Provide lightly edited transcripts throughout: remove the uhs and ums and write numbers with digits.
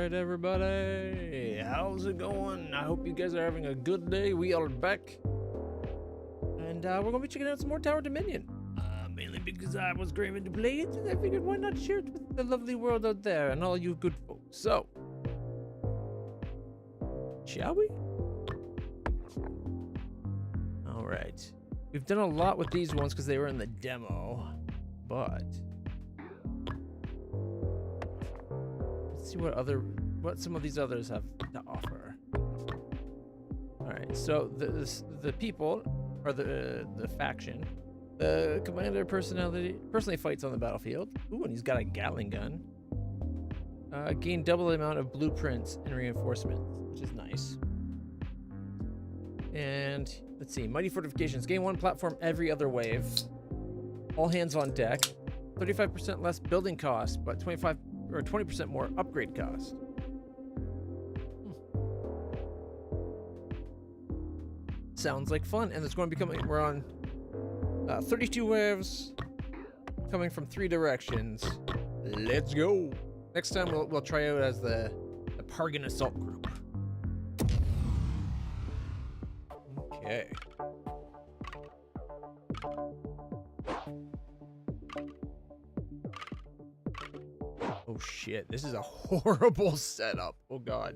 Alright, everybody, how's it going? I hope you guys are having a good day. We are back, and we're gonna be checking out some more Tower Dominion. Mainly because I was craving to play it, and I figured why not share it with the lovely world out there and all you good folks. So, shall we? Alright. We've done a lot with these ones because they were in the demo, but let's see what some of these others have to offer. Alright, so the people, or the faction, the commander personally fights on the battlefield. Ooh, and he's got a Gatling gun. Gain double the amount of blueprints and reinforcements, which is nice. And let's see, mighty fortifications. Gain one platform every other wave. All hands on deck. 35% less building cost, but 25 or 20% more upgrade cost. Sounds like fun, and it's going to be coming. We're on 32 waves coming from 3 directions. Let's go. Next time we'll try out as the Pargan Assault Group. Okay. Oh shit, this is a horrible setup. Oh god.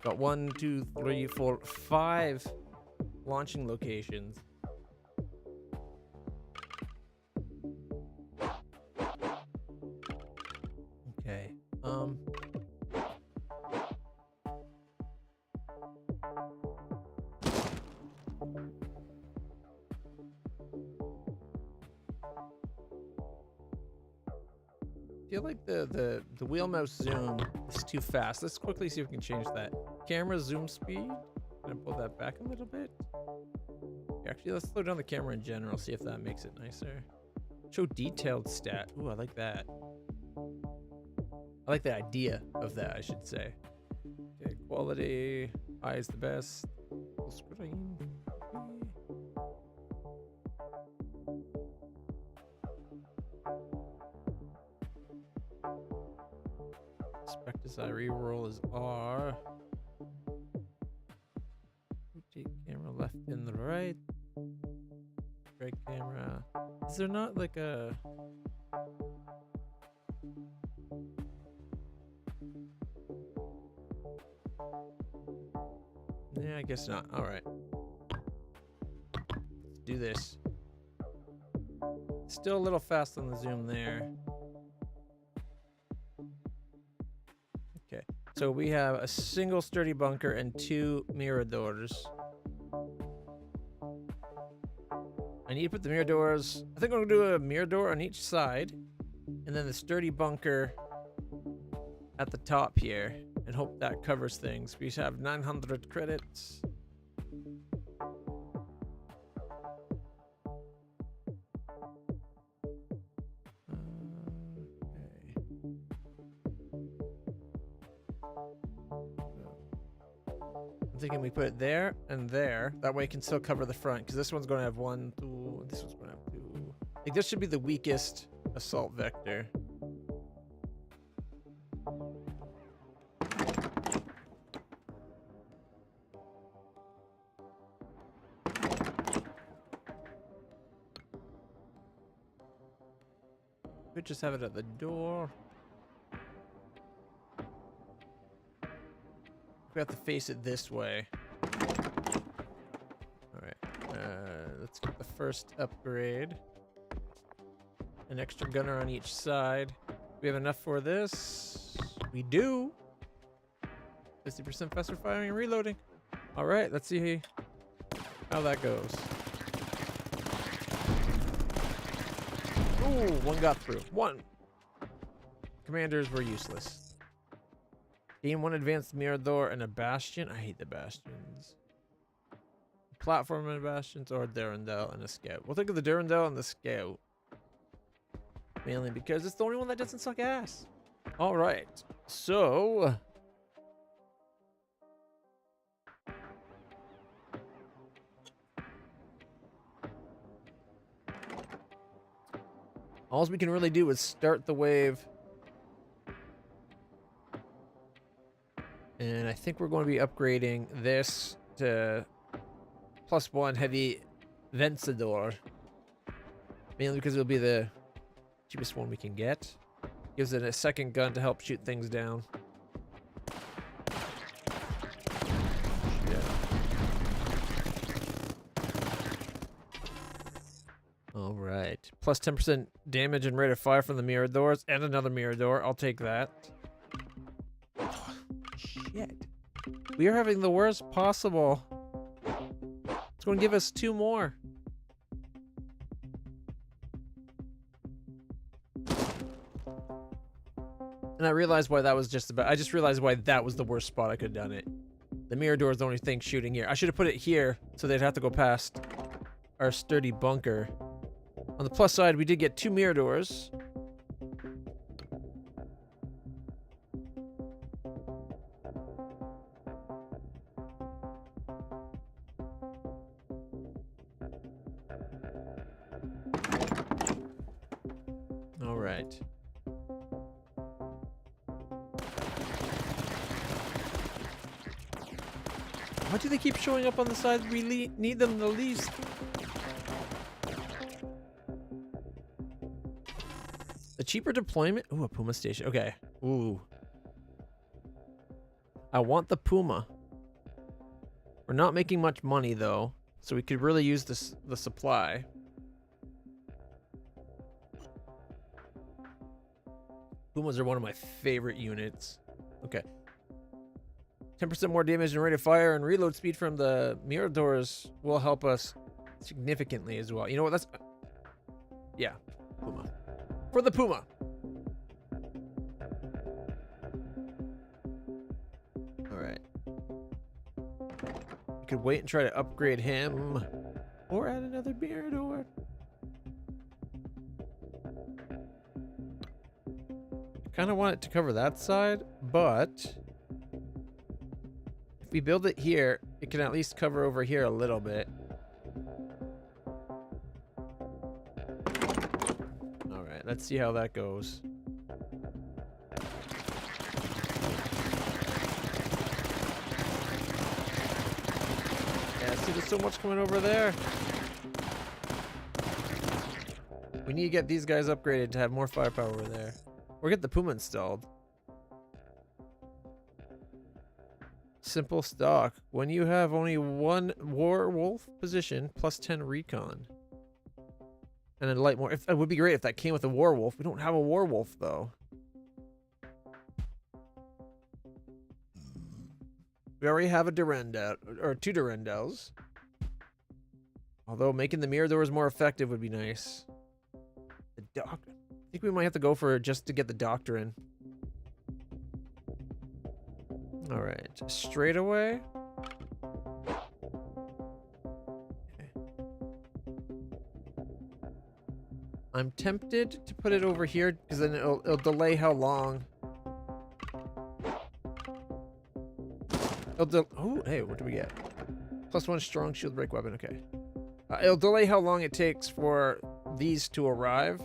Got 1, 2, 3, 4, 5 launching locations. Okay. I feel like the wheel mouse zoom is too fast. Let's quickly see if we can change that. Camera zoom speed. Gonna pull that back a little bit. Actually, let's slow down the camera in general, see if that makes it nicer. Show detailed stat. Ooh, I like that. I like the idea of that, I should say. Okay, quality. High is the best. Full screen. Expect as I reroll is R. Rotate camera left and the right. Right camera. Is there not like a... Yeah, I guess not. All right. Let's do this. Still a little fast on the zoom there. Okay. So we have a single sturdy bunker and 2 miradors. I need to put the miradors. I think I'm gonna do a mirador on each side, and then the sturdy bunker at the top here, and hope that covers things. We have 900 credits. Okay. I'm thinking we put it there and there. That way it can still cover the front, because this one's going to have 1, 2. This one's going to have 2. I think this should be the weakest assault vector. Could just have it at the door. We have to face it this way. Alright, let's get the first upgrade. An extra gunner on each side. We have enough for this. We do. 50% faster firing and reloading. Alright, let's see how that goes. Ooh, 1 got through. 1. Commanders were useless. Gain 1 advanced mirador and a bastion. I hate the bastions. Platform and bastions, or Durandal and a scout. We'll think of the Durandal and the scout. Mainly because it's the only one that doesn't suck ass. Alright, so... all we can really do is start the wave And I think we're going to be upgrading this to +1 heavy Vencedor. Mainly because it'll be the cheapest one we can get. Gives it a second gun to help shoot things down. Alright. Plus 10% damage and rate of fire from the mirror doors. And another mirror door. I'll take that. Oh, shit. We are having the worst possible. It's going to give us 2 more. And I realized why that was just about... I just realized why that was the worst spot I could have done it. The mirror door is the only thing shooting here. I should have put it here so they'd have to go past our sturdy bunker. On the plus side, we did get 2 mirror doors. All right. Why do they keep showing up on the side we need them the least? A cheaper deployment? Ooh, a Puma station. Okay. Ooh. I want the Puma. We're not making much money, though, so we could really use this, the supply. Pumas are one of my favorite units. Okay. 10% more damage and rate of fire and reload speed from the mirror doors will help us significantly as well. You know what? That's... Yeah. Puma. For the Puma. Alright. We could wait and try to upgrade him. Or add another mirror door. I kind of want it to cover that side, but... if we build it here, it can at least cover over here a little bit. Alright, let's see how that goes. Yeah, see, there's so much coming over there. We need to get these guys upgraded to have more firepower over there. Or get the Puma installed. Simple stock. When you have only 1 werewolf position, plus 10 recon. And then light more. It would be great if that came with a werewolf. We don't have a werewolf, though. We already have a Durandal, or 2 Durandals. Although making the mirror doors more effective would be nice. The doc. I think we might have to go for just to get the doctor in. All right, straight away. Okay. I'm tempted to put it over here because then it'll delay how long. Oh, hey, what do we get? +1 strong shield break weapon. Okay. It'll delay how long it takes for these to arrive.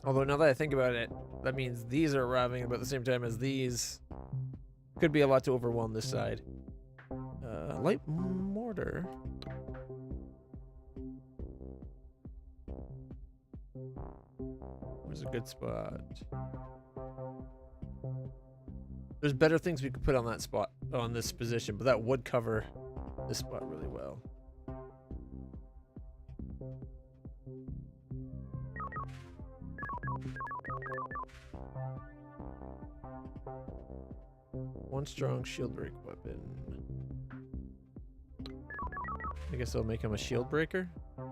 Although now that I think about it, that means these are arriving about the same time as these. Could be a lot to overwhelm this side. Light mortar. Where's a good spot? There's better things we could put on that spot, on this position, but that would cover this spot really well. One strong shield break weapon. I guess I'll make him a shield breaker. I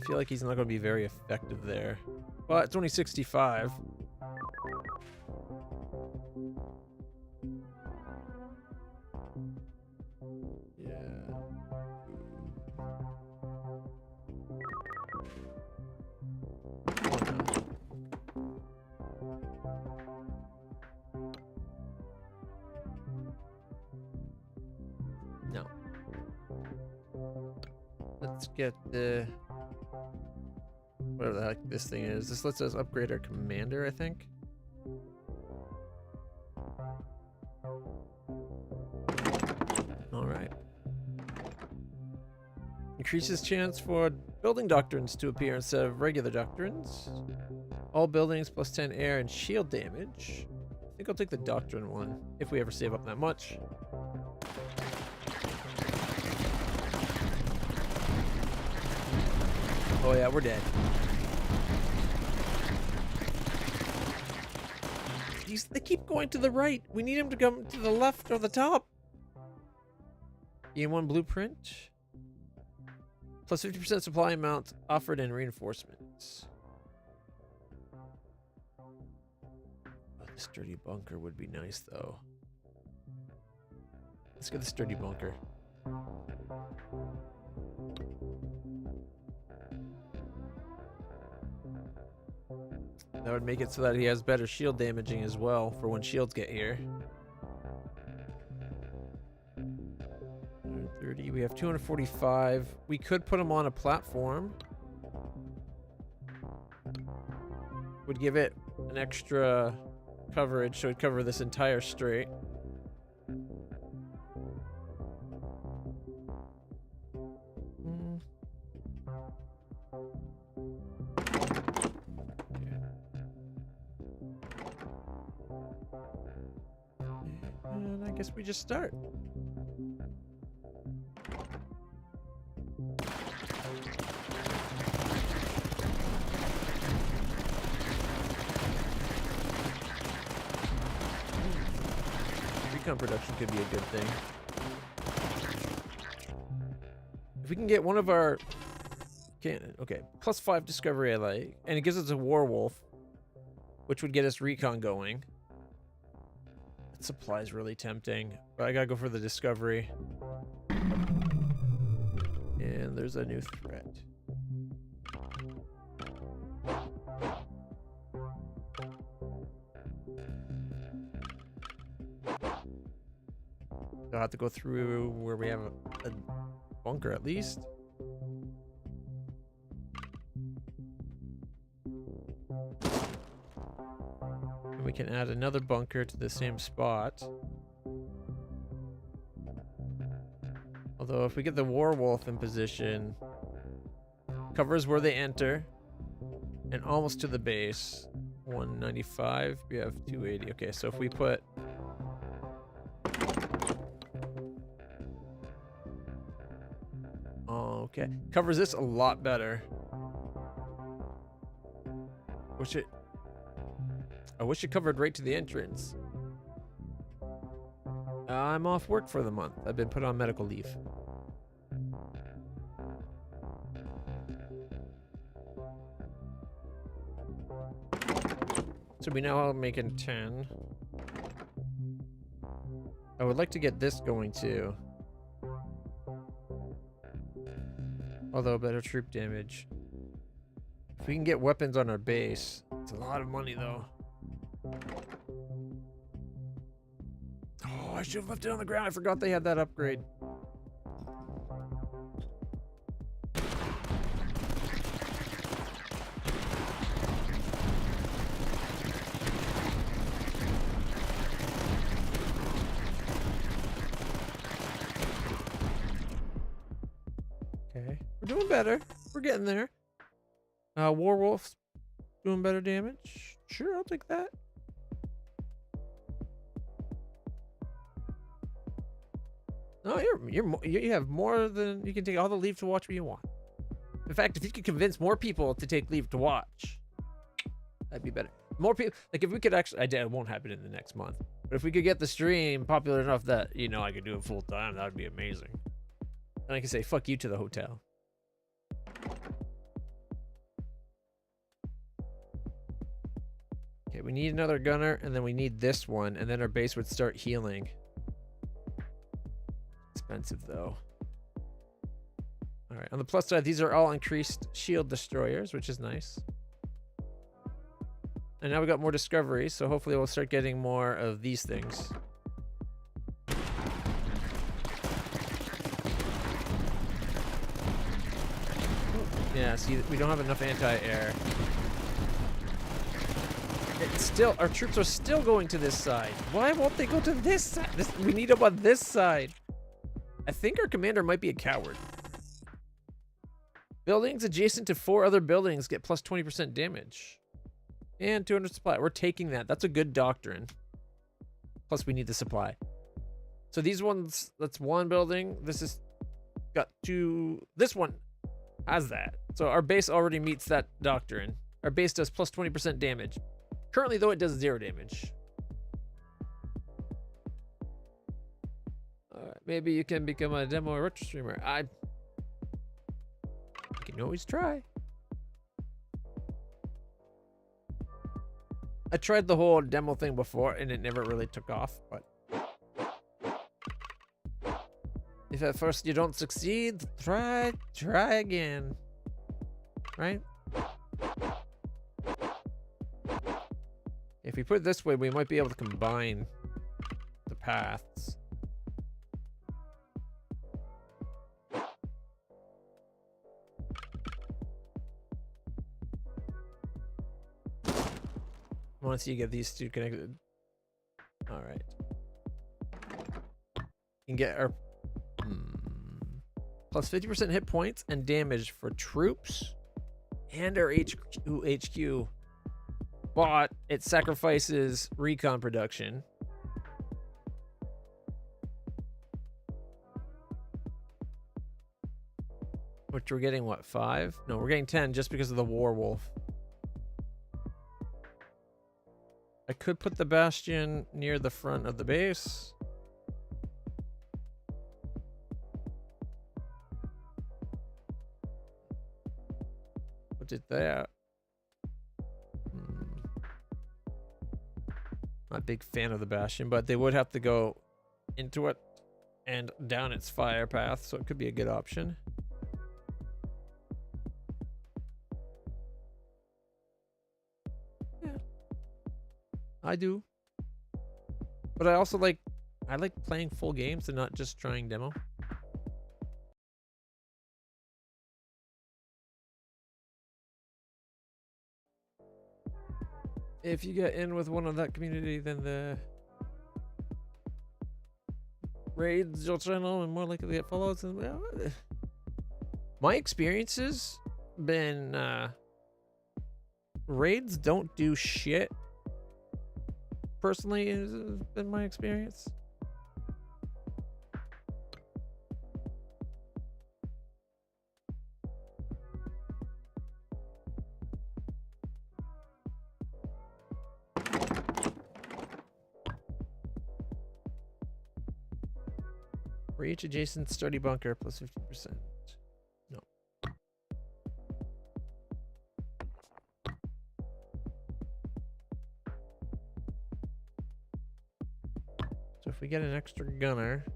feel like he's not going to be very effective there. But it's only 65. No. Let's get the... whatever the heck this thing is. This lets us upgrade our commander, I think. Increases chance for building doctrines to appear instead of regular doctrines. All buildings plus 10 air and shield damage. I think I'll take the doctrine one if we ever save up that much. Oh yeah, we're dead. They keep going to the right. We need them to come to the left or the top. EM1 blueprint. Plus 50% supply amount offered in reinforcements. Oh, the sturdy bunker would be nice, though. Let's get the sturdy bunker. That would make it so that he has better shield damaging as well for when shields get here. 130. We have 245. We could put him on a platform. Would give it an extra coverage, so it'd cover this entire strait. And I guess we just start. Recon production could be a good thing. If we can get one of our cannon, okay, +5 discovery I like, and it gives us a werewolf, which would get us recon going. That supply is really tempting, but I gotta go for the discovery. And there's a new threat. I'll have to go through where we have a bunker at least. And we can add another bunker to the same spot. Although if we get the werewolf in position, covers where they enter and almost to the base. 195, we have 280. Okay, so if we put okay, covers this a lot better. I wish it covered right to the entrance. I'm off work for the month. I've been put on medical leave. So we now are making 10. I would like to get this going too. Although better troop damage. If we can get weapons on our base, it's a lot of money though. Oh, I should have left it on the ground. I forgot they had that upgrade. Okay, we're doing better. We're getting there. Werewolf's doing better damage. Sure, I'll take that. No, you have more than you can take all the leave to watch what you want. In fact, if you could convince more people to take leave to watch, that'd be better. More people, like if we could actually, it won't happen in the next month, but if we could get the stream popular enough that, you know, I could do it full time, that would be amazing. And I can say, fuck you to the hotel. Okay, we need another gunner, and then we need this one, and then our base would start healing. Expensive though. All right, on the plus side, these are all increased shield destroyers, which is nice. And now we got more discoveries, so hopefully we'll start getting more of these things. Yeah, see, we don't have enough anti-air. It's still, our troops are still going to this side. Why won't they go to this side? We need them on this side. I think our commander might be a coward. Buildings adjacent to 4 other buildings get plus 20% damage. And 200 supply. We're taking that. That's a good doctrine. Plus we need the supply. So these ones, that's 1 building. This is got 2. This one has that. So our base already meets that doctrine. Our base does plus 20% damage. Currently though, it does 0 damage. Maybe you can become a demo or retro streamer. I can always try. I tried the whole demo thing before and it never really took off, but if at first you don't succeed, try again. Right? If we put it this way, we might be able to combine the paths. Once you get these 2 connected. All right. You can get our plus 50% hit points and damage for troops and our HQ. But it sacrifices recon production. Which we're getting, what, 5? No, we're getting 10 just because of the Warwolf. I could put the Bastion near the front of the base. Put it there. Not a big fan of the Bastion, but they would have to go into it and down its fire path, so it could be a good option. Yeah. I do. But I also like playing full games and not just trying demo. If you get in with one of that community, then the raids your channel and more likely to get follows. And my experiences been raids don't do shit. Personally, has been my experience. For each adjacent sturdy bunker, plus 50%. No. So if we get an extra gunner,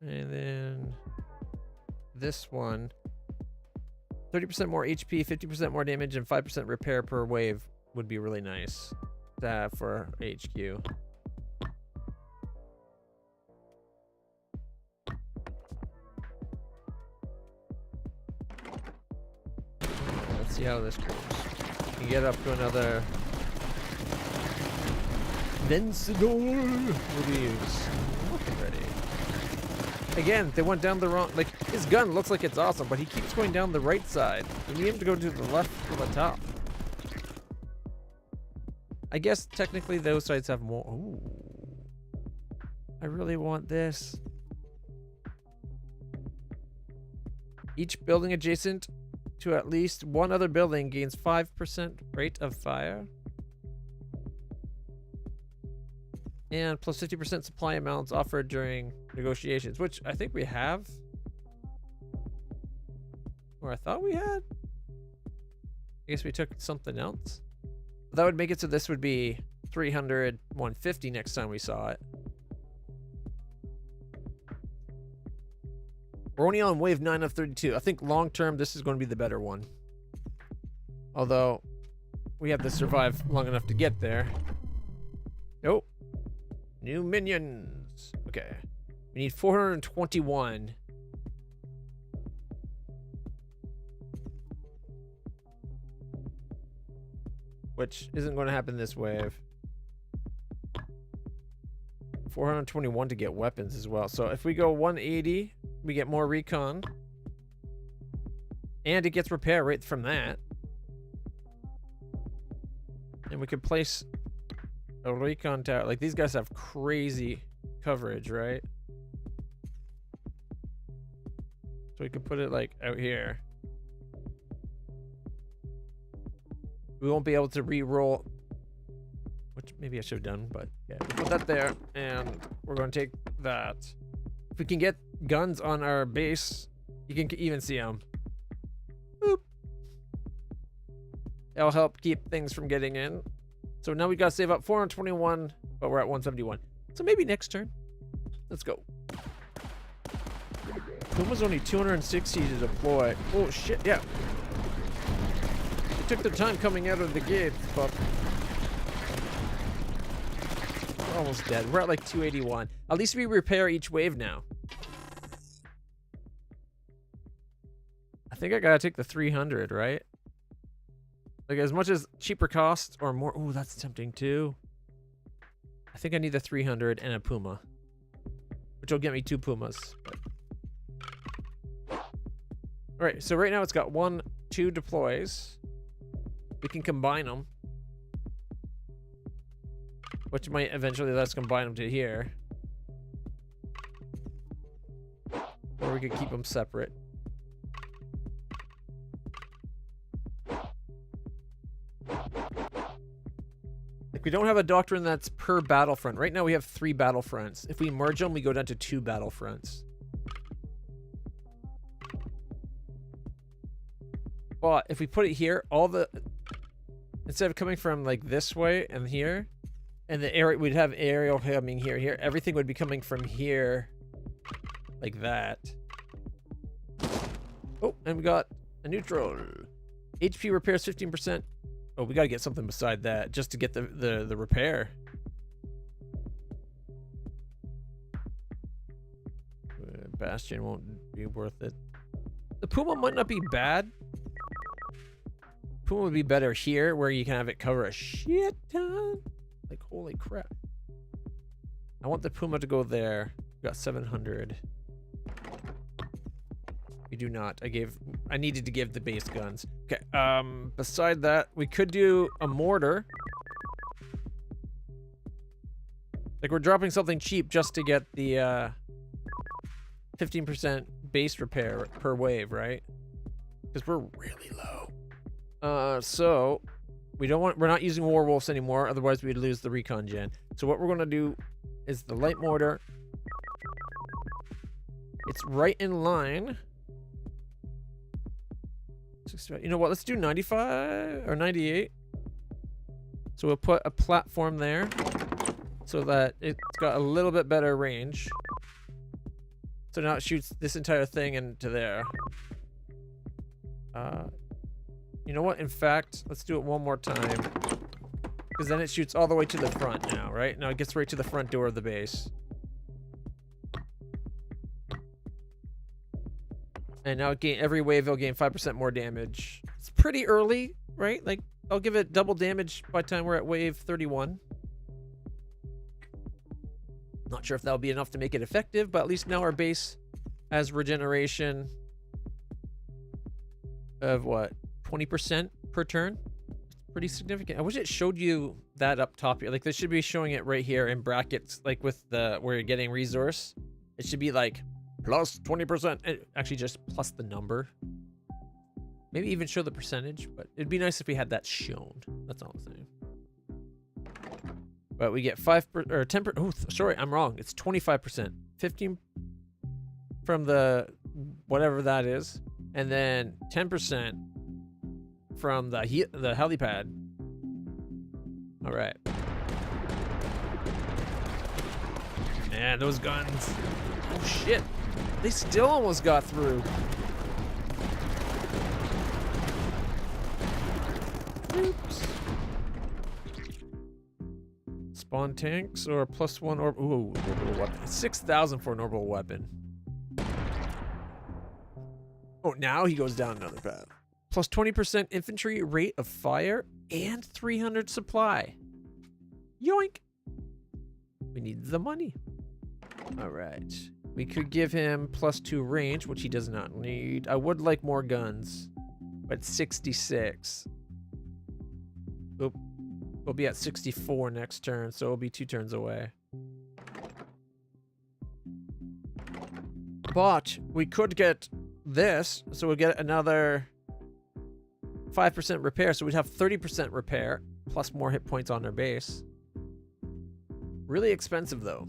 and then this one, 30% more HP, 50% more damage, and 5% repair per wave would be really nice to have for HQ. Let's see how this goes. You can get up to another Vencedor reviews. Looking ready. Again, they went down the wrong. Like, his gun looks like it's awesome, but he keeps going down the right side. We need him to go to the left or the top. I guess technically those sides have more. Ooh. I really want this. Each building adjacent to at least one other building gains 5% rate of fire. And plus 50% supply amounts offered during negotiations, which I think we have. Or I thought we had. I guess we took something else. That would make it so this would be 300, 150 next time we saw it. We're only on wave 9 of 32. I think long term, this is going to be the better one. Although, we have to survive long enough to get there. Nope. New minions. Okay. We need 421. Which isn't going to happen this wave. 421 to get weapons as well. So if we go 180 we get more recon. And it gets repair right from that. And we could place a recon tower. Like, these guys have crazy coverage, right? So we could put it, like, out here. We won't be able to re-roll, which maybe I should have done, but yeah. We'll put that there, and we're going to take that. If we can get guns on our base, you can even see them. Boop. That'll help keep things from getting in. So now we got to save up 421, but we're at 171. So maybe next turn. Let's go. Puma's only 260 to deploy. Oh, shit, yeah. They took their time coming out of the gate, but we're almost dead. We're at like 281. At least we repair each wave now. I think I gotta take the 300, right? Like, as much as cheaper cost or more. Ooh, that's tempting too. I think I need the 300 and a Puma, which will get me 2 Pumas. All right, so right now it's got 1, 2 deploys. We can combine them, which might eventually let us combine them to here. Or we could keep them separate. Like, we don't have a doctrine that's per battlefront. Right now we have 3 battlefronts. If we merge them, we go down to 2 battlefronts. But if we put it here, instead of coming from like this way and here, and the area, we'd have aerial coming here, everything would be coming from here, like that. Oh, and we got a neutral. HP repairs 15%. Oh, we gotta get something beside that just to get the repair. Bastion won't be worth it. The Puma might not be bad. Puma would be better here, where you can have it cover a shit ton. Like, holy crap. I want the Puma to go there. We got 700. We do not. I needed to give the base guns. Okay. Beside that, we could do a mortar. Like, we're dropping something cheap just to get the 15% base repair per wave, right? Because we're really low. So we're not using Warwolves anymore, otherwise we'd lose the recon gen. So what we're gonna do is the light mortar. It's right in line. You know what? Let's do 95 or 98. So we'll put a platform there so that it's got a little bit better range. So now it shoots this entire thing into there. You know what? In fact, let's do it one more time. Because then it shoots all the way to the front now, right? Now it gets right to the front door of the base. And now every wave it'll gain 5% more damage. It's pretty early, right? Like, I'll give it double damage by the time we're at wave 31. Not sure if that'll be enough to make it effective, but at least now our base has regeneration of what? 20% per turn? Pretty significant. I wish it showed you that up top here. Like, they should be showing it right here in brackets, like with the where you're getting resource. It should be like plus 20%. Actually, just plus the number. Maybe even show the percentage, but it'd be nice if we had that shown. That's all I'm saying. But we get 5 or 10%. Oh, sorry, I'm wrong. It's 25%. 15 from the whatever that is, and then 10% from the helipad. All right. Man, those guns. Oh shit. They still almost got through. Oops. Spawn tanks or +1 or ooh, orbital weapon. 6,000 for an orbital weapon. Oh, now he goes down another path. Plus 20% infantry rate of fire and 300 supply. Yoink. We need the money. All right. We could give him +2 range, which he does not need. I would like more guns, but 66. Oop. We'll be at 64 next turn, so we'll be 2 turns away. But we could get this, so we'll get another 5% repair, so we'd have 30% repair, plus more hit points on their base. Really expensive, though.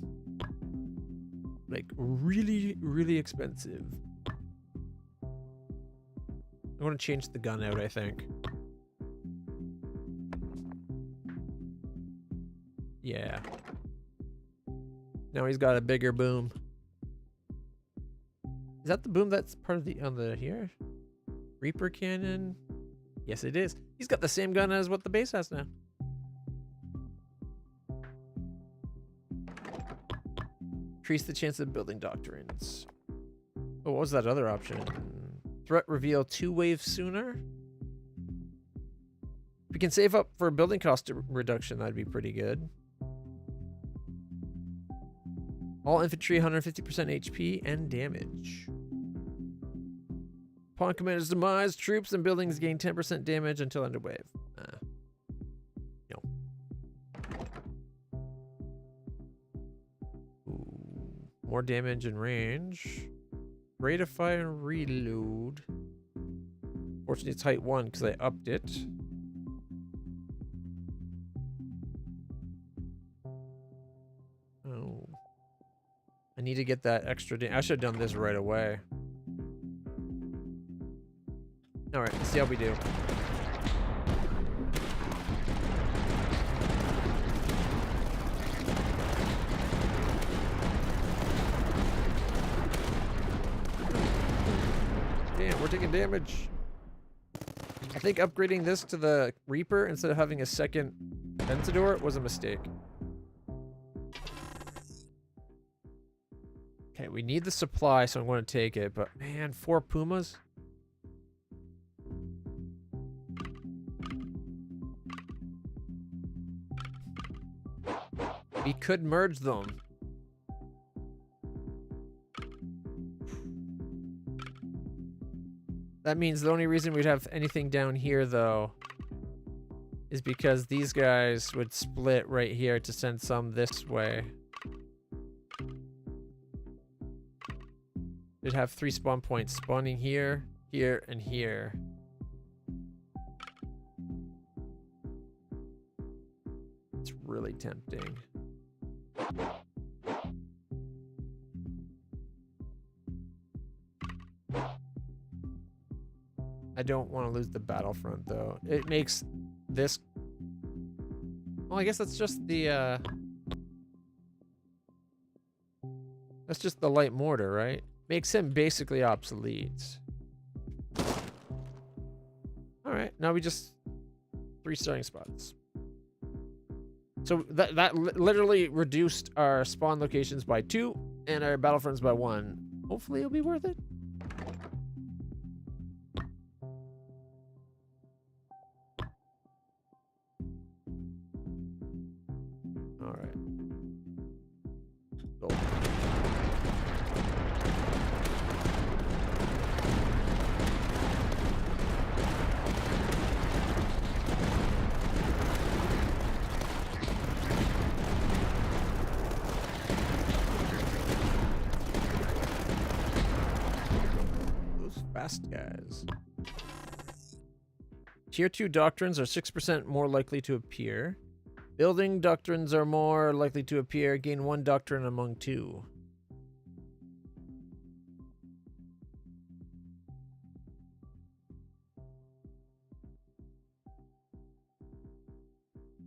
Like, really, really expensive. I want to change the gun out, I think. Yeah. Now he's got a bigger boom. Is that the boom that's part of the on the here? Reaper cannon? Yes, it is. He's got the same gun as what the base has now. Increase the chance of building doctrines. Oh, what was that other option? Threat reveal 2 waves sooner? If we can save up for building cost reduction, that'd be pretty good. All infantry 150% HP and damage. Upon commander's demise, troops and buildings gain 10% damage until end of wave. No. Ooh, more damage and range. Rate of fire and reload. Fortunately, it's height 1 because I upped it. Oh. I need to get that extra damage. I should have done this right away. Alright, let's see how we do. Damn, we're taking damage. I think upgrading this to the Reaper instead of having a second Vencedor was a mistake. Okay, we need the supply, so I'm going to take it. But man, 4 Pumas? We could merge them. That means the only reason we'd have anything down here, though, is because these guys would split right here to send some this way. They'd have 3 spawn points spawning here, here, and here. It's really tempting. I don't want to lose the battlefront, though. It makes this... Well, I guess that's just the, that's just the light mortar, right? Makes him basically obsolete. Alright, now we just... 3 starting spots. So that literally reduced our spawn locations by 2 and our battlefronts by 1. Hopefully it'll be worth it. Alright. Gold. Fast guys. Tier 2 doctrines are 6% more likely to appear. Building doctrines are more likely to appear. Gain 1 doctrine among 2.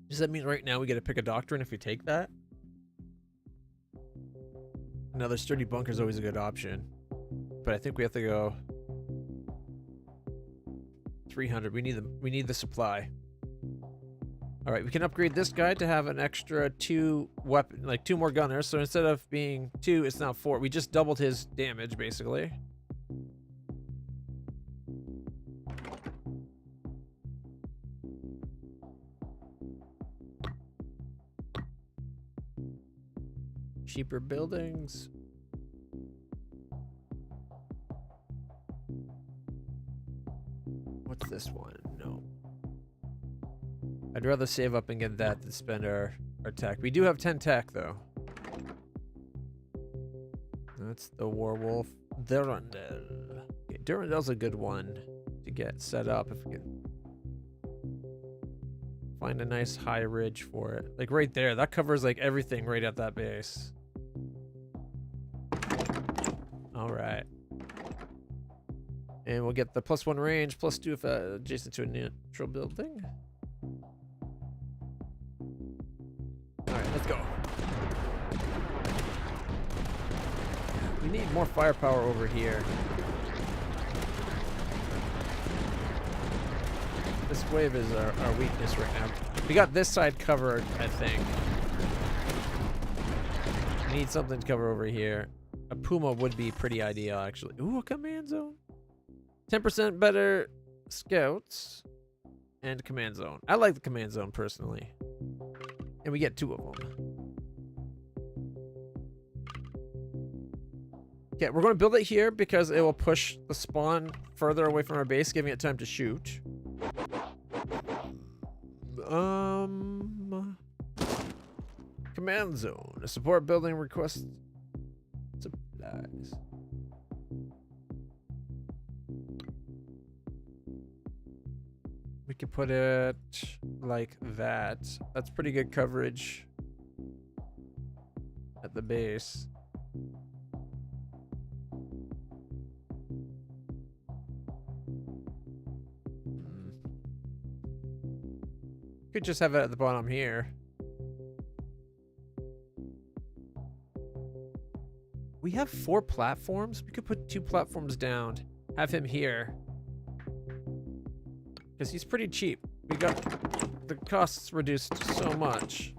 Does that mean right now we get to pick a doctrine if we take that? Another sturdy bunker is always a good option. But I think we have to go 300. We need the supply. All right, we can upgrade this guy to have an extra 2 weapon, like 2 more gunners. So instead of being 2, it's now 4. We just doubled his damage basically. Cheaper buildings. What's this one? No. I'd rather save up and get that than spend our tech. We do have 10 tech, though. That's the Werewolf. Durandal. Okay, Durandal's a good one to get set up if we can find a nice high ridge for it. Like right there. That covers like everything right at that base. Alright. And we'll get the +1 range, +2 if adjacent to a neutral building. Alright, let's go. We need more firepower over here. This wave is our weakness right now. We got this side covered, I think. We need something to cover over here. A Puma would be pretty ideal, actually. Ooh, a command zone. 10% better scouts and command zone. I like the command zone personally. And we get 2 of them. Okay, we're going to build it here because it will push the spawn further away from our base, giving it time to shoot. Command zone. A support building request supplies. We could put it like that. That's pretty good coverage at the base. Could just have it at the bottom here. We have 4 platforms. We could put 2 platforms down. Have him here. Because he's pretty cheap. We got the costs reduced so much.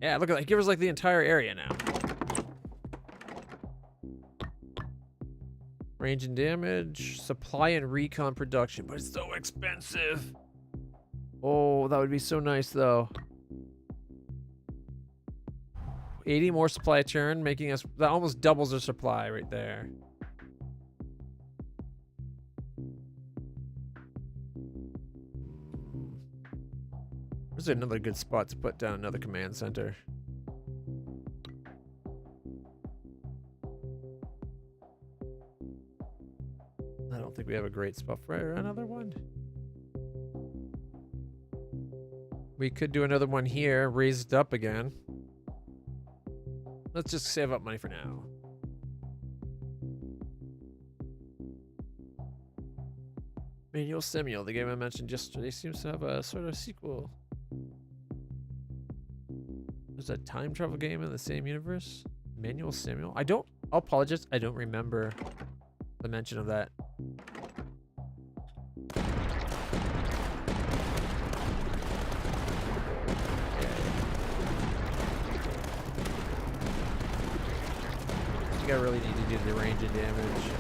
Yeah, look at that. He gives us like the entire area now. Range and damage, supply and recon production, but it's so expensive. Oh, that would be so nice though. 80 more supply turn, making us, that almost doubles our supply right there. Where's another good spot to put down another command center? I don't think we have a great spot for another one. We could do another one here, raised up again. Let's just save up money for now. Manual Samuel, the game I mentioned yesterday, seems to have a sort of sequel. There's a time travel game in the same universe. Manual Samuel. I'll apologize. I don't remember the mention of that. I think I really need to do the range and damage.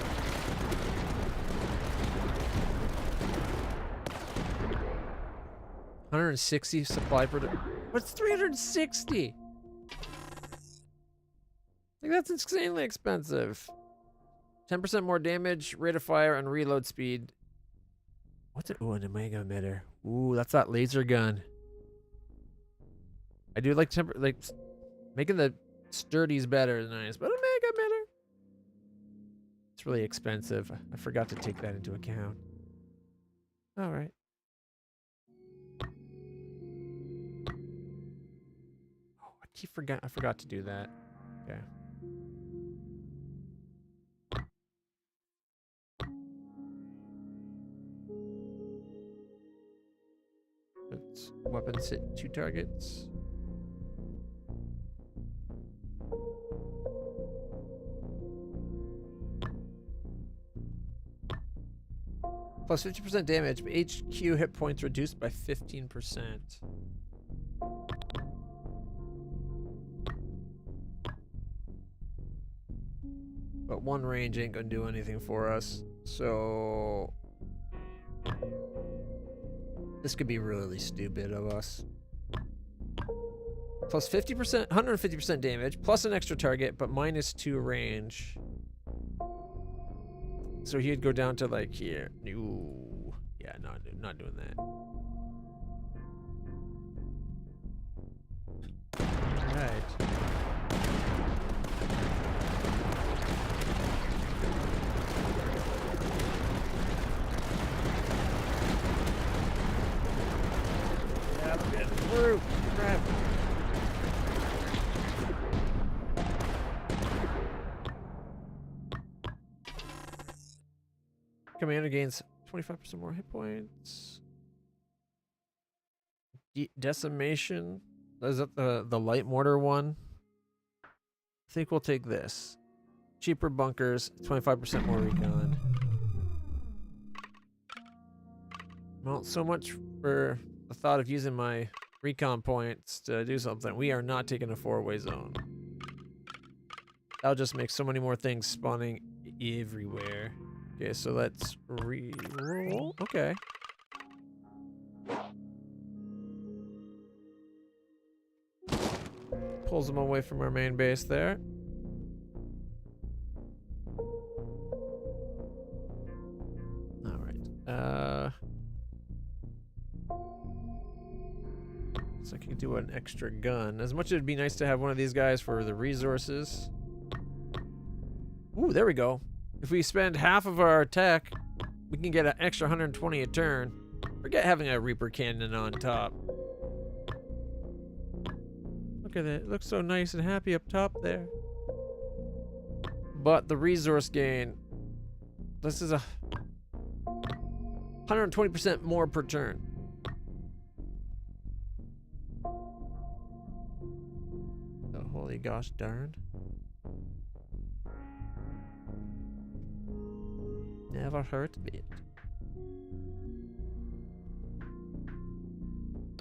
$160 supply product. What's 360? Like that's insanely expensive. 10% more damage, rate of fire, and reload speed. What's it? Oh, an Omega emitter. Ooh, that's that laser gun. I do like making the sturdies better is nice, but Omega emitter. It's really expensive. I forgot to take that into account. All right. I forgot to do that. Okay. Let's weapons hit 2 targets. Plus 50% damage, but HQ hit points reduced by 15%. But 1 range ain't gonna do anything for us, so this could be really stupid of us. Plus 50%, 150% damage, plus an extra target, but -2 range. So he'd go down to like here. Ooh. Yeah, not doing that. Alright. Yeah, I'm getting through. Crap. Commander gains 25% more hit points. Decimation. Is that the light mortar one? I think we'll take this. Cheaper bunkers, 25% more recon. Well, so much for the thought of using my recon points to do something. We are not taking a 4-way zone. That'll just make so many more things spawning everywhere. Okay, so let's re-roll. Okay. Pulls them away from our main base there. Alright. So I can do an extra gun. As much as it'd be nice to have one of these guys for the resources. Ooh, there we go. If we spend half of our tech, we can get an extra 120 a turn. Forget having a Reaper cannon on top. Look at it. It looks so nice and happy up top there. But the resource gain, this is a 120% more per turn. Oh, holy gosh darn. Never heard of it.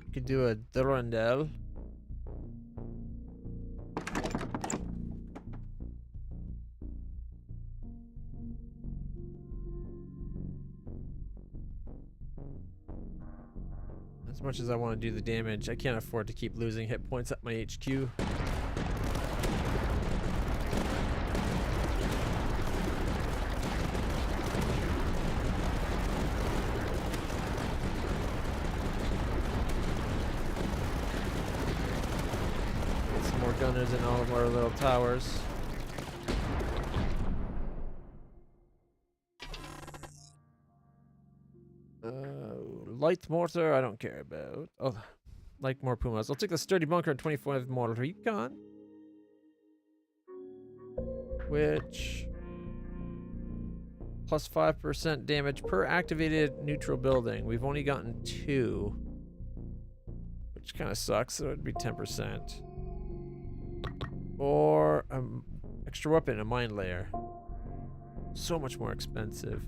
You could do a Durandal. As much as I want to do the damage, I can't afford to keep losing hit points at my HQ. Gunners in all of our little towers. Light mortar, I don't care about. Oh, like more Pumas. I'll take the sturdy bunker and 25 mortar recon. Which plus 5% damage per activated neutral building. We've only gotten 2, which kind of sucks. So it'd be 10%. Or extra weapon, a mine layer. So much more expensive.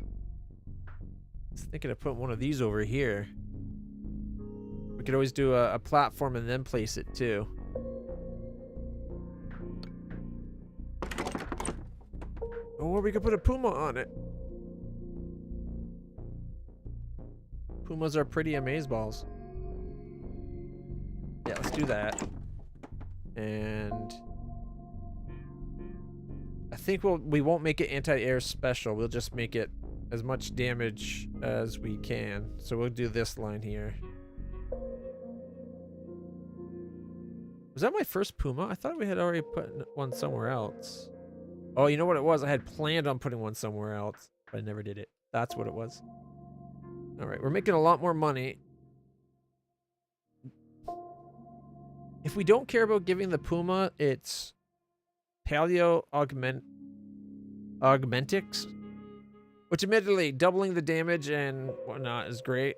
I was thinking of putting one of these over here. We could always do a platform and then place it too. Or we could put a Puma on it. Pumas are pretty amazeballs. Yeah, let's do that. And I think we won't make it anti-air special. We'll just make it as much damage as we can. So we'll do this line here. Was that my first Puma? I thought we had already put one somewhere else. Oh, you know what it was? I had planned on putting one somewhere else, but I never did it. That's what it was. All right, we're making a lot more money. If we don't care about giving the Puma its Paleo Augmentix, which admittedly doubling the damage and whatnot is great.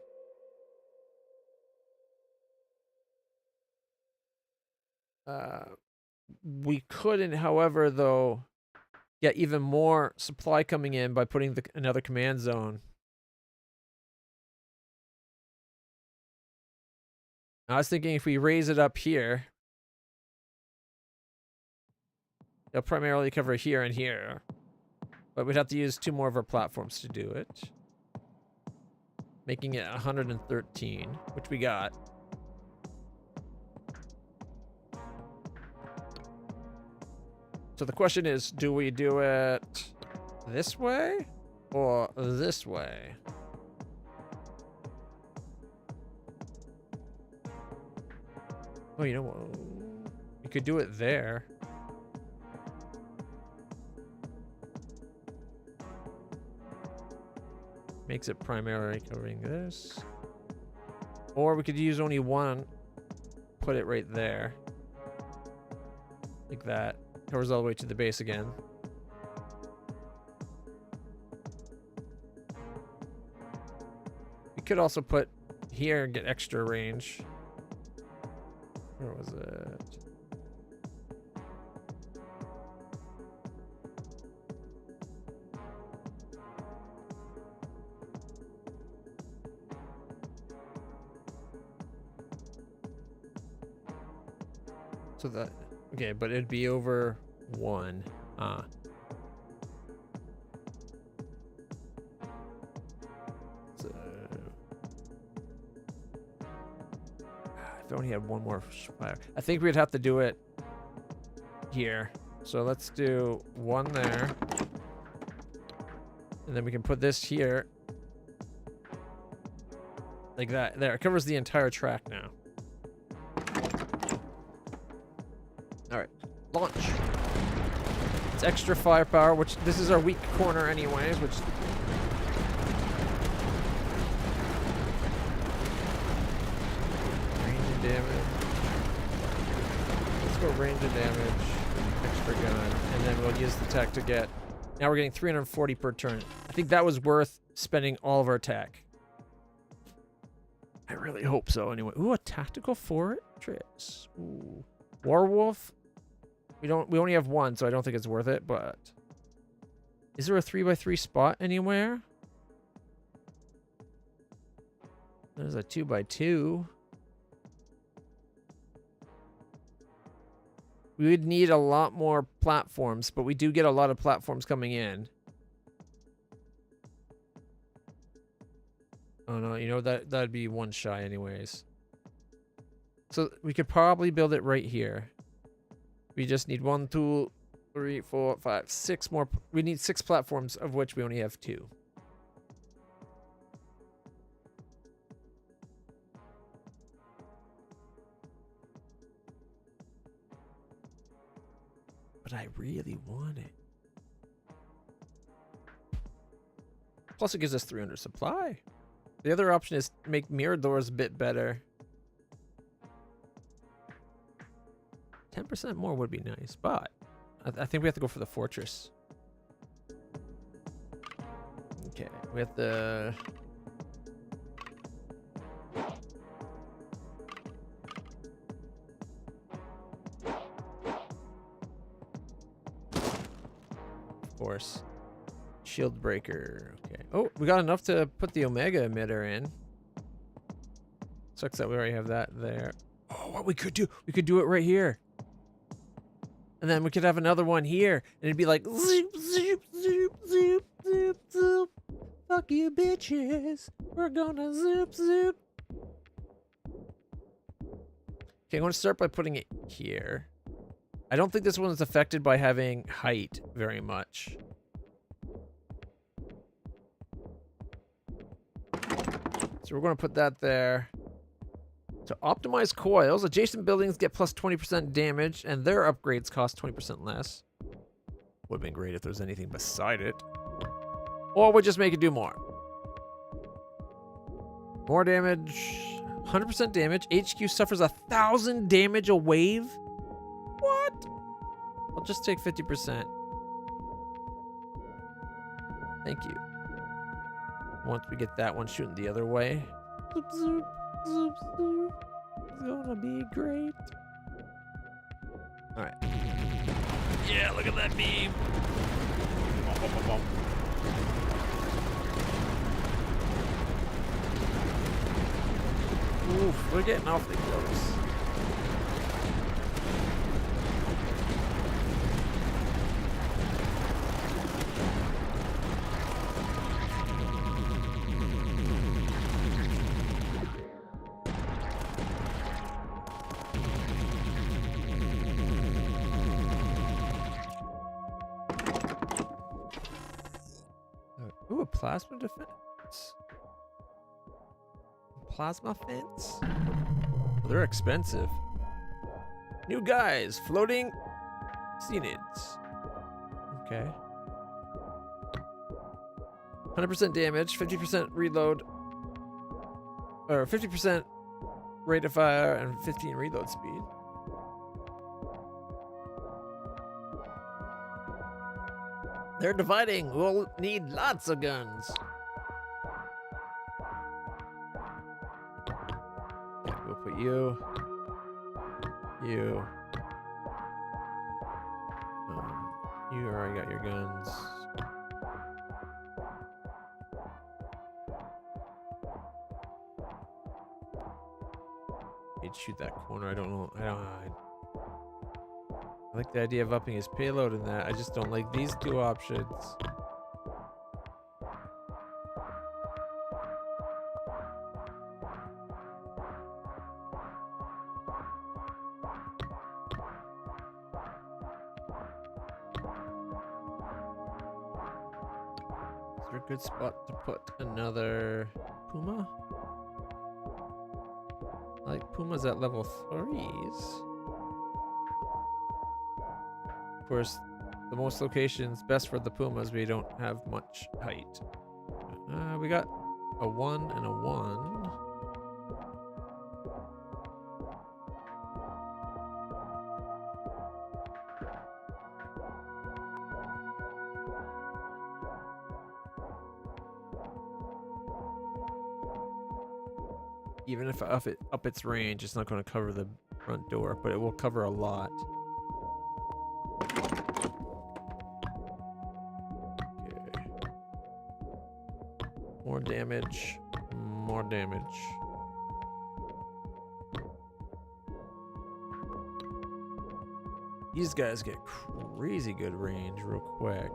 We couldn't, however, though, get even more supply coming in by putting another command zone. I was thinking if we raise it up here, it'll primarily cover here and here. But we'd have to use 2 more of our platforms to do it. Making it 113, which we got. So the question is, do we do it this way? or this way. Oh, you know what? You could do it there. Makes it primarily covering this. Or we could use only one. Put it right there. Like that. Covers all the way to the base again. We could also put here and get extra range. Where was it? So that, okay, but it'd be over 1. So, if I only had one more fire. I think we'd have to do it here. So let's do 1 there. And then we can put this here. Like that. There, it covers the entire track now. Alright, launch. It's extra firepower, which this is our weak corner anyways, which... Range and damage. Let's go range and damage. Extra gun. And then we'll use the tech to get... Now we're getting 340 per turn. I think that was worth spending all of our tech. I really hope so anyway. Ooh, a tactical fortress. Ooh. Warwolf. We only have 1, so I don't think it's worth it, but is there a 3x3 spot anywhere? There's a 2x2. We would need a lot more platforms, but we do get a lot of platforms coming in. Oh no, you know that'd be 1 shy anyways. So we could probably build it right here. We just need 1, 2, 3, 4, 5, 6 more. We need 6 platforms, of which we only have 2. But I really want it. Plus, it gives us 300 supply. The other option is make mirror doors a bit better. 10% more would be nice, but I think we have to go for the fortress. Okay, we have the... Of course. Shield breaker. Okay. Oh, we got enough to put the Omega emitter in. Sucks that we already have that there. Oh, what we could do? We could do it right here. And then we could have another one here. And it'd be like, zoop, zoop, zoop, zoop, zoop, zoop. Fuck you, bitches. We're gonna zoop, zoop. Okay, I'm gonna start by putting it here. I don't think this one's affected by having height very much. So we're gonna put that there. To optimize coils, adjacent buildings get plus 20% damage, and their upgrades cost 20% less. Would have been great if there was anything beside it. Or we'll just make it do more. More damage. 100% damage. HQ suffers 1,000 damage a wave? What? I'll just take 50%. Thank you. Once we get that one shooting the other way. Zoop, zoop. Zoop, zoop. It's gonna be great. Alright. Yeah, look at that beam. Oof, we're getting awfully close. Ooh, a plasma defense. Plasma fence? Oh, they're expensive. New guys, floating Cenids. Okay. 100% damage, 50% reload, or 50% rate of fire, and 15 reload speed. They're dividing. We'll need lots of guns. We'll put you. You. You already got your guns. He'd shoot that corner. I don't know. I like the idea of upping his payload in that. I just don't like these two options. Is there a good spot to put another Puma? I like Pumas at level 3s. Of course, the most locations best for the Pumas, we don't have much height. We got a 1 and a 1. Even if I up its range, it's not going to cover the front door, but it will cover a lot. Okay. More damage. More damage. These guys get crazy good range real quick.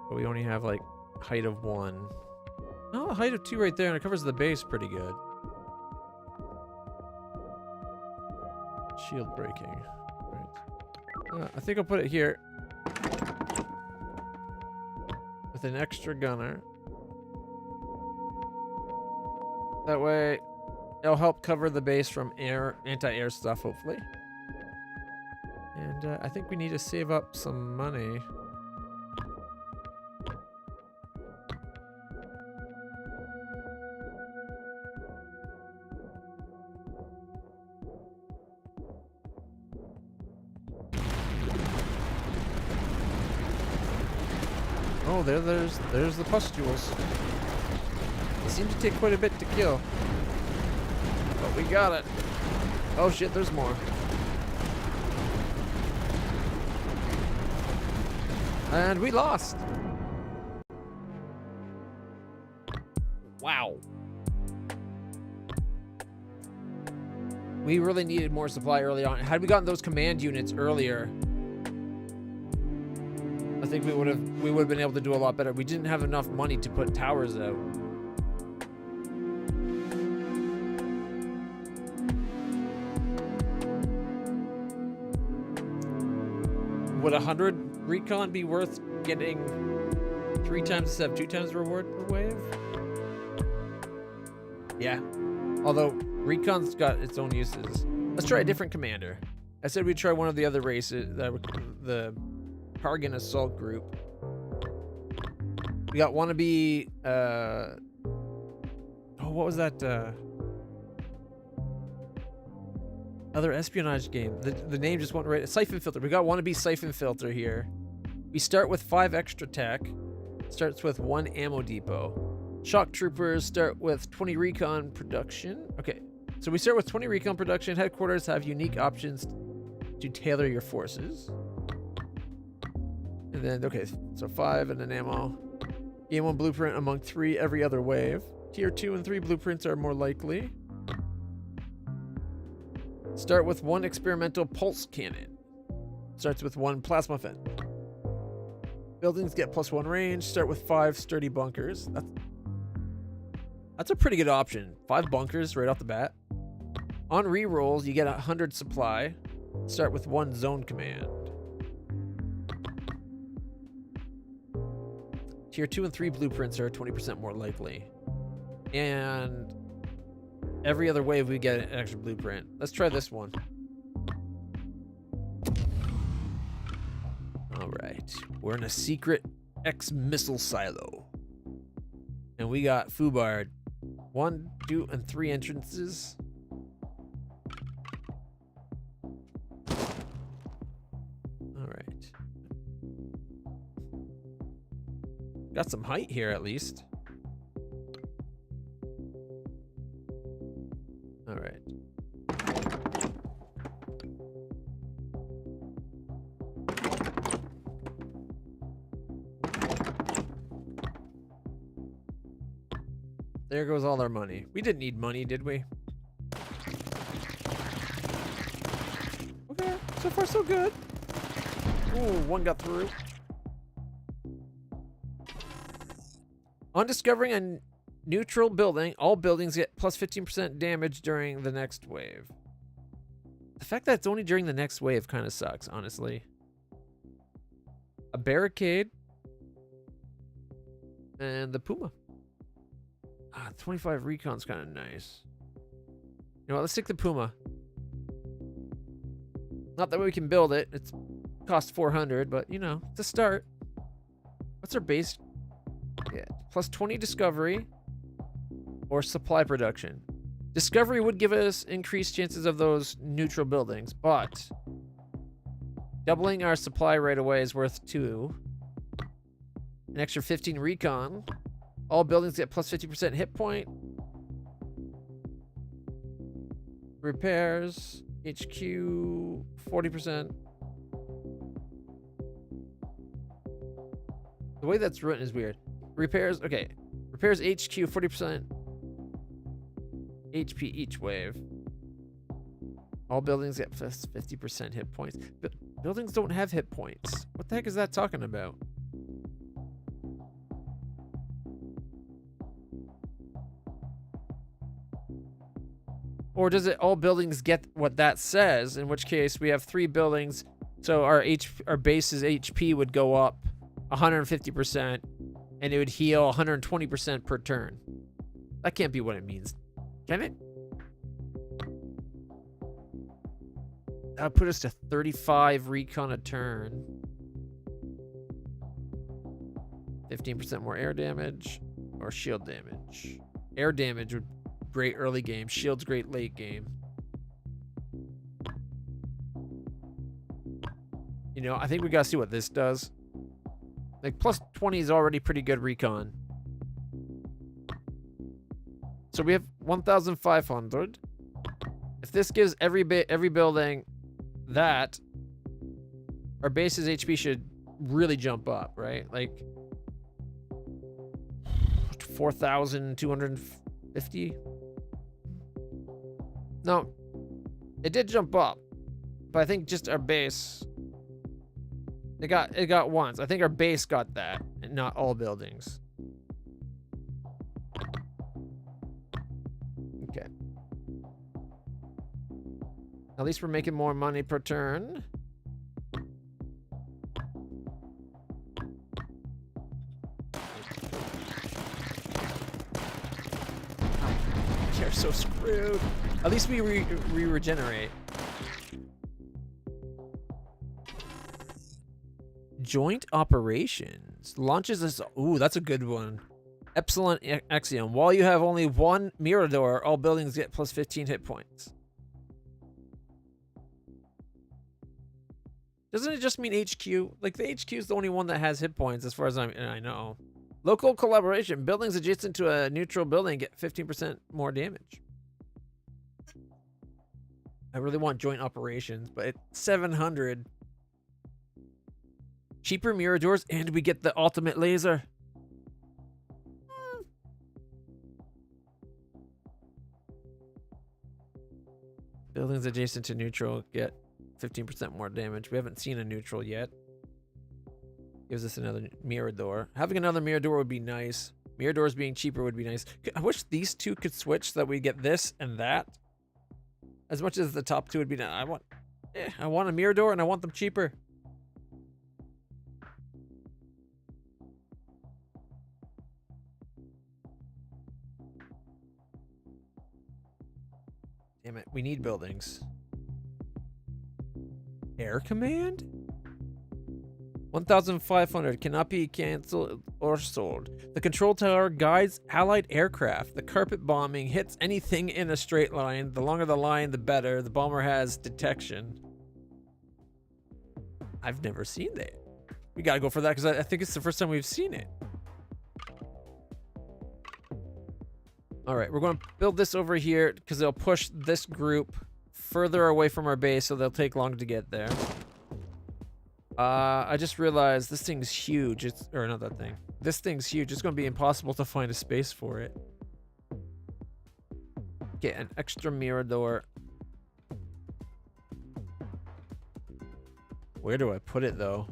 But we only have like height of 1. Oh, a height of 2 right there, and it covers the base pretty good. Shield breaking. Right. I think I'll put it here. With an extra gunner. That way, it'll help cover the base from anti-air stuff, hopefully. And I think we need to save up some money. Oh, there's the pustules. They seem to take quite a bit to kill. But we got it. Oh shit, there's more. And we lost. Wow. We really needed more supply early on. Had we gotten those command units earlier, I think we would have been able to do a lot better. We didn't have enough money to put towers out. Would 100 recon be worth getting 3 times instead of 2 times the reward per wave? Yeah. Although recon's got its own uses. Let's try a different commander. I said we'd try one of the other races, the Targan Assault Group. We got wannabe. Oh, what was that? Other espionage game. The name just went right. Siphon Filter. We got wannabe Siphon Filter here. We start with 5 extra tech. Starts with 1 ammo depot. Shock troopers start with 20 recon production. Okay, so we start with 20 recon production. Headquarters have unique options to tailor your forces. And then, okay, so 5 and an ammo. Game 1 blueprint among 3 every other wave. Tier 2 and 3 blueprints are more likely. Start with 1 experimental pulse cannon. Starts with 1 plasma fence. Buildings get +1 range. Start with 5 sturdy bunkers. That's a pretty good option. 5 bunkers right off the bat. On rerolls, you get 100 supply. Start with 1 zone command. Tier 2 and 3 blueprints are 20% more likely. And every other wave we get an extra blueprint. Let's try this one. Alright. We're in a secret X-missile silo. And we got Foobar. 1, 2, and 3 entrances. Alright. Got some height here at least. Alright. There goes all our money. We didn't need money, did we? Okay, so far so good. Ooh, one got through. On discovering a neutral building, all buildings get plus 15% damage during the next wave. The fact that it's only during the next wave kind of sucks, honestly. A barricade. And the Puma. 25 recon's kind of nice. You know what, let's take the Puma. Not that we can build it. It's cost 400, but you know, it's a start. What's our base? Yeah, plus 20 discovery or supply production. Discovery would give us increased chances of those neutral buildings, but doubling our supply right away is worth 2. An extra 15 recon. All buildings get plus 50% hit point. Repairs, HQ, 40%. The way that's written is weird. Repairs, okay. Repairs HQ, 40% HP each wave. All buildings get plus 50% hit points. Buildings don't have hit points. What the heck is that talking about? Or does it all buildings get what that says? In which case we have 3 buildings, so our base's HP would go up 150%, and it would heal 120% per turn. That can't be what it means, can it? That would put us to 35 recon a turn. 15% more air damage or shield damage. Air damage would great early game. Shield's great late game. You know, I think we gotta see what this does. Like, plus 20 is already pretty good recon. So we have 1,500. If this gives every building that, our base's HP should really jump up, right? Like 4,250. No, it did jump up, but I think just our base. It got once. I think our base got that, and not all buildings. Okay. At least we're making more money per turn. You're so screwed. At least we regenerate. Joint operations launches us. Ooh, that's a good one. Epsilon Axiom. While you have only 1 Mirador, all buildings get plus 15 hit points. Doesn't it just mean HQ? Like, the HQ is the only one that has hit points, as far as I know. Local collaboration. Buildings adjacent to a neutral building get 15% more damage. I really want joint operations, but it's 700. Cheaper Miradors, and we get the ultimate laser. Buildings adjacent to neutral get 15% more damage. We haven't seen a neutral yet. Gives us another Mirador. Having another Mirador would be nice. Miradors being cheaper would be nice. I wish these two could switch so that we get this and that. As much as the top two would be nice. I want a Mirador and I want them cheaper. Damn it. We need buildings. Air command? 1,500 cannot be canceled or sold. The control tower guides allied aircraft. The carpet bombing hits anything in a straight line. The longer the line, the better. The bomber has detection. I've never seen that. We gotta go for that because I think it's the first time we've seen it. All right, we're going to build this over here because they'll push this group further away from our base, so they'll take longer to get there. I just realized this thing's huge. Or not that thing. This thing's huge. It's going to be impossible to find a space for it. Get an extra mirror door. Where do I put it, though?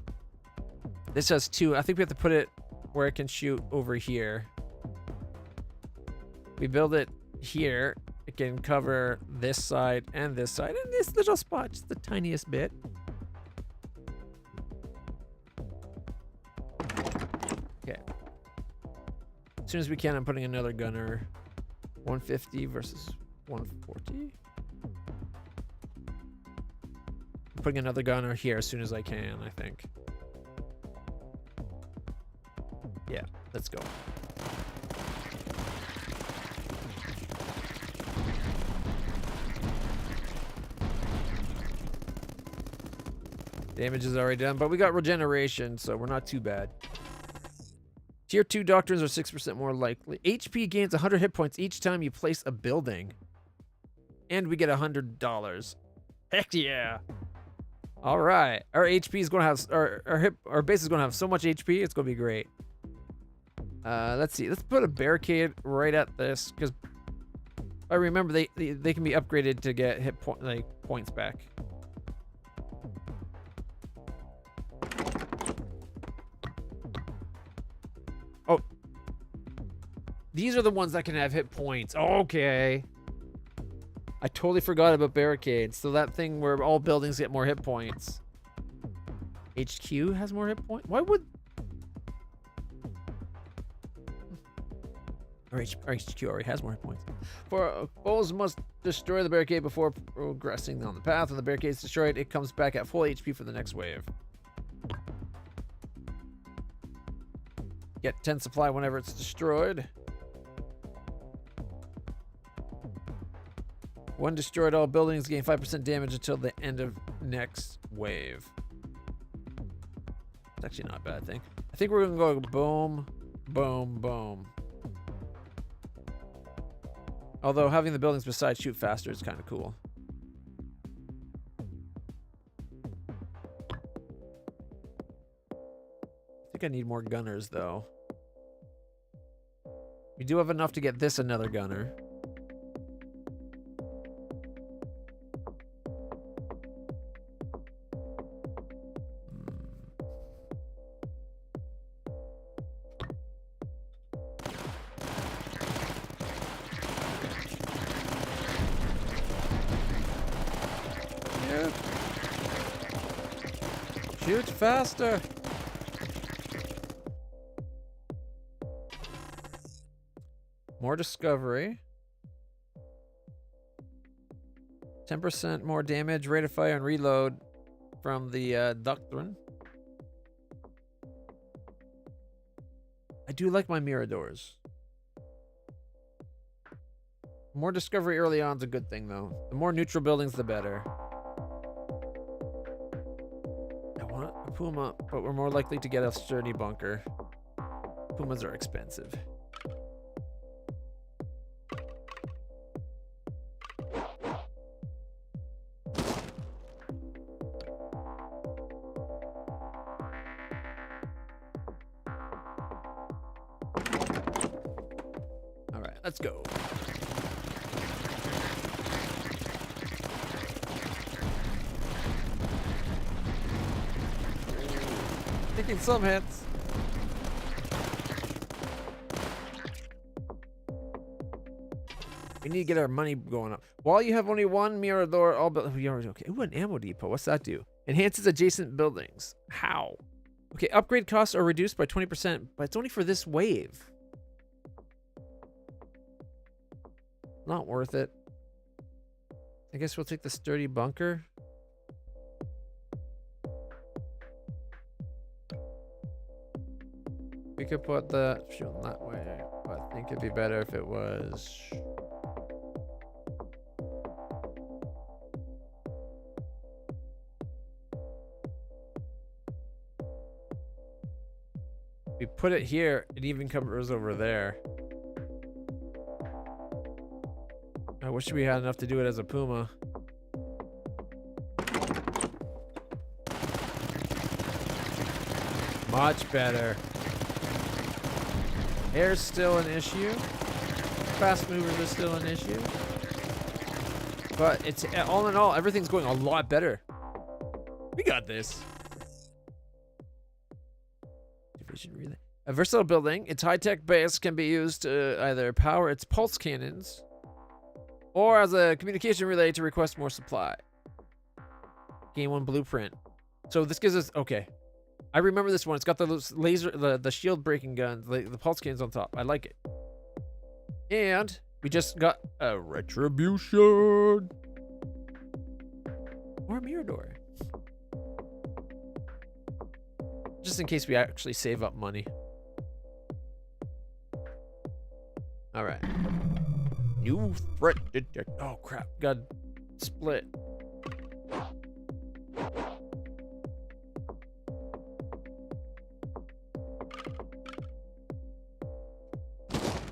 This has two. I think we have to put it where it can shoot over here. We build it here. It can cover this side and this side. And this little spot, just the tiniest bit. Okay. As soon as we can, I'm putting another gunner. 150 versus 140. I'm putting another gunner here as soon as I can, I think. Yeah, let's go. Damage is already done, but we got regeneration, so we're not too bad. Tier 2 doctrines are 6% more likely. HP gains 100 hit points each time you place a building. And we get $100. Heck yeah. All right. Our HP is going to have... Our base is going to have so much HP, it's going to be great. Let's see. Let's put a barricade right at this, because I remember they can be upgraded to get points back. Oh, these are the ones that can have hit points. Okay. I totally forgot about barricades. So that thing where all buildings get more hit points. HQ has more hit points? Why would... Our HQ already has more hit points. Foes must destroy the barricade before progressing on the path. When the barricade is destroyed, it comes back at full HP for the next wave. Get 10 supply whenever it's destroyed. When destroyed, all buildings gain 5% damage until the end of next wave. It's actually not a bad thing. I think we're going to go boom, boom, boom. Although having the buildings beside shoot faster is kind of cool. I think I need more gunners, though. We do have enough to get this another gunner. Shoot faster! More discovery. 10% more damage, rate of fire, and reload from the doctrine. I do like my Miradors. More discovery early on is a good thing, though. The more neutral buildings, the better. I want a Puma, but we're more likely to get a sturdy bunker. Pumas are expensive. All right, let's go. Taking some hits. We need to get our money going up. While you have only one Mirador, all built. Okay. Ooh, an ammo depot. What's that do? Enhances adjacent buildings. How? Okay, upgrade costs are reduced by 20%, but it's only for this wave. Not worth it. I guess we'll take the sturdy bunker. We could put the shield that way, but I think it'd be better if it was. We put it here, it even covers over there. I wish we had enough to do it as a Puma. Much better. Air's still an issue. Fast movers are still an issue. But it's all in all, everything's going a lot better. We got this. Division relay. A versatile building. Its high-tech base can be used to either power its pulse cannons or as a communication relay to request more supply. Game 1 blueprint. So this gives us, okay. I remember this one. It's got the laser, the shield breaking guns, the pulse cannons on top. I like it. And we just got a retribution. Or a mirror door. Just in case we actually save up money. All right. New threat detect. Oh crap! Got split.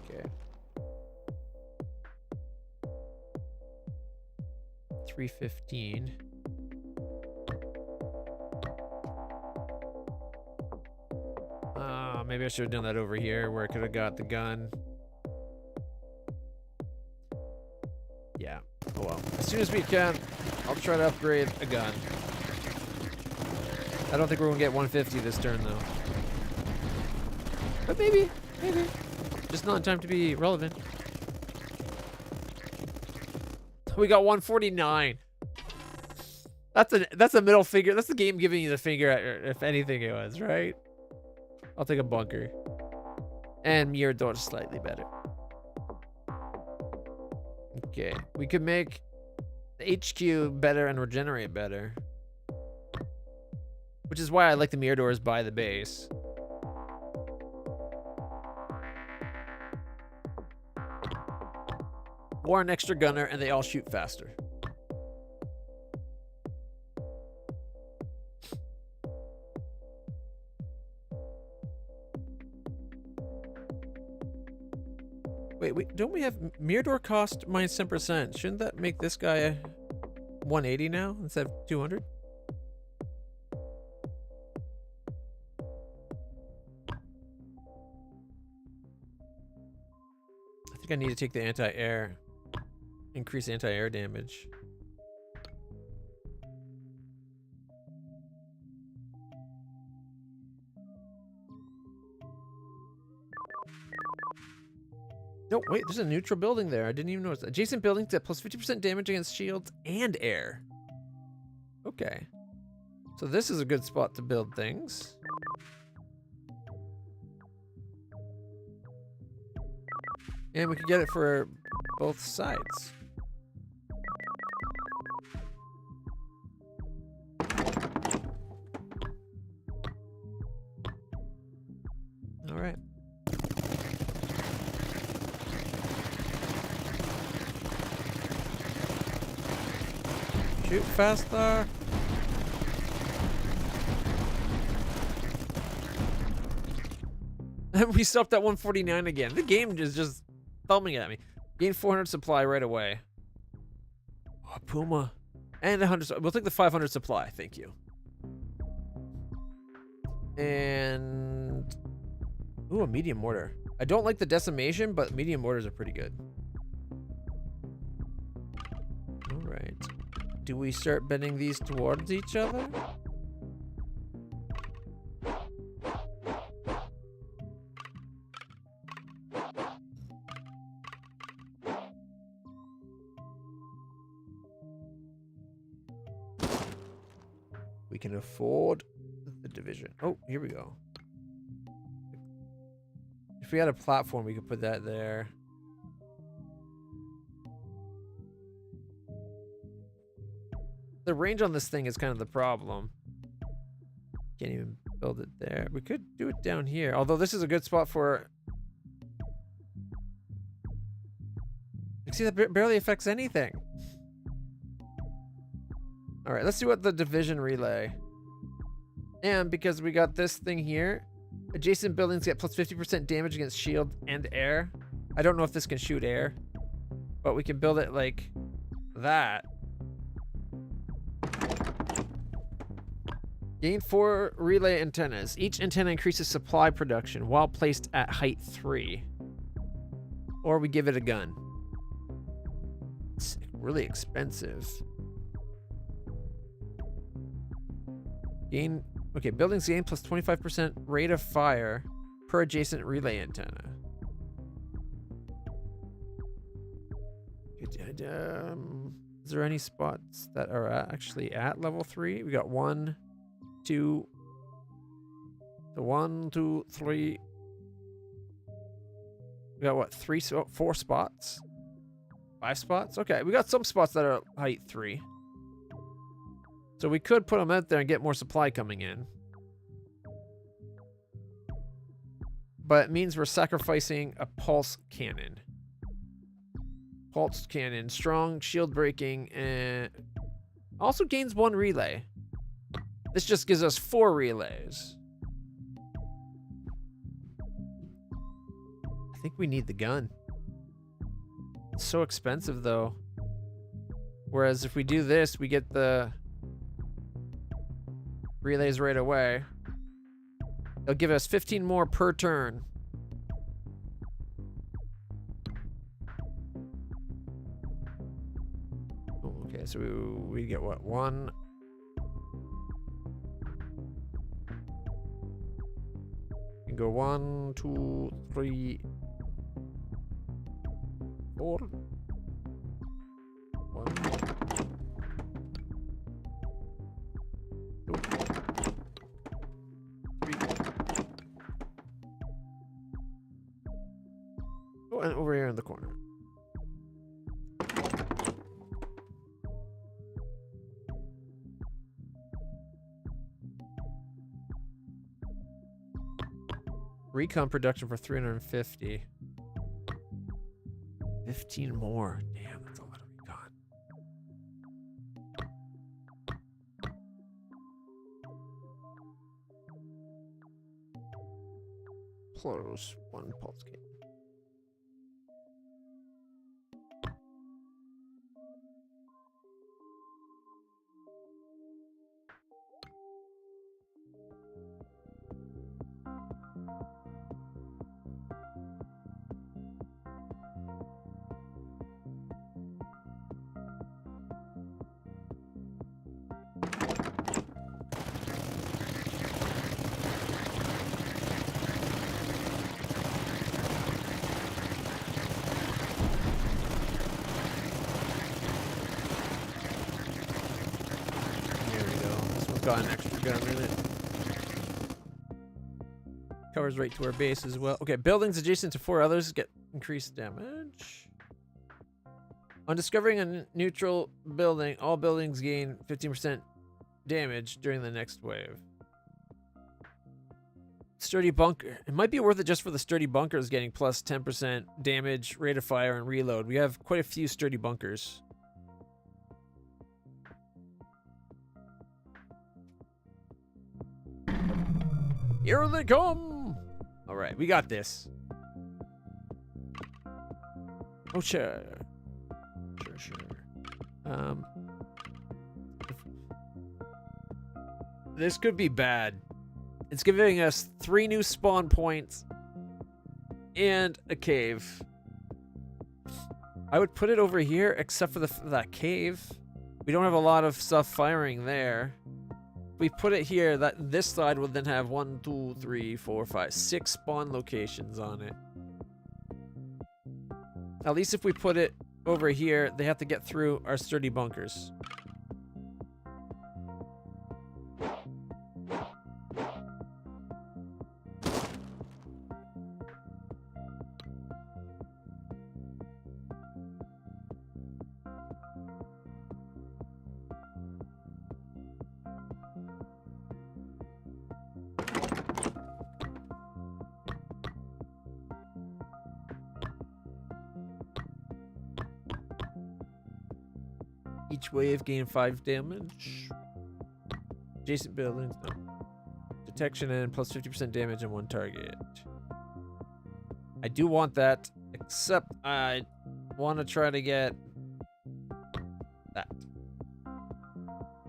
Okay. 315. Maybe I should have done that over here where I could have got the gun. Yeah. Oh well. As soon as we can, I'll try to upgrade a gun. I don't think we're gonna get 150 this turn though. But maybe. Just not in time to be relevant. We got 149. That's a middle finger. That's the game giving you the finger, if anything it was, right? I'll take a bunker. And mirror door is slightly better. Okay. We could make the HQ better and regenerate better. Which is why I like the mirror doors by the base. Or an extra gunner and they all shoot faster. Wait, don't we have mirror door cost minus 10%? Shouldn't that make this guy 180 now instead of 200? I think I need to take the anti-air, increase anti-air damage. No, wait, there's a neutral building there. I didn't even notice. Adjacent buildings at plus 50% damage against shields and air. Okay. So this is a good spot to build things. And we could get it for both sides. All right. Shoot faster. And we stopped at 149 again. The game is just thumbing at me. Gain 400 supply right away. Oh, Puma. And 100. We'll take the 500 supply. Thank you. And... ooh, a medium mortar. I don't like the decimation, but medium mortars are pretty good. All right. Do we start bending these towards each other? We can afford the division. Oh, here we go. If we had a platform, we could put that there. the range on this thing is kind of the problem. Can't even build it there. We could do it down here. Although this is a good spot for... You see, that barely affects anything. All right, let's see what the division relay. And because we got this thing here, adjacent buildings get plus 50% damage against shield and air. I don't know if this can shoot air, but we can build it like that. Gain 4 relay antennas. Each antenna increases supply production while placed at height 3. Or we give it a gun. It's really expensive. Gain, okay, buildings gain plus 25% rate of fire per adjacent relay antenna. Is there any spots that are actually at level 3? We got 1, 2, 3. We got what, 4 spots? 5 spots? Okay, we got some spots that are height 3. So we could put them out there and get more supply coming in. But it means we're sacrificing a pulse cannon. Pulse cannon, strong, shield breaking, and also gains 1 relay. This just gives us 4 relays. I think we need the gun. It's so expensive though. Whereas if we do this, we get the relays right away. They'll give us 15 more per turn. Oh, okay, so we get what? 1. We can go 1, 2, 3, 4. 1. Oh, and over here in the corner. Recon production for 350. 15 more. Damn, that's a lot of recon. Close 1 pulse gate. Got an extra gun in it. Covers right to our base as well. Okay, buildings adjacent to 4 others get increased damage. On discovering a neutral building, all buildings gain 15% damage during the next wave. Sturdy bunker. It might be worth it just for the sturdy bunkers getting plus 10% damage, rate of fire, and reload. We have quite a few sturdy bunkers. Here they come! Alright, we got this. Oh, sure. Sure. This could be bad. It's giving us 3 new spawn points and a cave. I would put it over here, except for that cave. We don't have a lot of stuff firing there. We put it here, that this side would then have 1, 2, 3, 4, 5, 6 spawn locations on it. At least if we put it over here, they have to get through our sturdy bunkers. Each wave gain 5 damage. Adjacent buildings, no. Detection and plus 50% damage on one target. I do want that, except I want to try to get that.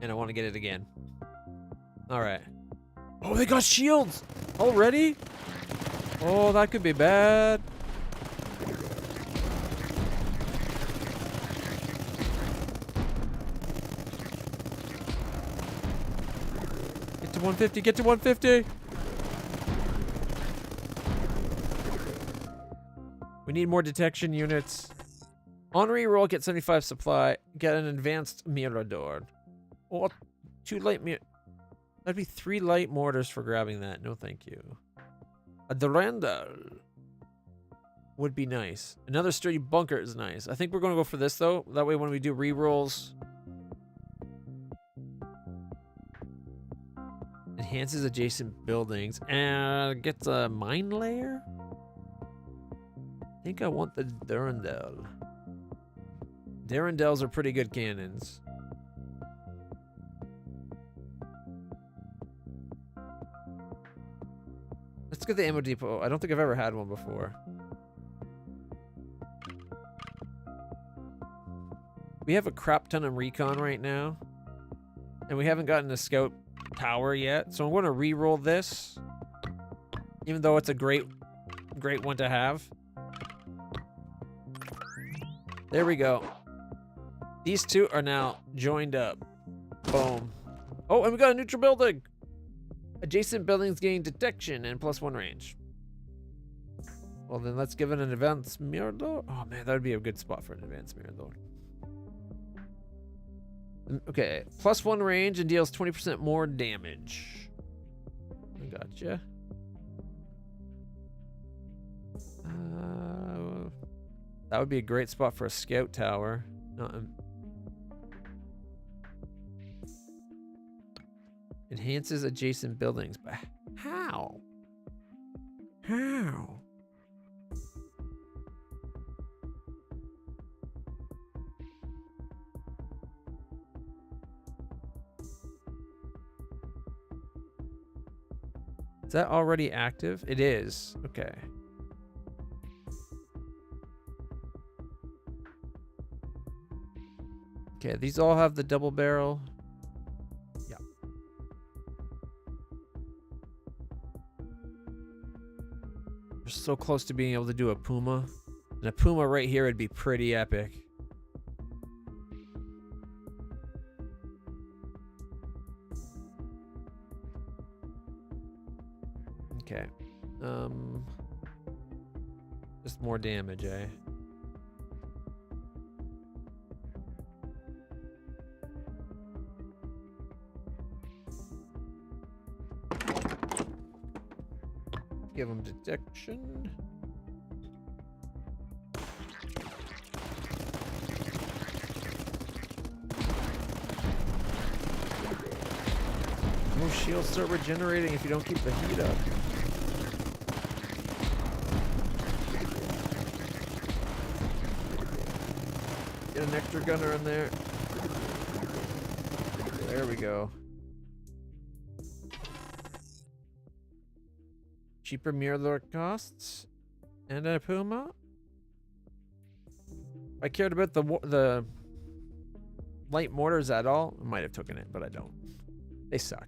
And I want to get it again. Alright. Oh, they got shields! Already? Oh, that could be bad. Get to 150, get to 150! We need more detection units. On reroll, get 75 supply. Get an advanced mirador. Oh, 2 light that'd be 3 light mortars for grabbing that. No, thank you. A Durandal would be nice. Another sturdy bunker is nice. I think we're going to go for this, though. That way when we do rerolls... Enhances adjacent buildings. And gets a mine layer? I think I want the Durandal. Durandals are pretty good cannons. Let's get the ammo depot. I don't think I've ever had one before. We have a crap ton of recon right now. And we haven't gotten a scout tower yet. So I'm going to re-roll this. Even though it's a great one to have. There we go. These two are now joined up. Boom. Oh, and we got a neutral building. Adjacent buildings gain detection and +1 range. Well, then let's give it an advanced mirador. Oh, man, that would be a good spot for an advanced mirador. Okay, +1 range and deals 20% more damage. I gotcha. That would be a great spot for a scout tower. Enhances adjacent buildings, but how? How? Is that already active? It is. Okay. Okay, these all have the double barrel. Yeah. We're so close to being able to do a Puma. And a Puma right here would be pretty epic. Okay. Just more damage, eh? Give them detection. Oh, shields start regenerating if you don't keep the heat up. Get an extra gunner in there. There we go. Cheaper Mirror costs and a Puma. If I cared about the light mortars at all, I might have taken it, but I don't. They suck.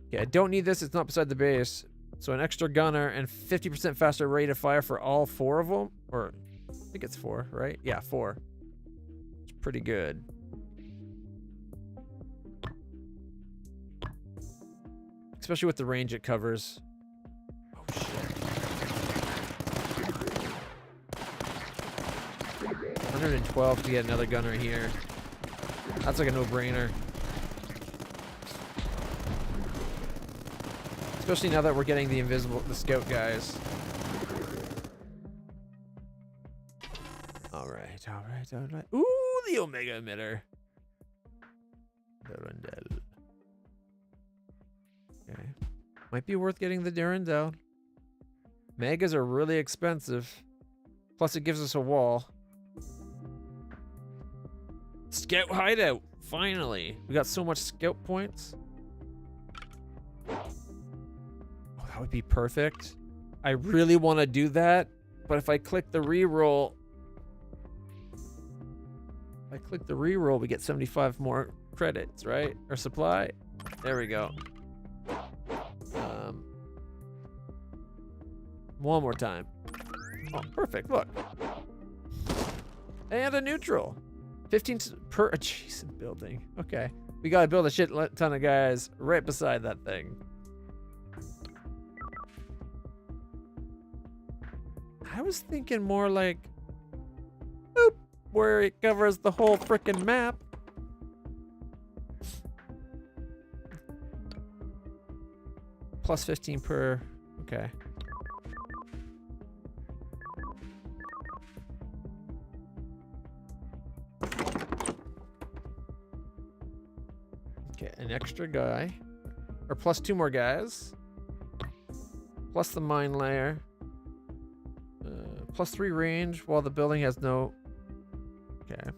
Okay, I don't need this. It's not beside the base. So an extra gunner and 50% faster rate of fire for all 4 of them. Or I think it's 4, right? Yeah, 4. It's pretty good. Especially with the range it covers. Oh, shit. 112 to get another gunner here. That's like a no-brainer. Especially now that we're getting the scout guys. Alright, alright, alright. Ooh, the Omega emitter. Durandal. Okay. Might be worth getting the Durandal. Megas are really expensive. Plus it gives us a wall. Scout hideout. Finally. We got so much scout points. Oh, that would be perfect. I really want to do that. But if I click the reroll, we get 75 more credits, right? Or supply. There we go. One more time. Oh, perfect. Look. And a neutral. 15 per adjacent building. Okay. We gotta build a shit ton of guys right beside that thing. I was thinking more like, boop, where it covers the whole frickin' map. Plus 15 per, okay. Okay, an extra guy. Or plus 2 more guys. Plus the mine layer. Plus 3 range while the building has no... Okay.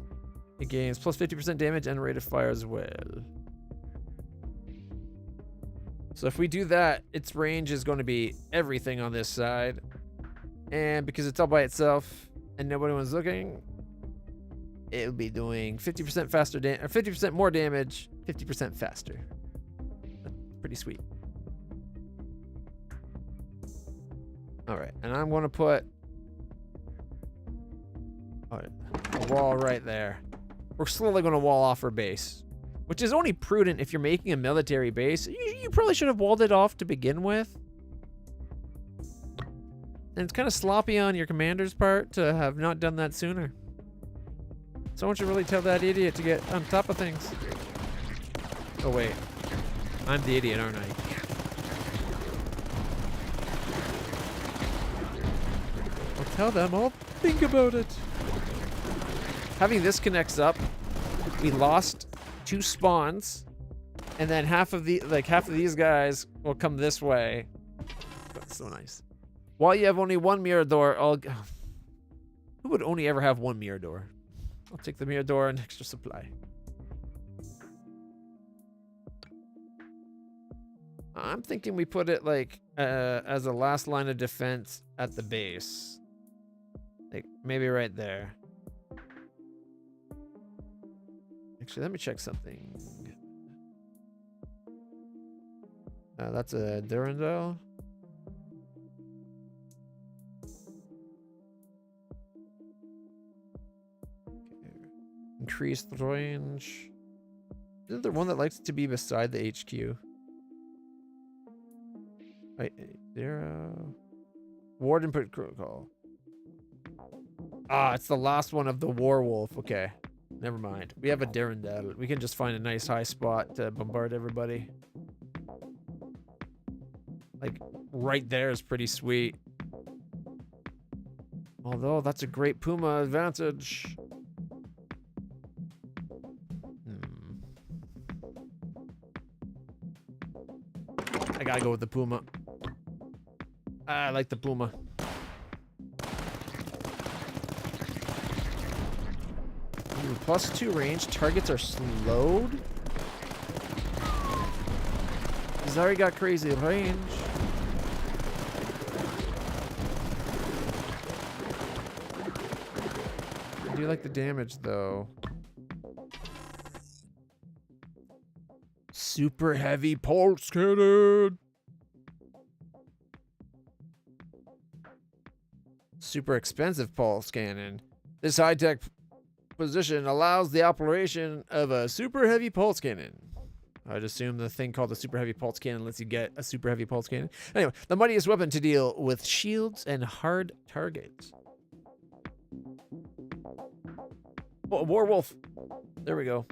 It gains plus 50% damage and rate of fire as well. So if we do that, its range is going to be everything on this side. And because it's all by itself and nobody was looking, it'll be doing 50% faster or 50% more damage, 50% faster. That's pretty sweet. All right, and I'm going to put a wall right there. We're slowly going to wall off our base, which is only prudent if you're making a military base. You probably should have walled it off to begin with. And it's kind of sloppy on your commander's part to have not done that sooner. Someone should really tell that idiot to get on top of things. Oh wait, I'm the idiot, aren't I? I'll tell them, I'll think about it. Having this connects up, we lost 2 spawns, and then half of these guys will come this way. That's so nice. While you have only 1 mirror door, who would only ever have 1 mirror door? I'll take the mirror door and extra supply. I'm thinking we put it like as a last line of defense at the base. Like maybe right there. Actually, let me check something. That's a Durandal. Increased range. Isn't there one that likes to be beside the HQ? Wait, there. Warden protocol. Ah, it's the last one of the Warwolf. Okay, never mind. We have a Durandal. We can just find a nice high spot to bombard everybody. Like right there is pretty sweet. Although that's a great Puma advantage. I gotta go with the Puma. I like the Puma. Ooh, plus 2 range. Targets are slowed. He's already got crazy range. I do like the damage though. Super heavy pulse cannon. Super expensive pulse cannon. This high-tech position allows the operation of a super heavy pulse cannon. I'd assume the thing called the super heavy pulse cannon lets you get a super heavy pulse cannon. Anyway, the mightiest weapon to deal with shields and hard targets. Oh, Warwolf. There we go.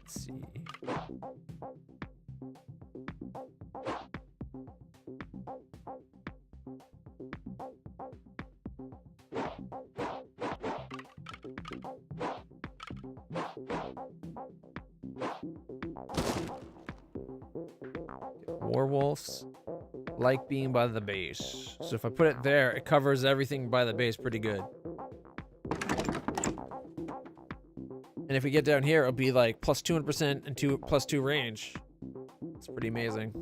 Let's see. Warwolves like being by the base. So if I put it there, it covers everything by the base pretty good. And if we get down here, it'll be like plus 200% and +2 range. It's pretty amazing.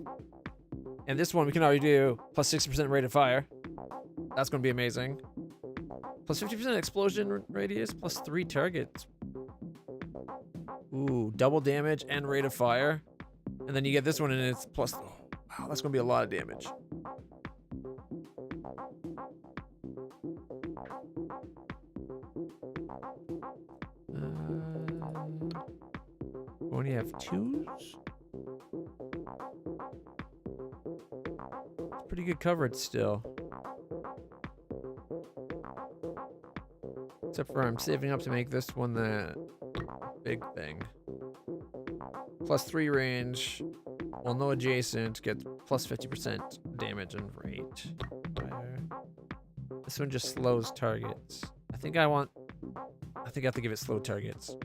And this one we can already do plus 60% rate of fire. That's going to be amazing. Plus 50% explosion radius, plus 3 targets. Ooh, double damage and rate of fire. And then you get this one and it's plus... Oh, wow, that's going to be a lot of damage. We only have 2s? It's pretty good coverage still. Except for I'm saving up to make this one the big thing. Plus 3 range. Well, no adjacent. Gets plus 50% damage and rate. Fire. This one just slows targets. I think I have to give it slow targets.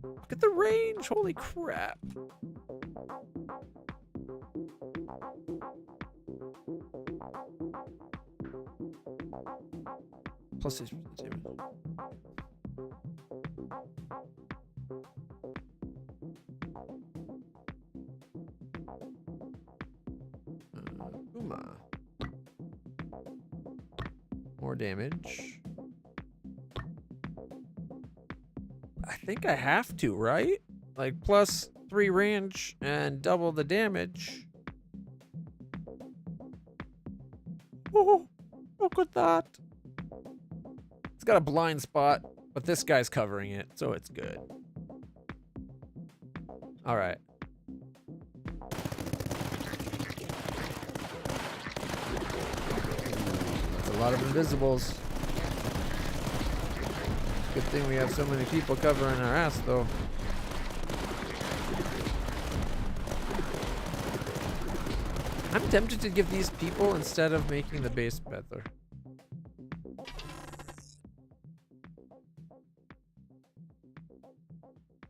Look at the range! Holy crap! Plus 6% damage. Uma. More damage. I think I have to, right? Like plus 3 range and double the damage. Oh, look at that. It's got a blind spot, but this guy's covering it, so it's good. All right. That's a lot of invisibles. Good thing we have so many people covering our ass, though. I'm tempted to give these people instead of making the base better.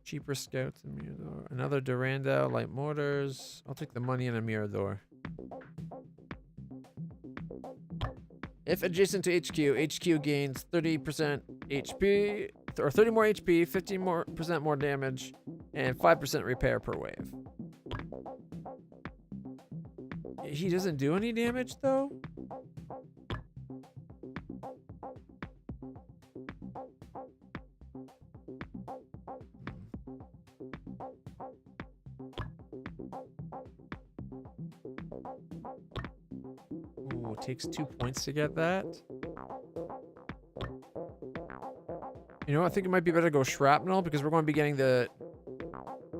Cheaper scouts and Mirador. Another Durandal, light mortars. I'll take the money and a Mirador. If adjacent to HQ gains 30% HP, or 30 more HP, 15% more damage, and 5% repair per wave. He doesn't do any damage, though? Ooh, it takes 2 points to get that. You know, I think it might be better to go shrapnel because we're going to be getting the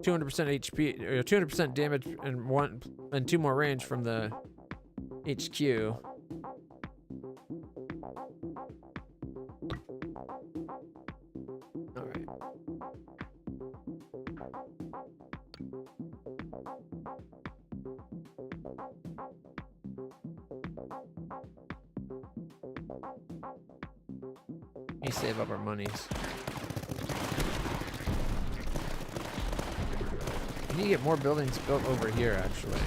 200% HP or 200% damage and 2 more range from the HQ. All right. Let me save up our monies. We need to get more buildings built over here, actually.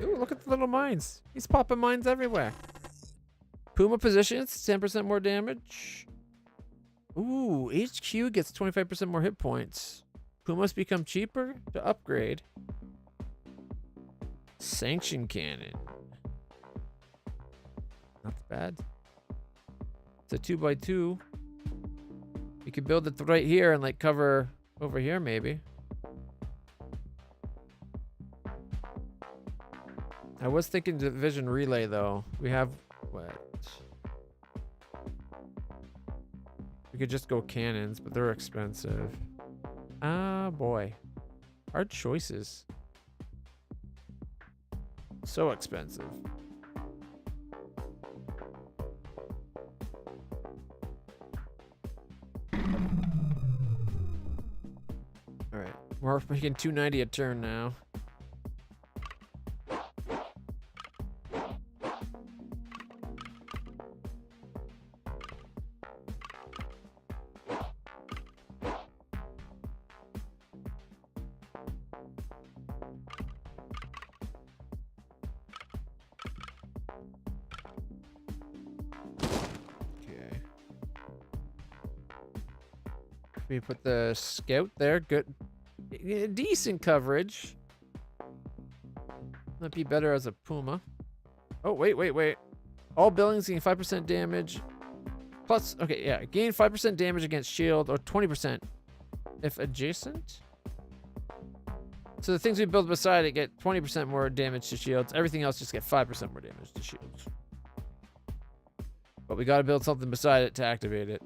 Ooh, look at the little mines. He's popping mines everywhere. Puma positions, 10% more damage. Ooh, HQ gets 25% more hit points. Pumas become cheaper to upgrade. Sanction cannon. Not bad. It's a 2x2. You could build it right here and like cover over here maybe. I was thinking division relay though. We have what? We could just go cannons, but they're expensive. Ah, boy. Hard choices. So expensive. Alright. We're making 290 a turn now. We put the scout there. Good. Decent coverage. Might be better as a Puma. Oh, wait. All buildings gain 5% damage. Plus, okay, yeah. Gain 5% damage against shield or 20% if adjacent. So the things we build beside it get 20% more damage to shields. Everything else just get 5% more damage to shields. But we gotta build something beside it to activate it.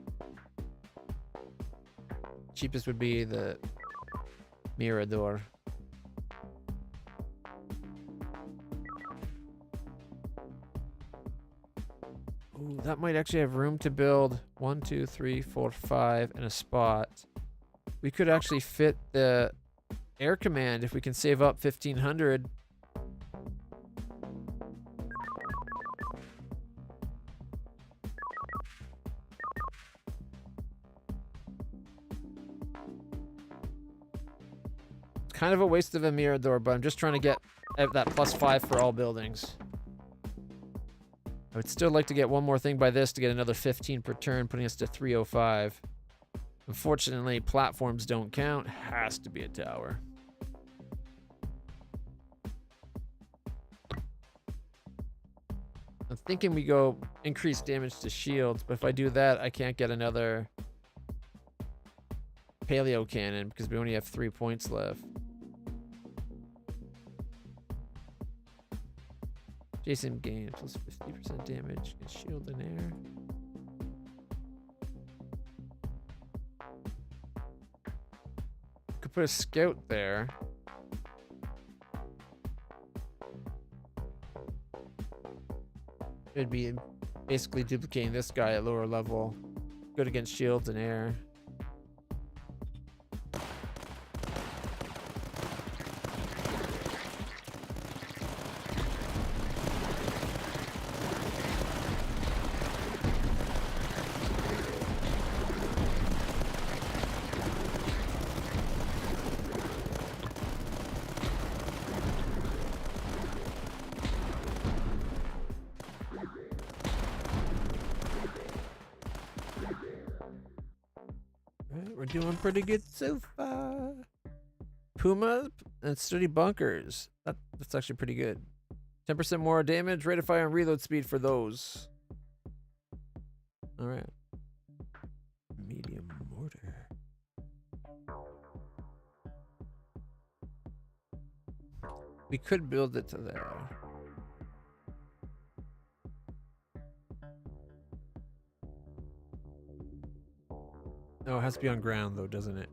Cheapest would be the Mirador. Ooh, that might actually have room to build 1, 2, 3, 4, 5 in a spot. We could actually fit the air command if we can save up 1,500. It's kind of a waste of a Mirador, but I'm just trying to get that +5 for all buildings. I would still like to get one more thing by this to get another 15 per turn, putting us to 305. Unfortunately, platforms don't count. Has to be a tower. I'm thinking we go increase damage to shields, but if I do that, I can't get another paleo cannon because we only have 3 points left. Jason gain plus 50% damage against shield and air. Could put a scout there. It'd be basically duplicating this guy at lower level. Good against shields and air. We're doing pretty good so far. Puma and sturdy bunkers. That's actually pretty good. 10% more damage, rate of fire, and reload speed for those. All right. Medium mortar. We could build it to there. No, it has to be on ground though, doesn't it?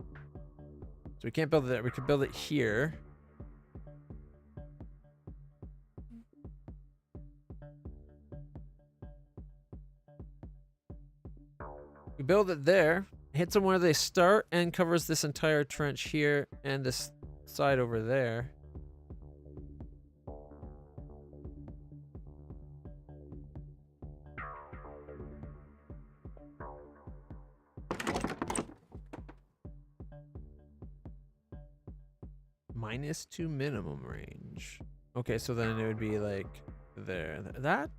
So we can't build it there. We could build it here. We build it there, hits them where they start, and covers this entire trench here and this side over there. -2 minimum range. Okay, so then it would be like there. That?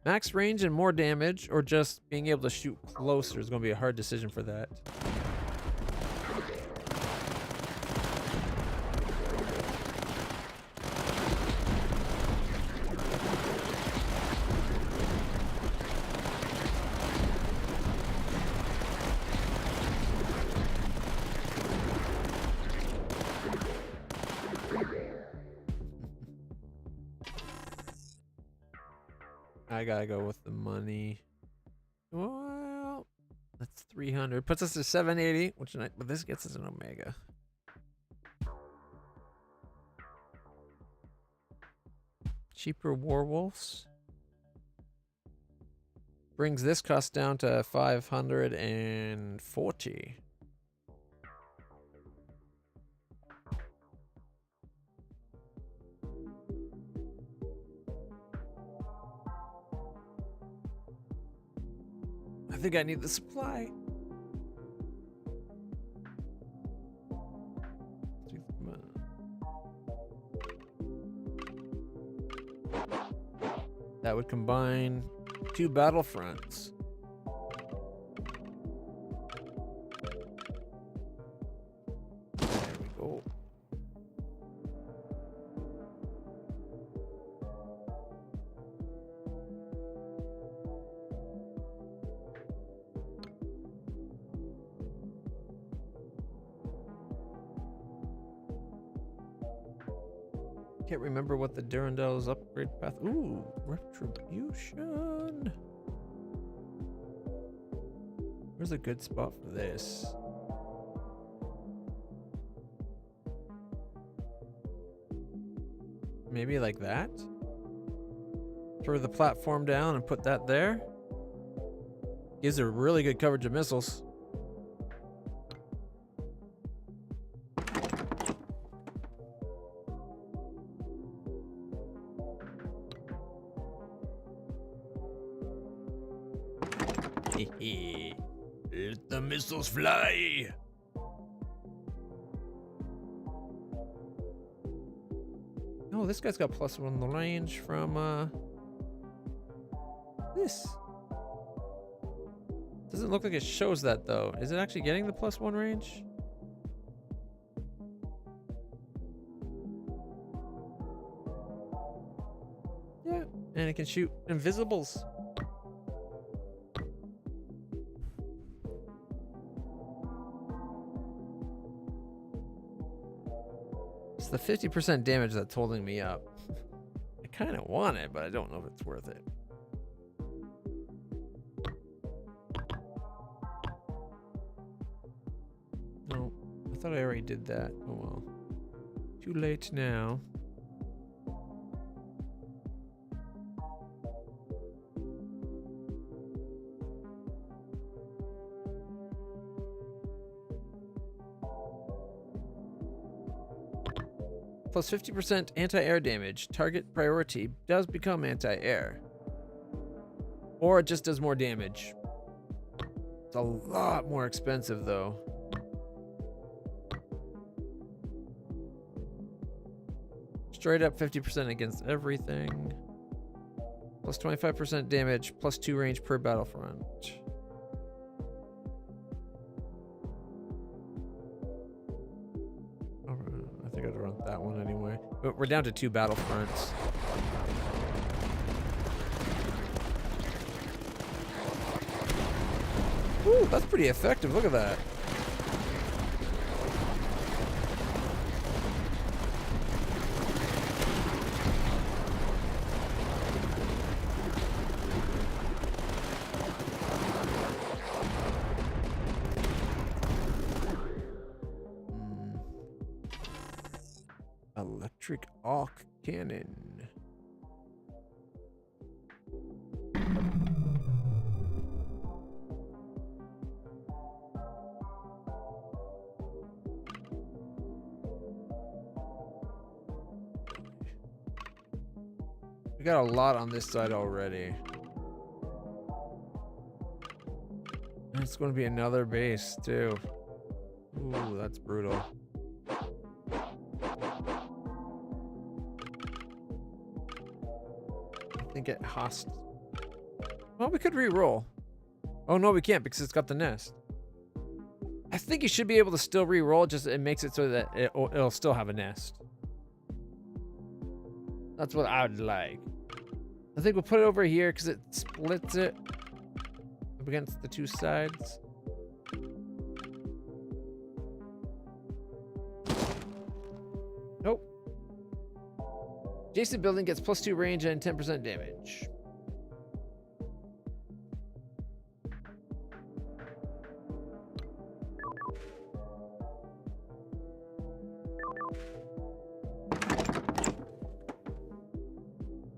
Max range and more damage, or just being able to shoot closer is going to be a hard decision for that. I gotta go with the money. Well, that's 300. Puts us to 780, but this gets us an Omega. Cheaper Warwolves. Brings this cost down to 540. I think I need the supply. That would combine 2 battlefronts. Can't remember what the Durandel's upgrade path. Ooh, retribution. Where's a good spot for this? Maybe like that? Throw the platform down and put that there. Gives her really good coverage of missiles. Let the missiles fly. Oh, this guy's got +1 range from this. Doesn't look like it shows that though. Is it actually getting the +1 range? Yeah, and it can shoot invisibles. It's the 50% damage that's holding me up. I kind of want it, but I don't know if it's worth it. No, I thought I already did that. Oh well. Too late now. Plus 50% anti-air damage. Target priority does become anti-air. Or it just does more damage. It's a lot more expensive though. Straight up 50% against everything. Plus 25% damage, plus 2 range per battlefront. I think I'd run that one anyway. But we're down to 2 battlefronts. Ooh, that's pretty effective. Look at that. Electric arc cannon. We got a lot on this side already. And it's going to be another base too. Ooh, that's brutal. I think it has. Well, we could re-roll. Oh no, we can't because it's got the nest. I think you should be able to still re-roll. Just it makes it so that it'll still have a nest. That's what I would like. I think we'll put it over here because it splits it up against the 2 sides. Nope. Adjacent building gets plus 2 range and 10% damage.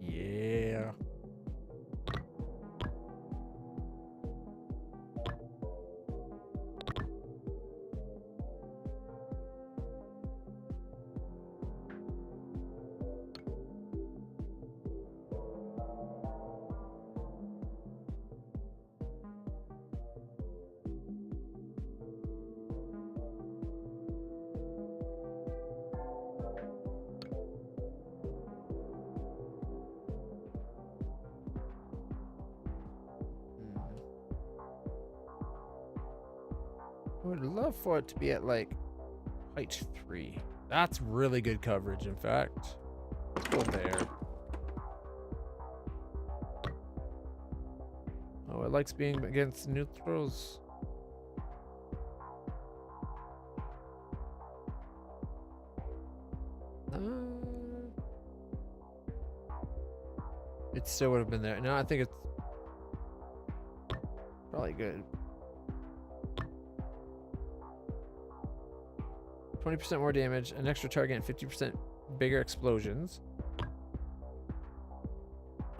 Yeah. I would love for it to be at like height 3. That's really good coverage, in fact. Let's go there. Oh, it likes being against neutrals. it still would have been there. No, I think it's probably good. 20% more damage, an extra target, and 50% bigger explosions.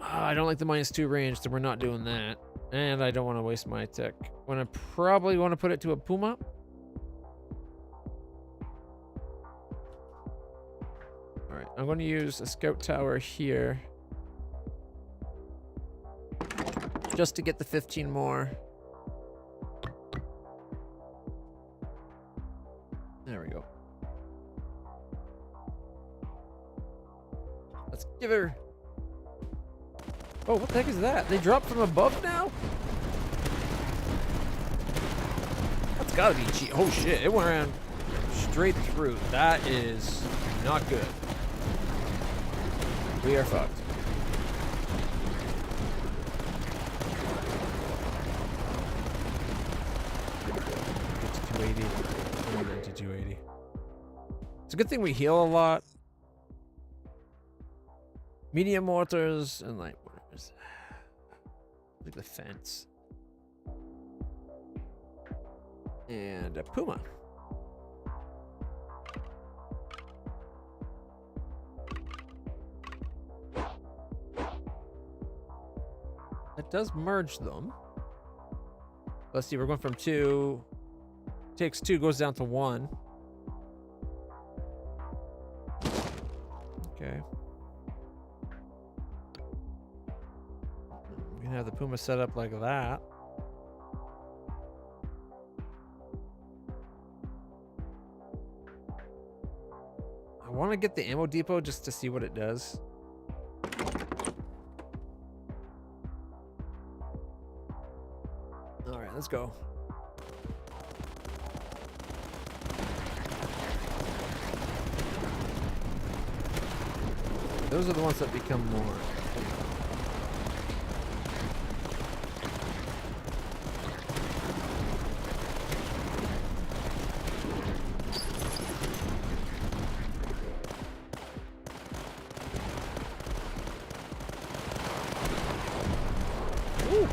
I don't like the -2 range, so we're not doing that. And I don't want to waste my tech. I probably want to put it to a Puma. Alright, I'm going to use a scout tower here. Just to get the 15 more. There we go. Let's give her... Oh, what the heck is that? They dropped from above now? That's gotta be cheap. Oh shit, it went around straight through. That is not good. We are fucked. Get to 280. We're going to 280. It's a good thing we heal a lot. Medium mortars and light mortars. Look at the fence. And a Puma. That does merge them. Let's see, we're going from 2. Takes 2, goes down to 1. Okay. We can have the Puma set up like that. I want to get the ammo depot just to see what it does. All right, let's go. Those are the ones that become more. Ooh.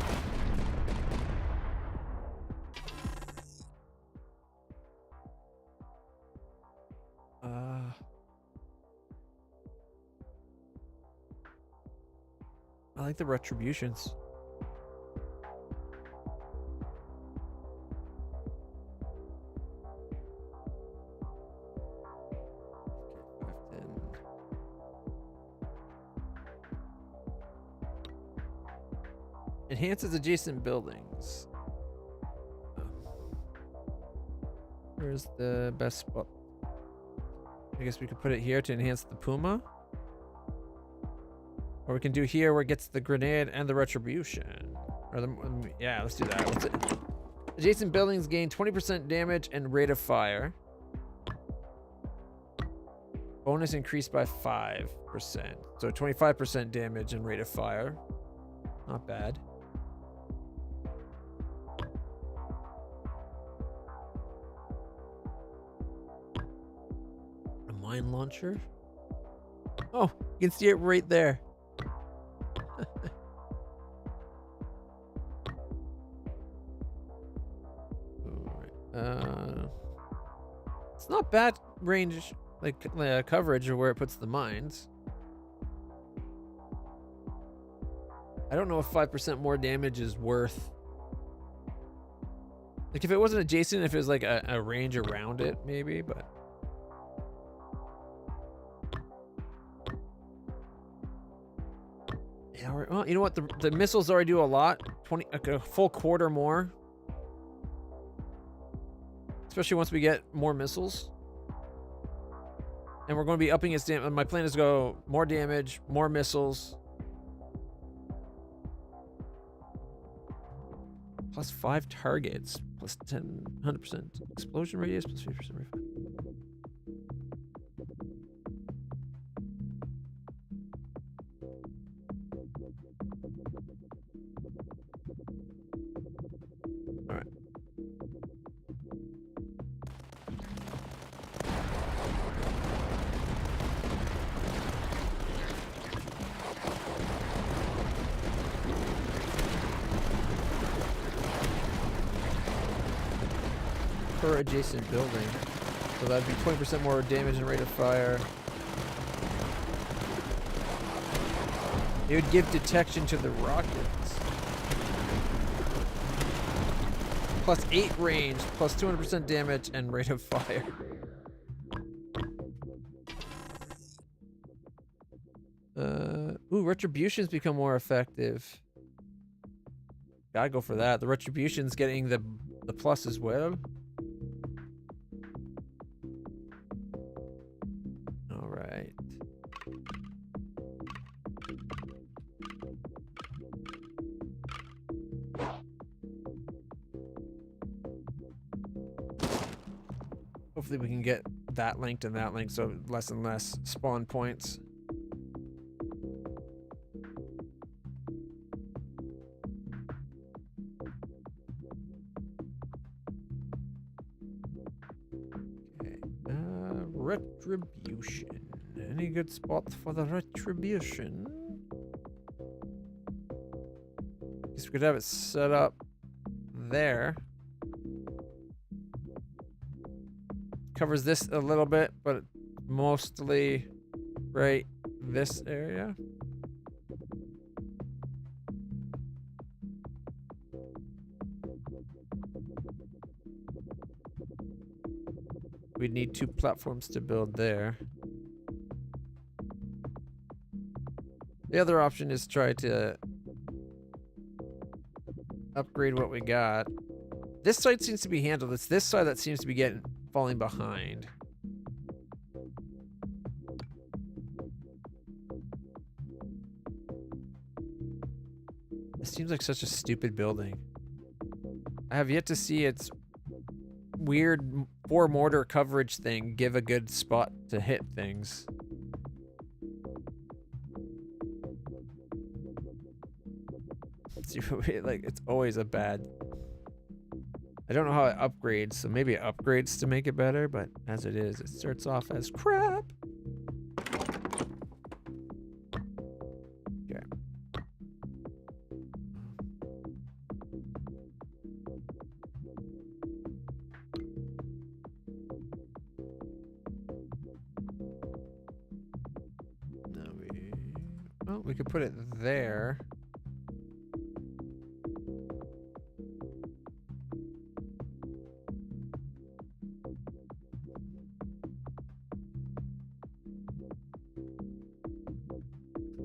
I like the retributions. Enhances adjacent buildings. Where's the best spot? I guess we could put it here to enhance the Puma. Or we can do here where it gets the grenade and the retribution. Or the, yeah, let's do that. What's it? Adjacent buildings gain 20% damage and rate of fire. Bonus increased by 5%. So 25% damage and rate of fire. Not bad. A mine launcher. Oh, you can see it right there. It's not bad range, like coverage, or where it puts the mines. I don't know if 5% more damage is worth. Like if it wasn't adjacent, if it was like a range around it, maybe, but. Yeah, well, you know what? The missiles already do a lot. 20, like a full quarter more. Especially once we get more missiles. And we're going to be upping its damage. My plan is to go more damage, more missiles. Plus 5 targets. Plus 100% explosion radius. Plus 50% refund. Alright. per adjacent building. So that'd be 20% more damage and rate of fire. It would give detection to the rockets. Plus 8 range, plus 200% damage and rate of fire. Ooh, retributions become more effective. Gotta go for that. The retribution's getting the plus as well. All right. Hopefully we can get that linked and that linked, so less and less spawn points. Retribution. Any good spots for the retribution? Guess we could have it set up there. Covers this a little bit, but mostly right this area. We'd need 2 platforms to build there. The other option is try to upgrade what we got. This side seems to be handled. It's this side that seems to be falling behind. This seems like such a stupid building. I have yet to see its weird 4 mortar coverage thing give a good spot to hit things. Like, it's always a bad. I don't know how it upgrades, so maybe it upgrades to make it better, but as it is, it starts off as crap. Okay. Well, we could put it there.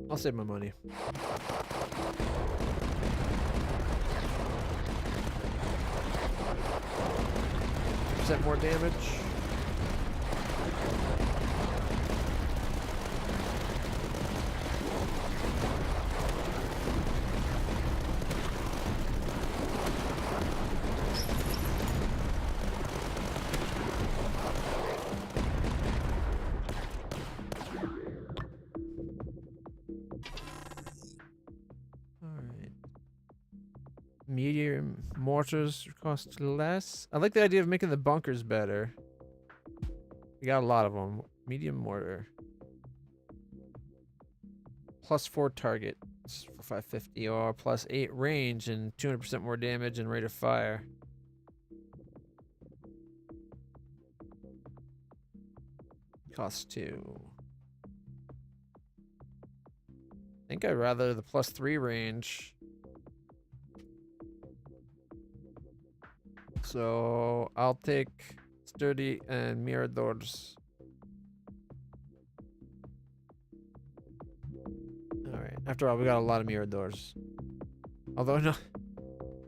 I'll save my money. % more damage. Medium mortars cost less. I like the idea of making the bunkers better. We got a lot of them. Medium mortar. Plus 4 targets for 550 or plus 8 range and 200% more damage and rate of fire. Cost 2. I think I'd rather the plus 3 range. So I'll take sturdy and mirrored doors. All right. After all, we got a lot of mirrored doors. Although no,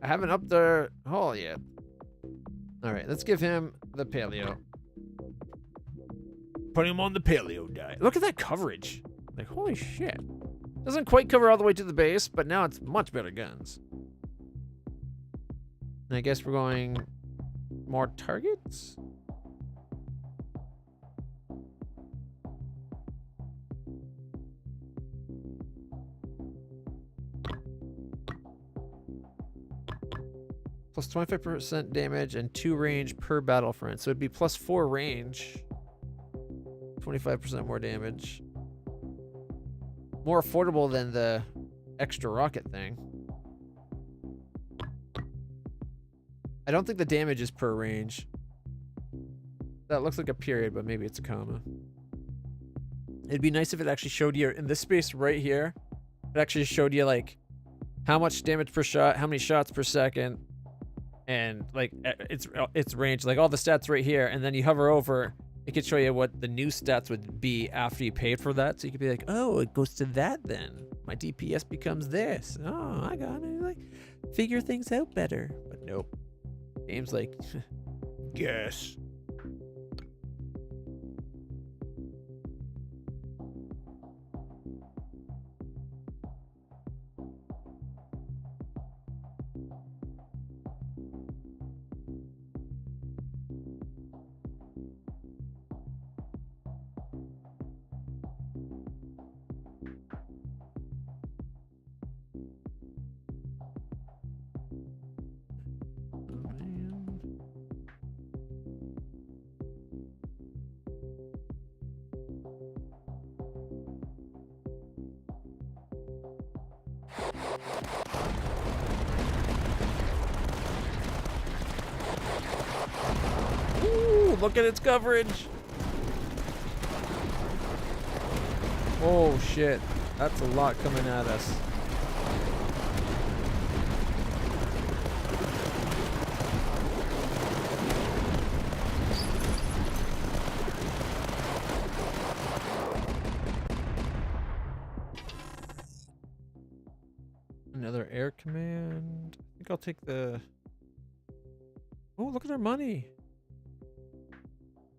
I haven't upped their haul yet. All right, let's give him the paleo. Put him on the paleo diet. Look at that coverage. Like, holy shit. Doesn't quite cover all the way to the base, but now it's much better guns. I guess we're going more targets? Plus 25% damage and 2 range per battlefront. So it'd be plus 4 range. 25% more damage. More affordable than the extra rocket thing. I don't think the damage is per range. That looks like a period, but maybe it's a comma. It'd be nice if it actually showed you in this space right here. It actually showed you like how much damage per shot, how many shots per second, and like its range, like all the stats right here. And then you hover over, it could show you what the new stats would be after you paid for that. So you could be like, oh, it goes to that then. My DPS becomes this. Oh, I got it. Like, figure things out better. But nope. Game's like, guess. Ooh, look at its coverage. Oh shit, that's a lot coming at us. Another air command. I think I'll take the... Oh, look at our money.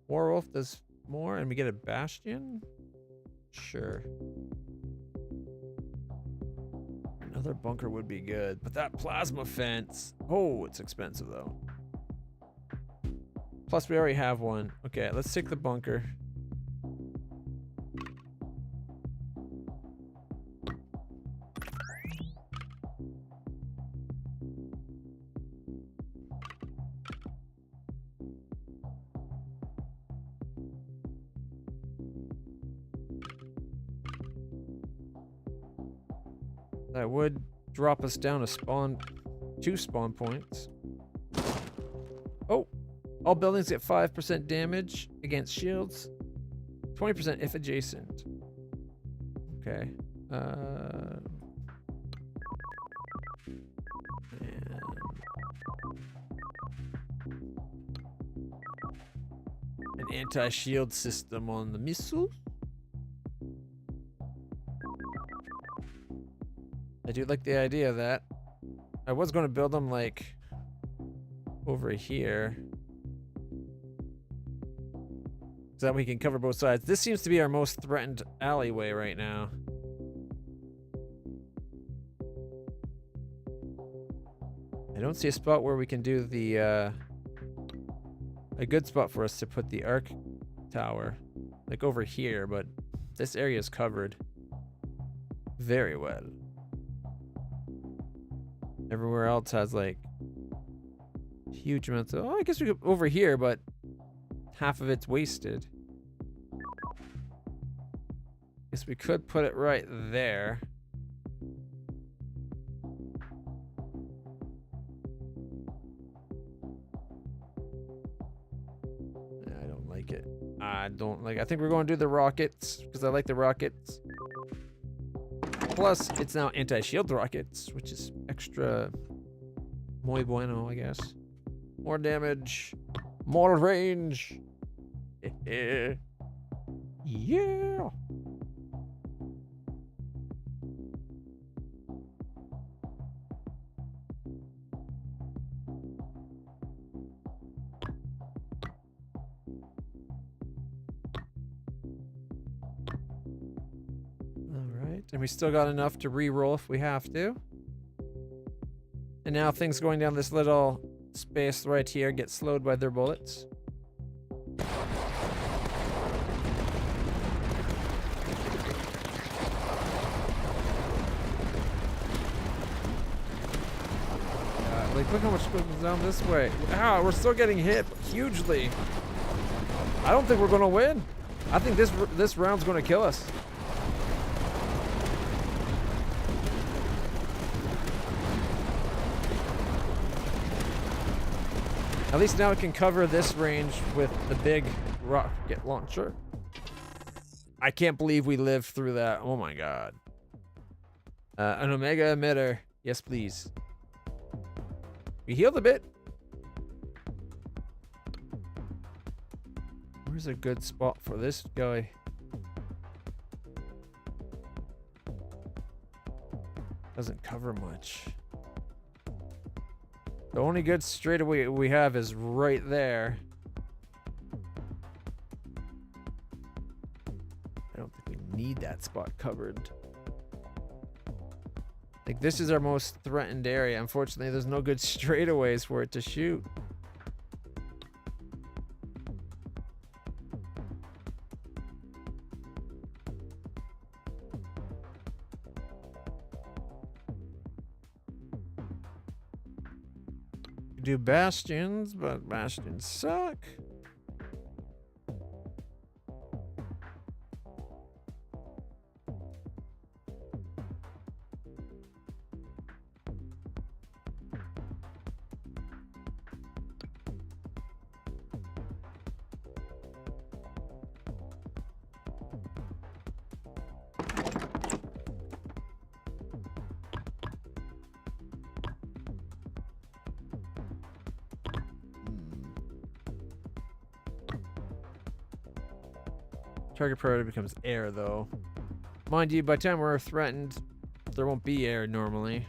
Warwolf does more and we get a bastion? Sure. Another bunker would be good, but that plasma fence... Oh, it's expensive though. Plus we already have one. Okay, let's take the bunker. That would drop us down two spawn points. Oh, all buildings get 5% damage against shields, 20% if adjacent. Okay. And an anti-shield system on the missiles. I do like the idea of that. I was going to build them like over here, so that we can cover both sides. This seems to be our most threatened alleyway right now. I don't see a spot where we can do the a good spot for us to put the arc tower, like over here, but this area is covered very well. Everywhere else has like huge amounts of... Oh, I guess we could over here, but half of it's wasted. Guess we could put it right there. I don't like it. I think we're going to do the rockets because I like the rockets. Plus, it's now anti-shield rockets, which is extra muy bueno, I guess. More damage, more range. Yeah. And we still got enough to re-roll if we have to. And now things going down this little space right here get slowed by their bullets. Like, look how much goes down this way. Ow, we're still getting hit hugely. I don't think we're gonna win. I think this round's gonna kill us. I At least now it can cover this range with the big rocket launcher. I can't believe we lived through that. Oh my god. An Omega emitter. Yes, please. We healed a bit. Where's a good spot for this guy? Doesn't cover much. The only good straightaway we have is right there. I don't think we need that spot covered. Like, this is our most threatened area. Unfortunately, there's no good straightaways for it to shoot. We do bastions, but bastions suck. Target priority becomes air, though. Mind you, by the time we're threatened, there won't be air normally.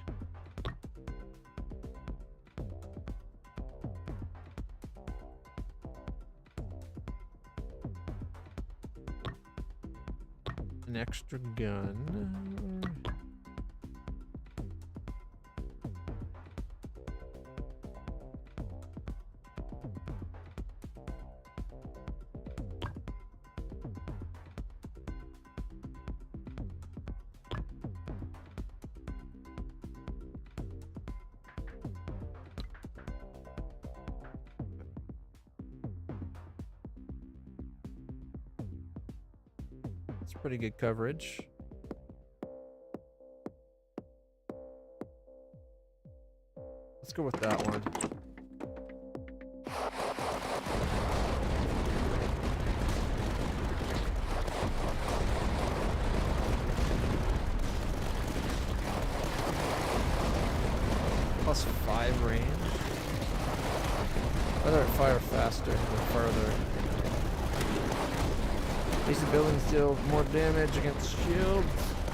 An extra gun. Pretty good coverage. Let's go with that one. +5 range. Whether it fire faster or farther. Basic buildings deal more damage against shields.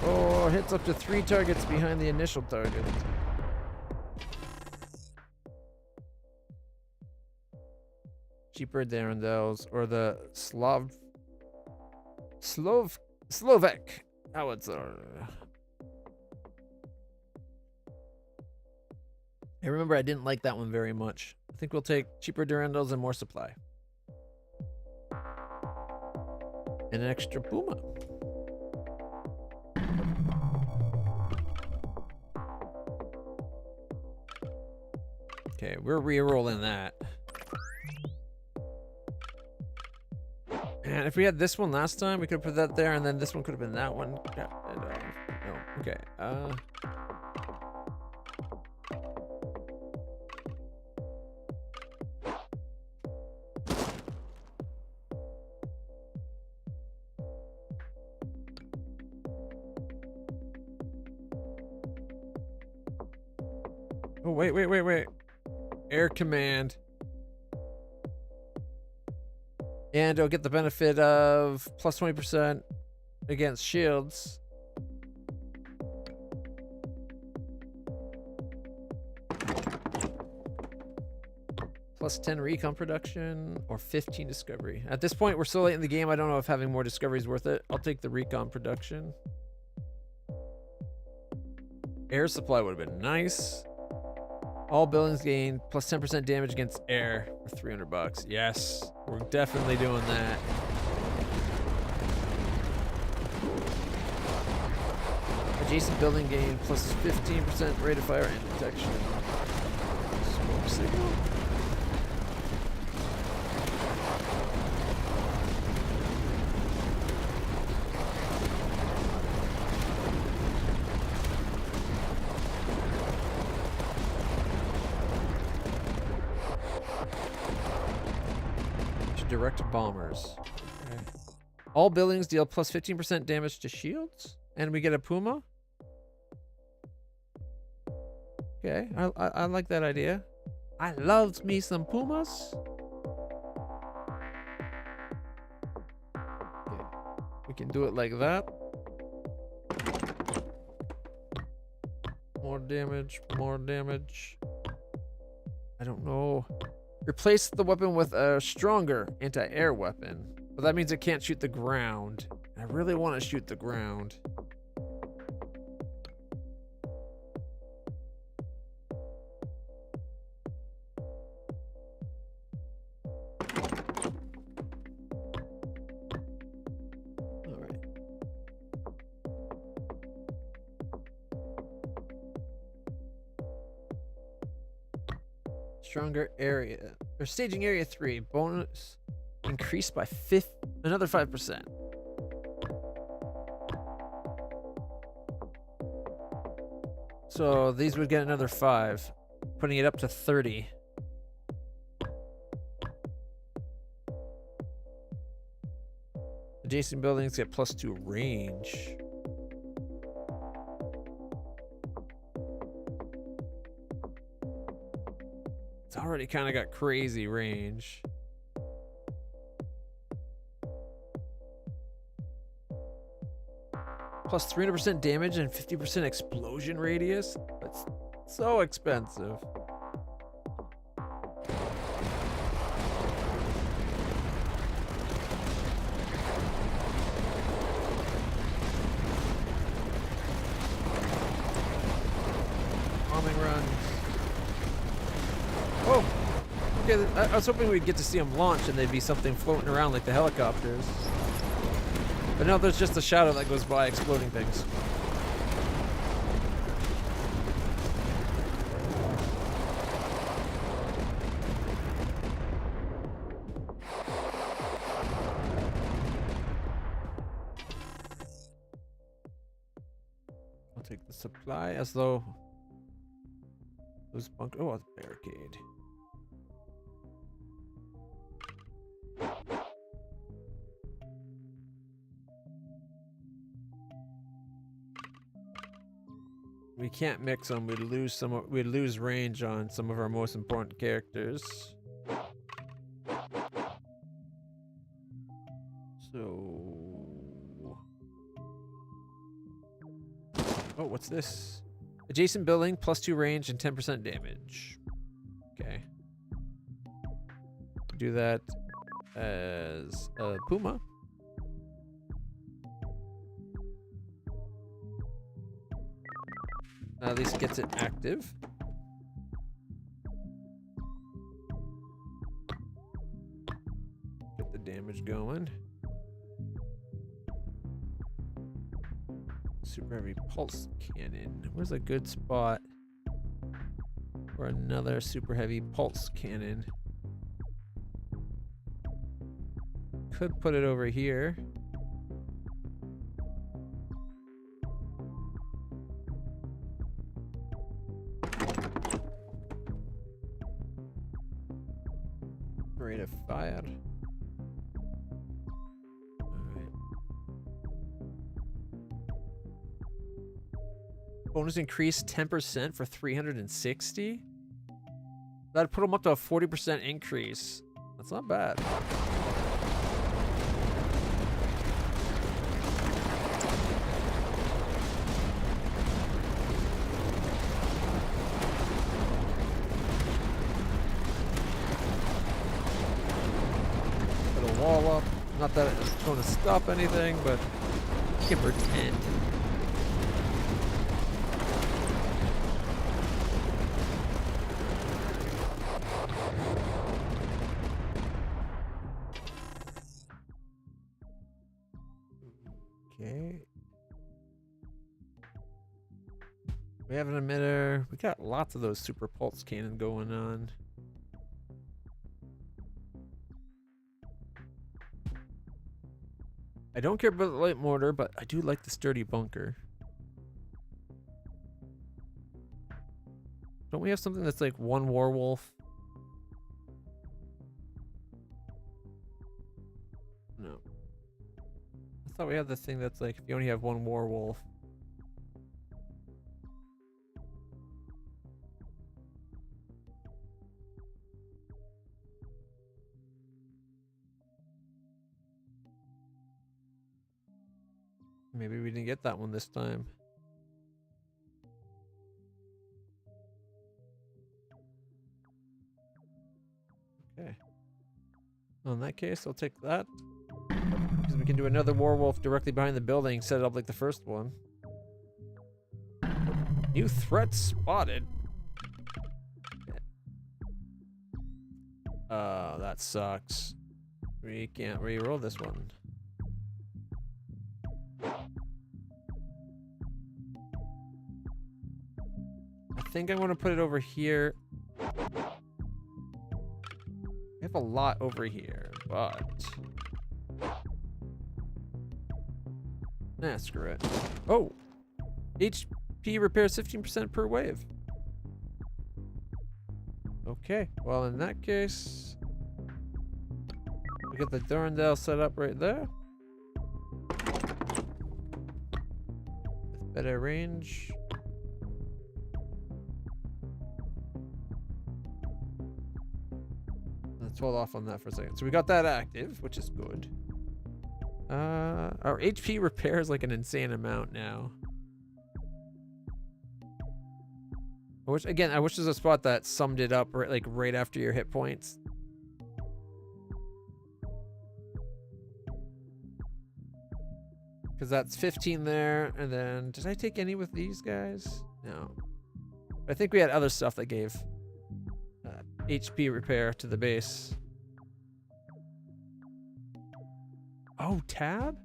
Oh, hits up to 3 targets behind the initial target. Cheaper Darandels or the Slovak howitzer. I remember I didn't like that one very much. I think we'll take cheaper Durandals and more supply. And an extra Puma. Okay, we're re-rolling that. And if we had this one last time, we could have put that there, and then this one could have been that one. Yeah, no, okay. Oh, wait. Air command. And it'll get the benefit of plus 20% against shields. Plus 10 recon production or 15 discovery. At this point, we're so late in the game, I don't know if having more discovery is worth it. I'll take the recon production. Air supply would have been nice. All buildings gain plus 10% damage against air for $300. Yes, we're definitely doing that. Adjacent building gain plus 15% rate of fire and protection. Smoke signal. to direct bombers. Okay. All buildings deal plus 15% damage to shields, and we get a Puma. Okay, I like that idea. I loved me some Pumas. Okay, we can do it like that. More damage, more damage. I don't know. Replace the weapon with a stronger anti-air weapon. But that means it can't shoot the ground. I really want to shoot the ground. Alright. Stronger area. Or staging area 3. Bonus increased by another 5%. So these would get another 5, putting it up to 30. Adjacent buildings get +2 range. It's already kind of got crazy range. Plus 300% damage and 50% explosion radius? That's so expensive. Bombing runs. Oh! Okay, I was hoping we'd get to see them launch and they'd be something floating around like the helicopters. But no, there's just a shadow that goes by exploding things. I'll take the supply as though those bunker. Oh, a barricade. We can't mix them. We'd lose range on some of our most important characters. So, oh, what's this? Adjacent building, +2 range and 10% damage. Okay. Do that as a Puma. At least gets it active. Get the damage going. Super heavy pulse cannon. Where's a good spot for another super heavy pulse cannon? Could put it over here. Rate of fire. Alright. Bonus increase 10% for 360. That'd put them up to a 40% increase. That's not bad. Wall up. Not that it's going to stop anything, but you can pretend. Okay. We have an emitter. We got lots of those super pulse cannon going on. I don't care about the light mortar, but I do like the sturdy bunker. Don't we have something that's like one werewolf? No. I thought we had the thing that's like if you only have one werewolf. Maybe we didn't get that one this time. Okay. Well, in that case, I'll take that. Because we can do another werewolf directly behind the building, set it up like the first one. New threat spotted. That sucks. We can't re-roll this one. I think I'm gonna put it over here. We have a lot over here, but nah, screw it. Oh, HP repairs 15% per wave. Okay, well in that case, we got the Durandal set up right there. With better range. Let's hold off on that for a second. So we got that active, which is good. Our HP repairs like an insane amount now. I wish there's a spot that summed it up right after your hit points. Because that's 15 there, and then did I take any with these guys? No. I think we had other stuff that gave HP repair to the base. Oh, tab?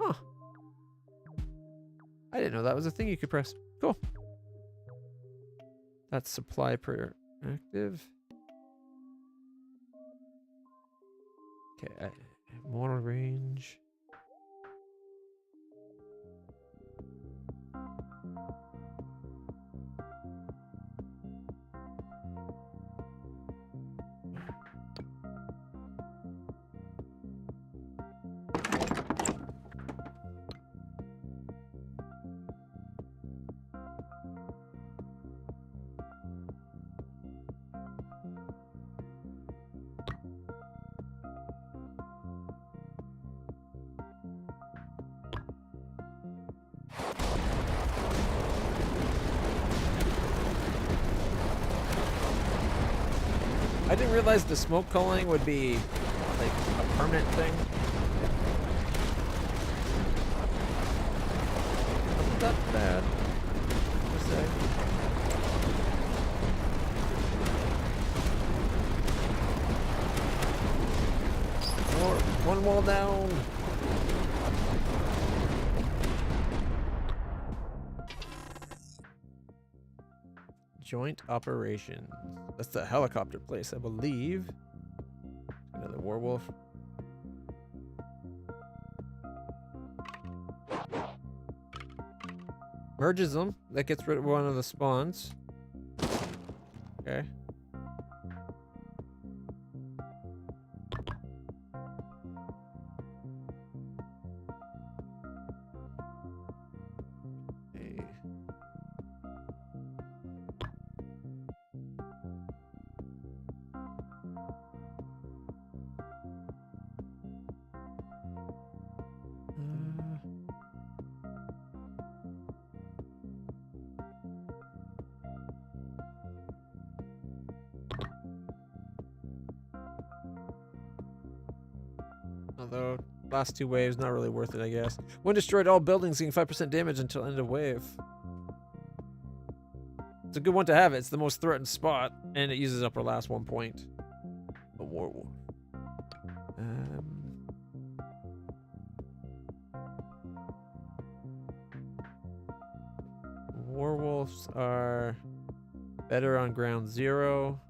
Huh. I didn't know that was a thing you could press. Cool. That's supply per active. Okay, mono range. I didn't realize the smoke culling would be like a permanent thing. Not that bad. Per se. More, one wall down. Joint operations. That's the helicopter place, I believe. Another werewolf. Merges them. That gets rid of one of the spawns. Okay. Although, last two waves, not really worth it, I guess. When destroyed, all buildings gain 5% damage until end of wave. It's a good one to have. It's the most threatened spot, and it uses up our last 1 point. A werewolf. Werewolves are better on ground zero.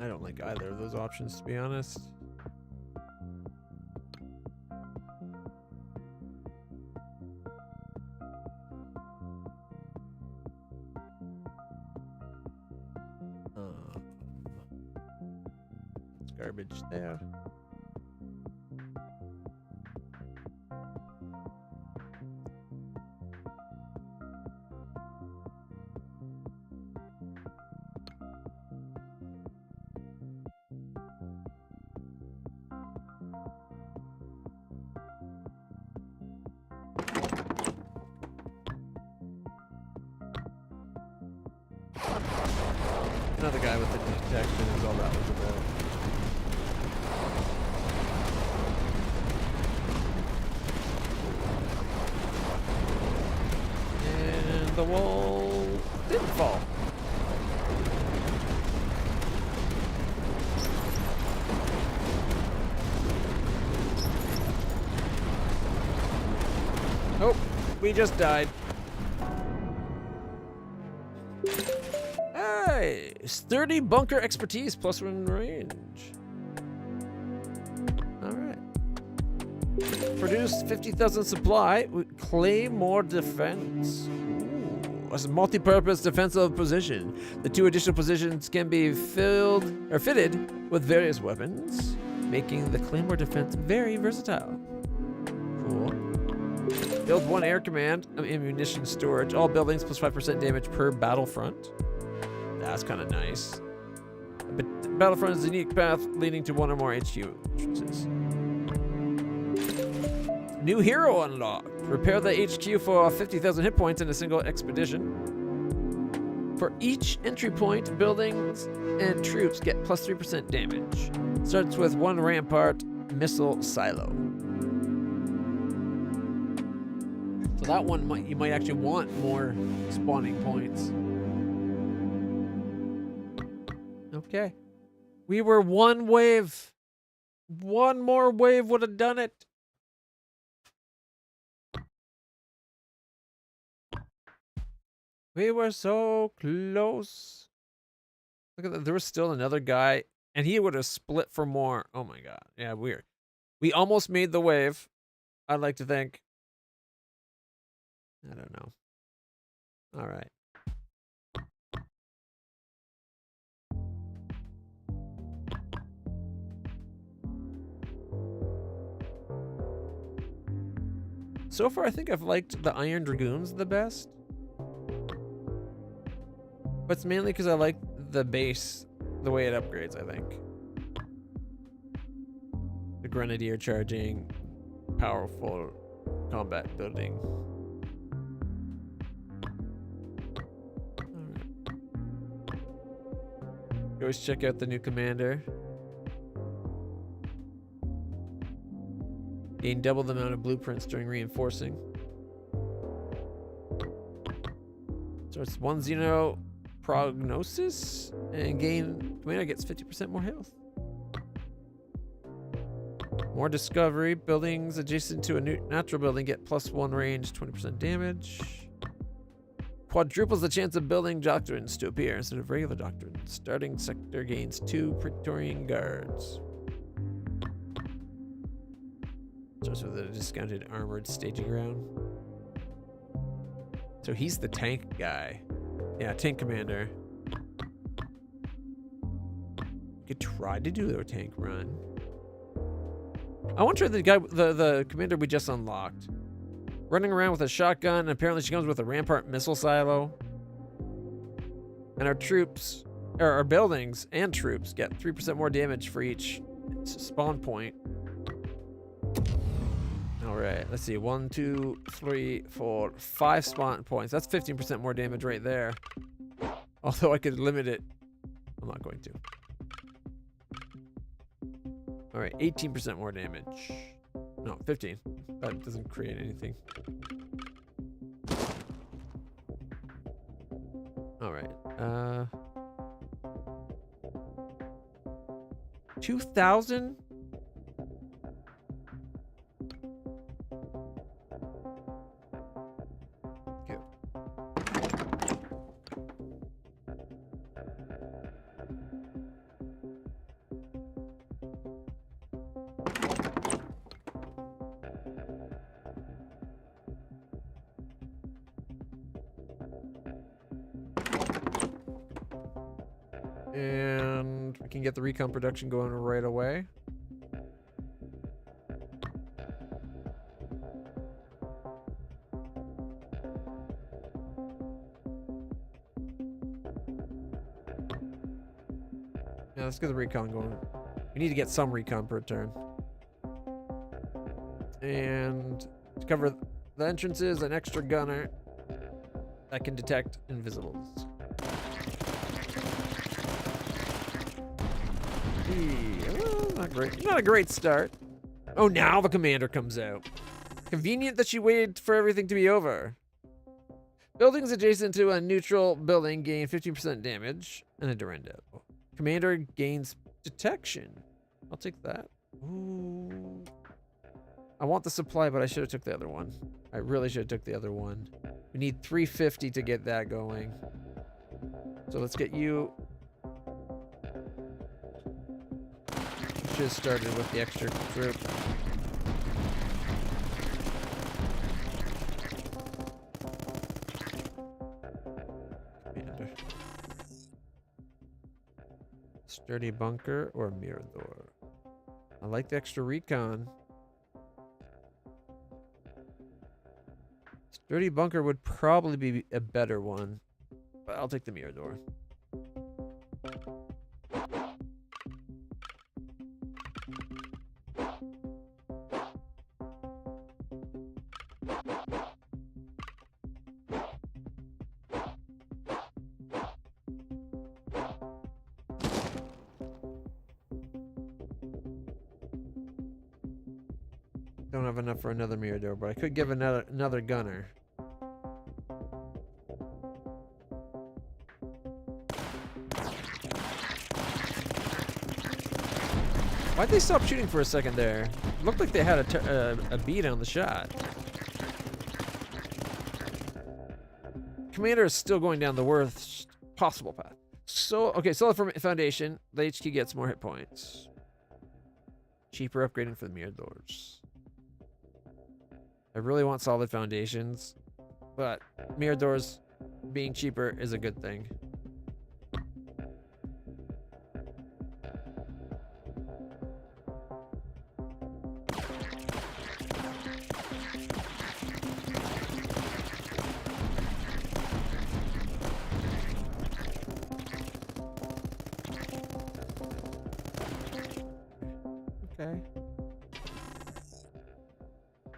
I don't like either of those options, to be honest. It's garbage there. Another guy with the detection is all that was about. And the wall didn't fall. Oh, we just died. Hey, sturdy bunker expertise plus 1 range. All right. Produce 50,000 supply with claymore defense. Ooh, a multi-purpose defensive position. The 2 additional positions can be filled or fitted with various weapons, making the claymore defense very versatile. Cool. Build 1 air command ammunition storage. All buildings plus 5% damage per battlefront. That's kind of nice. But Battlefront is a unique path leading to 1 or more HQ entrances. New hero unlocked. Repair the HQ for 50,000 hit points in a single expedition. For each entry point, buildings and troops get plus 3% damage. Starts with 1 rampart missile silo. So that one you might actually want more spawning points. Okay. We were 1 wave. 1 more wave would have done it. We were so close. Look at that. There was still another guy, and he would have split for more. Oh my god. Yeah, weird. We almost made the wave. I'd like to think. I don't know. All right. So far, I think I've liked the Iron Dragoons the best. But it's mainly because I like the base, the way it upgrades, I think. The Grenadier charging, powerful combat building. Alright. You always check out the new commander. Gain double the amount of blueprints during reinforcing. So it's 1-0 prognosis and commander gets 50% more health. More discovery. Buildings adjacent to a new natural building get plus 1 range, 20% damage. Quadruples the chance of building doctrines to appear instead of regular doctrines. Starting sector gains 2 Praetorian guards. Starts with a discounted armored staging ground. So he's the tank guy. Yeah, tank commander. Could try to do their tank run. I want to try the guy, the commander we just unlocked. Running around with a shotgun. Apparently she comes with a rampart missile silo. And our troops, or our buildings and troops get 3% more damage for each spawn point. All right, let's see. 1, 2, 3, 4, 5 spawn points. That's 15% more damage right there. Although I could limit it. I'm not going to. All right, 18% more damage. No, 15. That doesn't create anything. All right. 2,000? And we can get the recon production going right away. Yeah, let's get the recon going. We need to get some recon per turn. And to cover the entrances, an extra gunner that can detect invisibles. Not great. Not a great start. Oh, now the commander comes out. Convenient that she waited for everything to be over. Buildings adjacent to a neutral building gain 15% damage and a Durando. Commander gains detection. I'll take that. Ooh. I want the supply, but I should have took the other one. I really should have took the other one. We need 350 to get that going. So let's get you. Should have started with the extra troop. Commander. Sturdy bunker or Mirador? I like the extra recon. Sturdy bunker would probably be a better one, but I'll take the Mirador. Don't have enough for another Mirador, but I could give another gunner. Why'd they stop shooting for a second there? It looked like they had a beat on the shot. Commander is still going down the worst possible path. So, okay, solid foundation. The HQ gets more hit points. Cheaper upgrading for the Miradors. I really want solid foundations, but Miradors being cheaper is a good thing. Okay.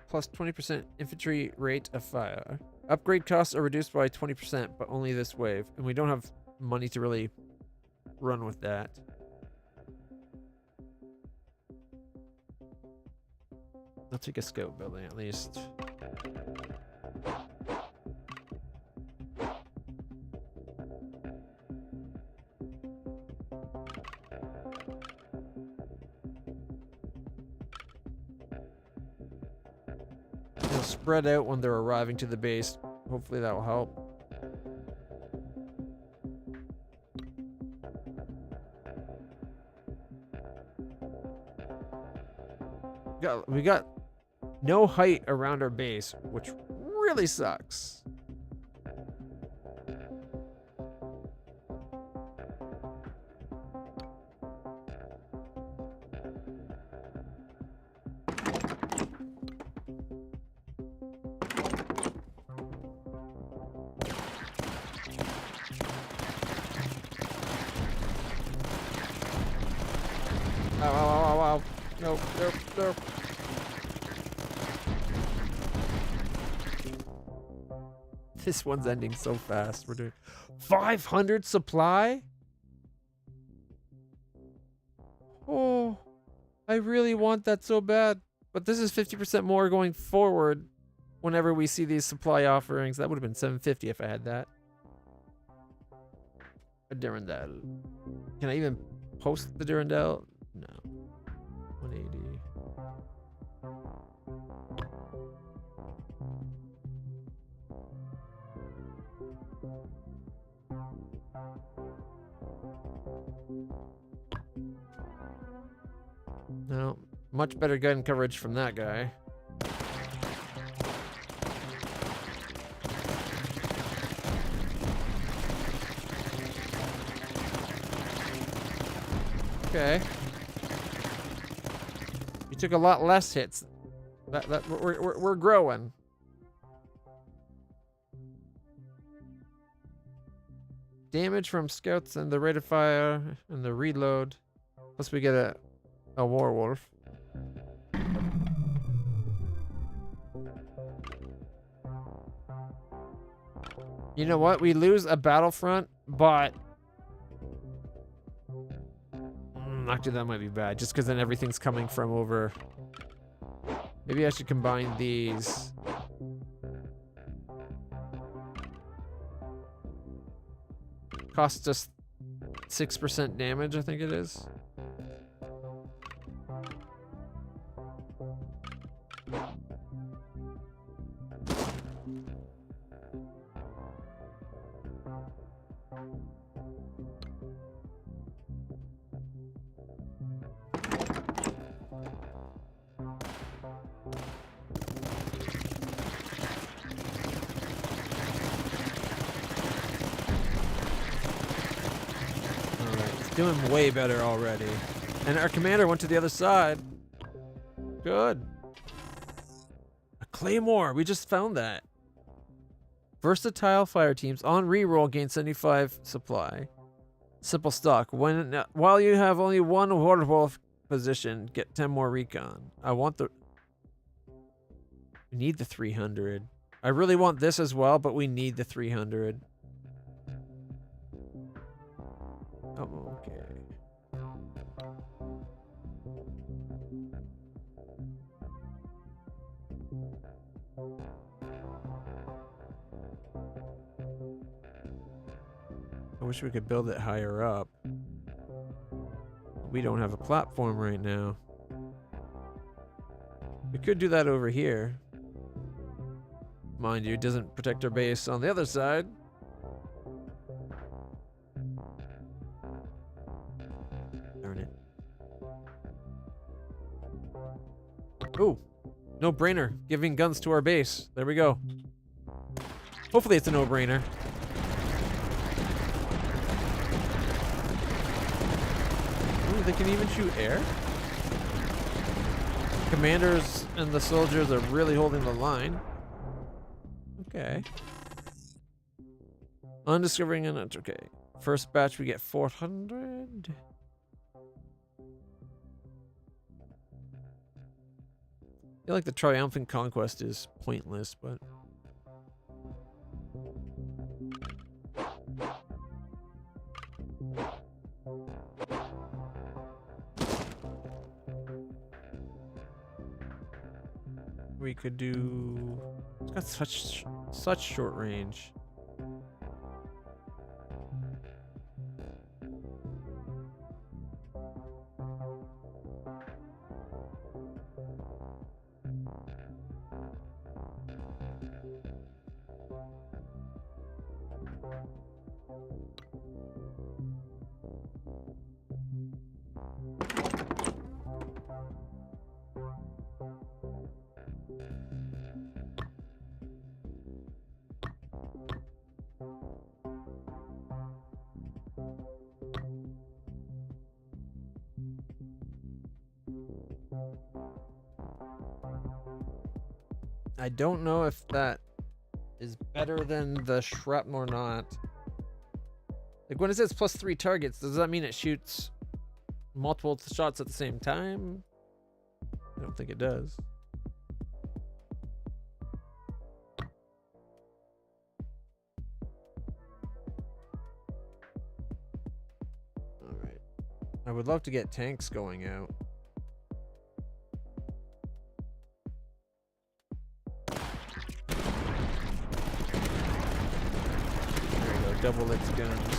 Plus 20% infantry rate of fire. Upgrade costs are reduced by 20%, but only this wave. And we don't have money to really run with that. I'll take a scout building at least. Spread out when they're arriving to the base. Hopefully that will help. We got no height around our base, which really sucks. Wow. Nope. This one's ending so fast. We're doing 500 supply? Oh, I really want that so bad. But this is 50% more going forward whenever we see these supply offerings. That would have been 750 if I had that. A Durandal. Can I even post the Durandal? No. 180. No. Much better gun coverage from that guy. Okay. You took a lot less hits. We're growing. Damage from scouts and the rate of fire and the reload. Plus we get a werewolf. You know what? We lose a battlefront, but actually that might be bad, just because then everything's coming from over. Maybe I should combine these. Costs us 6% damage, I think it is. Doing way better already. And our commander went to the other side. Good. A claymore. We just found that. Versatile fire teams on reroll gain 75 supply. Simple stock. While you have only one werewolf position, get 10 more recon. We need the 300. I really want this as well, but we need the 300. Oh, okay. I wish we could build it higher up. We don't have a platform right now. We could do that over here. Mind you, it doesn't protect our base on the other side. Darn it. Ooh, no brainer. Giving guns to our base. There we go. Hopefully it's a no-brainer. Ooh, they can even shoot air? Commanders and the soldiers are really holding the line. Okay. Undiscovering an okay. First batch we get 400. I feel like the triumphant conquest is pointless, but we could do. It's got such short range. I don't know if that is better than the shrapnel or not. Like when it says +3 targets, does that mean it shoots multiple shots at the same time? I don't think it does. All right. I would love to get tanks going out. Double its guns.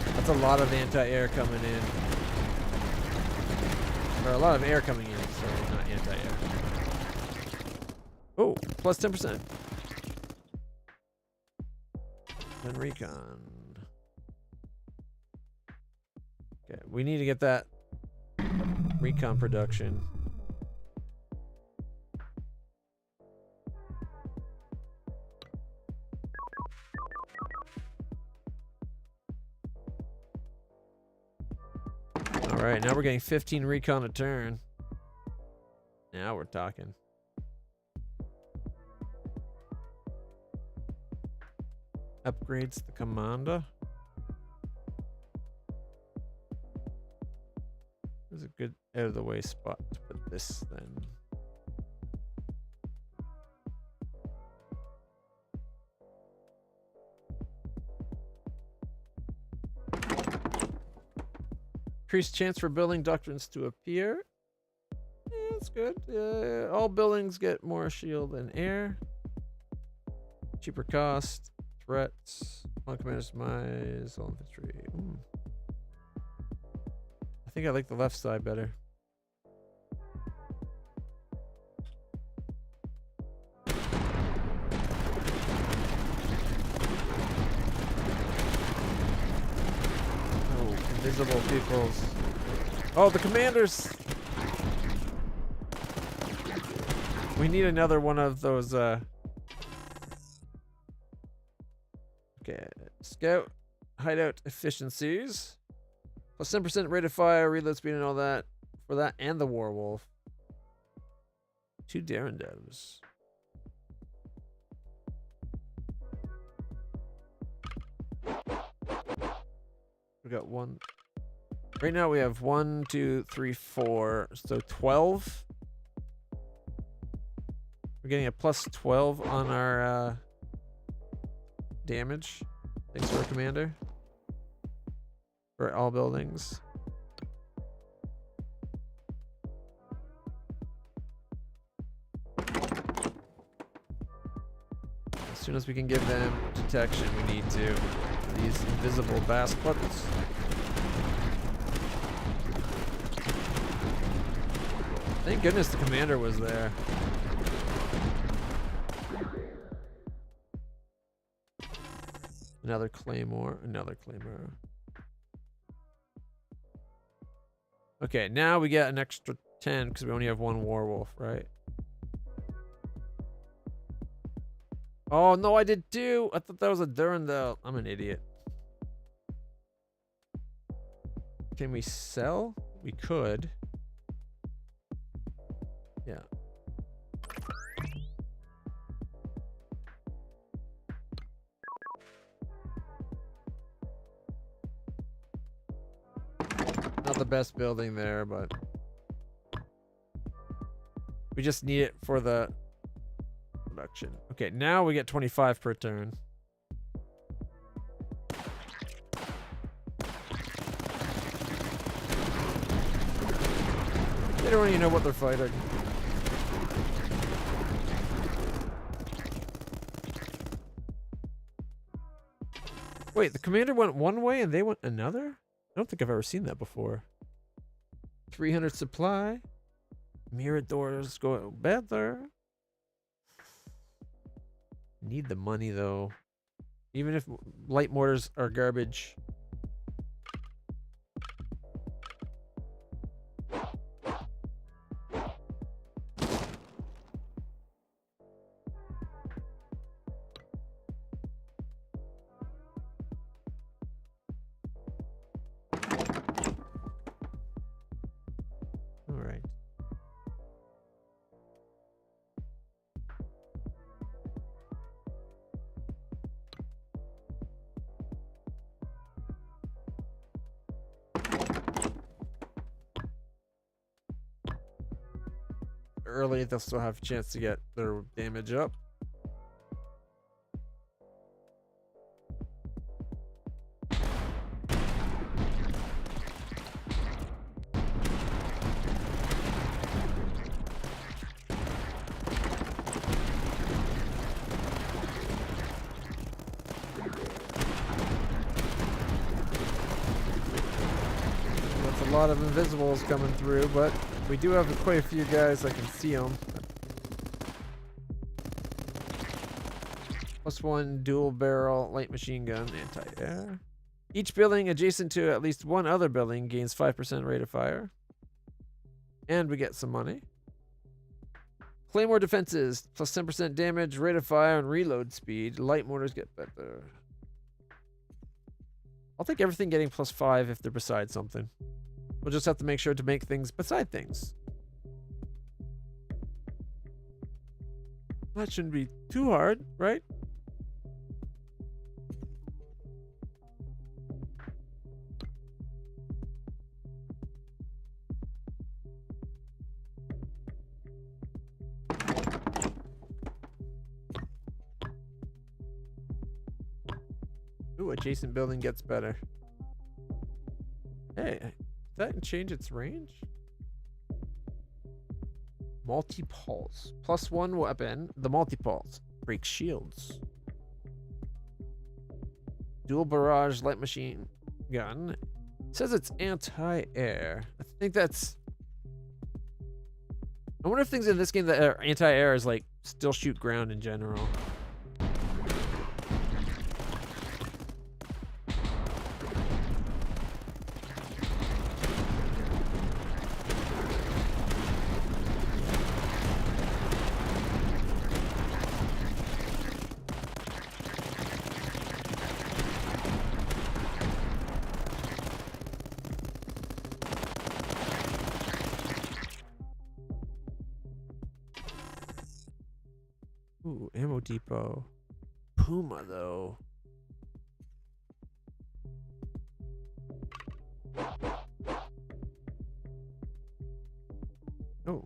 That's a lot of anti-air coming in. Or a lot of air coming in, sorry, not anti-air. Oh, plus 10%. And recon. Okay, we need to get that recon production. Alright, now we're getting 15 recon a turn. Now we're talking. Upgrades the commander. There's a good out of the way spot to put this then. Increased chance for building doctrines to appear. Yeah, that's good. All buildings get more shield and air. Cheaper cost. Threats. All commanders demise. All infantry. I think I like the left side better. Invisible peoples. Oh, the commanders! We need another one of those, Okay. Scout. Hideout efficiencies. Plus 10% rate of fire, reload speed and all that. For that and the Warwolf. 2 Darren devs. We got one. Right now we have 1, 2, 3, 4. So 12. We're getting a plus 12 on our damage. Thanks for our commander. For all buildings. As soon as we can give them detection, we need to. These invisible baskets. Thank goodness the commander was there. Another claymore, another claymore. Okay, now we get an extra 10 because we only have one Warwolf, right? Oh no, I did 2. I thought that was a Durandal. I'm an idiot. Can we sell? We could. Yeah. Not the best building there, but we just need it for the production. Okay, now we get 25 per turn. They don't even know what they're fighting. Wait, the commander went one way and they went another? I don't think I've ever seen that before. 300 supply. Mirror doors go better. Need the money though. Even if light mortars are garbage. Early, they'll still have a chance to get their damage up. That's a lot of invisibles coming through, but we do have quite a few guys that can see them. +1 dual barrel light machine gun, anti-air. Each building adjacent to at least one other building gains 5% rate of fire. And we get some money. Claymore defenses, plus 10% damage, rate of fire, and reload speed. Light mortars get better. I'll take everything getting +5 if they're beside something. We'll just have to make sure to make things beside things. That shouldn't be too hard, right? Ooh, adjacent building gets better. Hey, did that change its range? Multi-pulse. +1 weapon. The multi-pulse. Breaks shields. Dual barrage light machine gun. It says it's anti-air. I think that's... I wonder if things in this game that are anti-air is like still shoot ground in general. Ooh, ammo depot. Puma, though. Oh.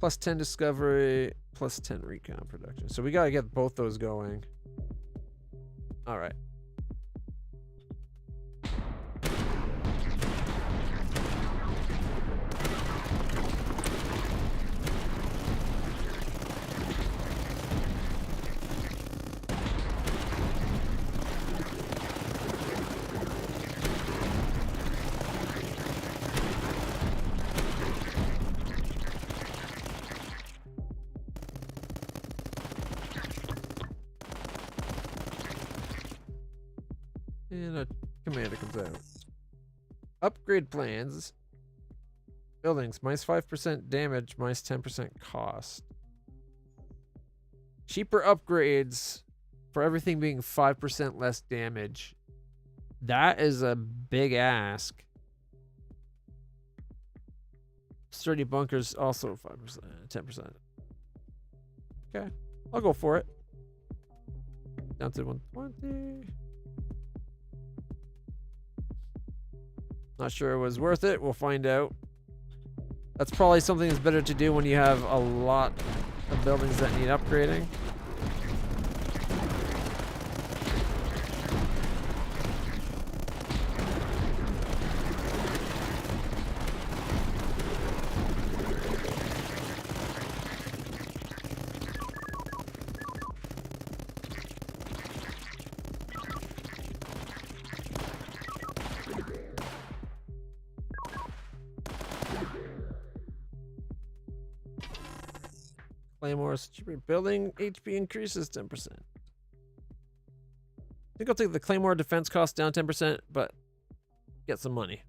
+10 discovery, +10 recon production. So we gotta get both those going. All right. And a commander comes out. Upgrade plans. Buildings, -5% damage, -10% cost. Cheaper upgrades for everything being 5% less damage. That is a big ask. Sturdy bunkers also 5%, 10%. Okay, I'll go for it. Down to 120. Not sure it was worth it. We'll find out. That's probably something that's better to do when you have a lot of buildings that need upgrading. Claymore's cheaper building HP increases 10%. I think I'll take the Claymore defense cost down 10%, but get some money.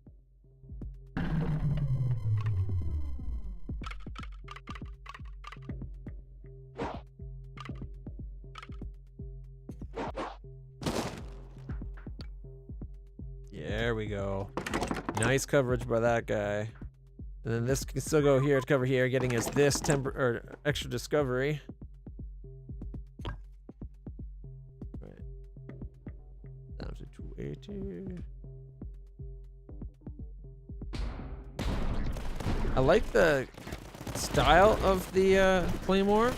There we go. Nice coverage by that guy. And then this can still go here to cover here, getting us this extra discovery. Right. Down to 280. I like the style of the Claymore,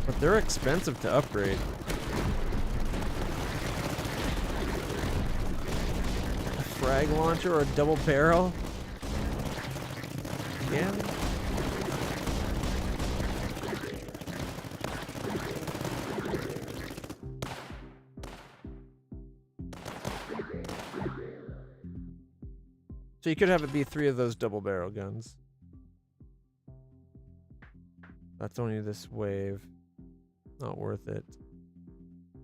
but they're expensive to upgrade. A frag launcher or a double barrel. Yeah. So you could have it be 3 of those double barrel guns. That's only this wave. Not worth it.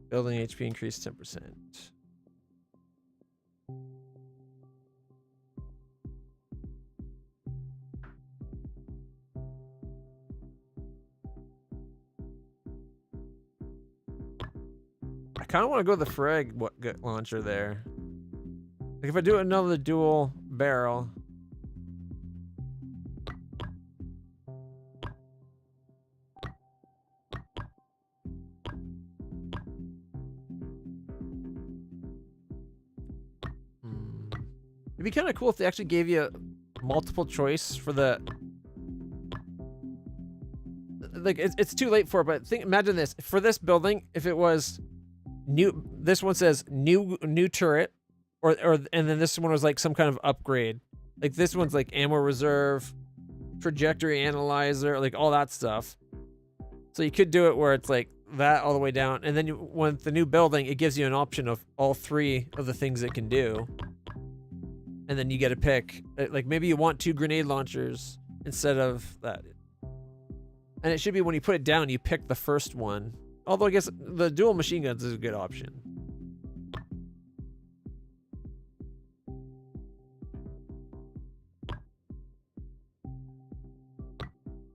Building HP increased 10%. I kind of want to go the frag launcher there. Like if I do another dual barrel. It'd be kind of cool if they actually gave you multiple choice for the. Like it's too late for it, but imagine this for this building. If it was new, this one says new turret, or and then this one was like some kind of upgrade. Like this one's like ammo reserve, trajectory analyzer, like all that stuff. So you could do it where it's like that all the way down, and then when the new building, it gives you an option of all 3 of the things it can do. And then you get to pick, like maybe you want 2 grenade launchers instead of that. And it should be when you put it down, you pick the first one. Although I guess the dual machine guns is a good option. I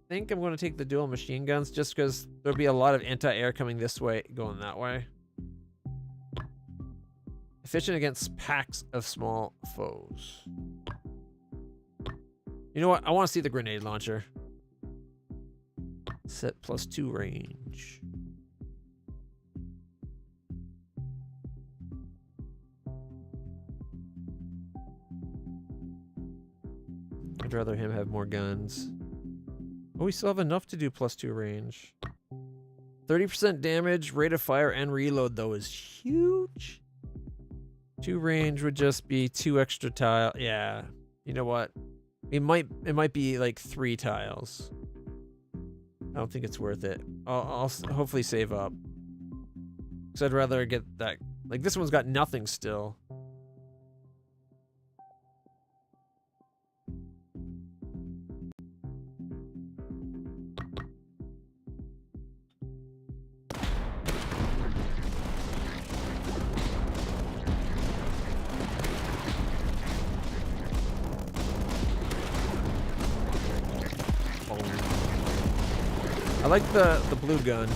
think I'm going to take the dual machine guns just because there'll be a lot of anti-air coming this way, going that way. Efficient against packs of small foes. You know what? I want to see the grenade launcher. Set +2 range. I'd rather him have more guns. Oh, we still have enough to do +2 range. 30% damage, rate of fire, and reload, though, is huge. 2 range would just be 2 extra tile. Yeah. You know what? It might be like 3 tiles. I don't think it's worth it. I'll hopefully save up. Because I'd rather get that. Like this one's got nothing still. I like the blue gun.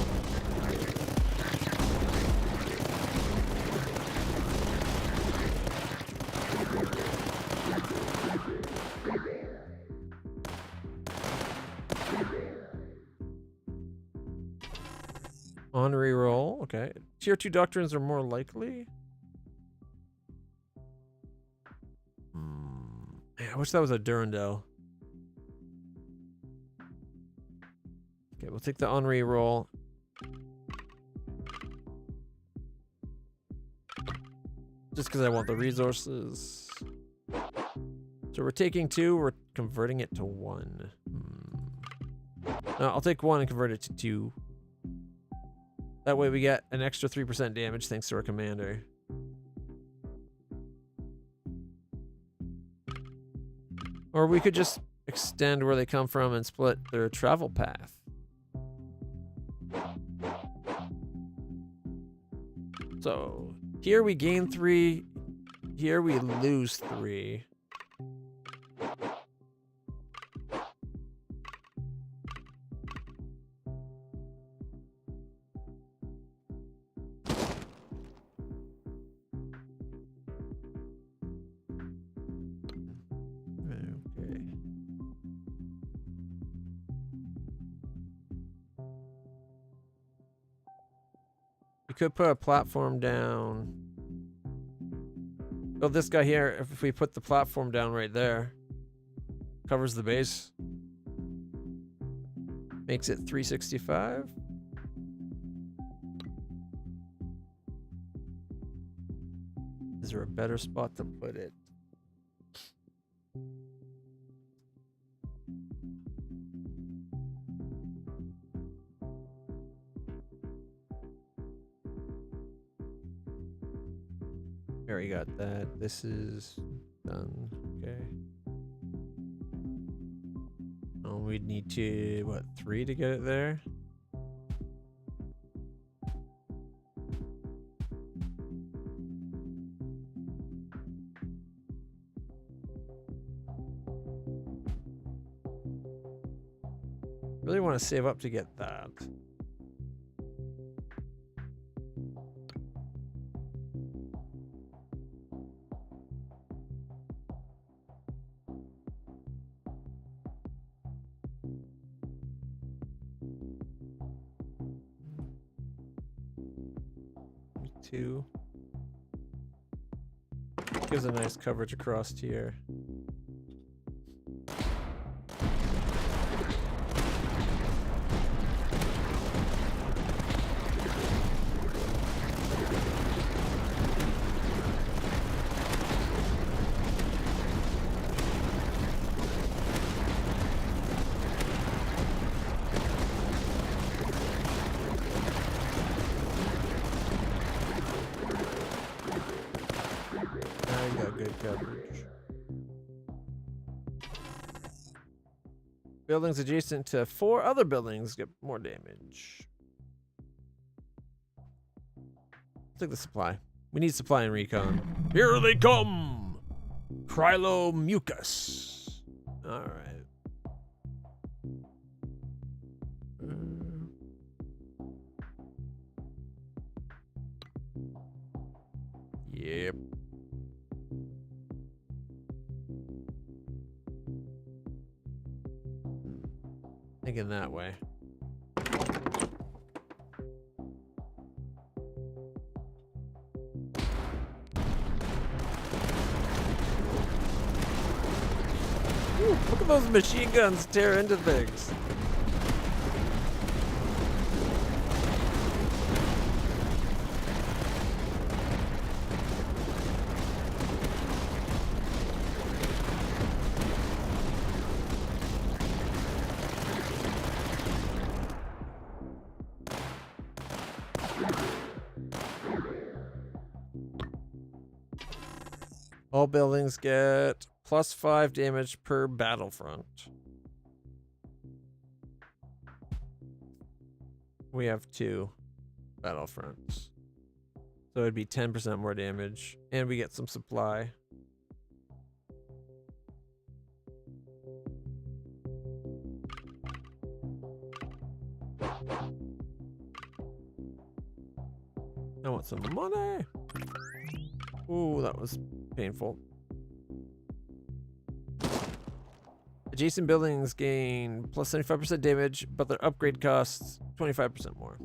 On reroll, okay. Tier 2 doctrines are more likely. I wish that was a Durandal. Okay, we'll take the on reroll. Just because I want the resources. So we're taking 2, we're converting it to 1. No, I'll take 1 and convert it to 2. That way we get an extra 3% damage thanks to our commander. Or we could just extend where they come from and split their travel path. So here we gain 3, here we lose 3. We could put a platform down. Oh, this guy here, if we put the platform down right there, covers the base. Makes it 365. Is there a better spot to put it? Already got that. This is done. Okay. Oh, we'd need to, what, 3 to get it there? Really want to save up to get that. 2. Gives a nice coverage across here. Coverage. Buildings adjacent to 4 other buildings get more damage. Take the supply. We need supply and recon. Here they come! Krylomucus. Alright. Yep. Thinking that way. Ooh, look at those machine guns tear into things. All buildings get +5 damage per battlefront. We have 2 battlefronts. So it'd be 10% more damage. And we get some supply. I want some money. Ooh, that was painful. Adjacent buildings gain +75% damage, but their upgrade costs 25% more.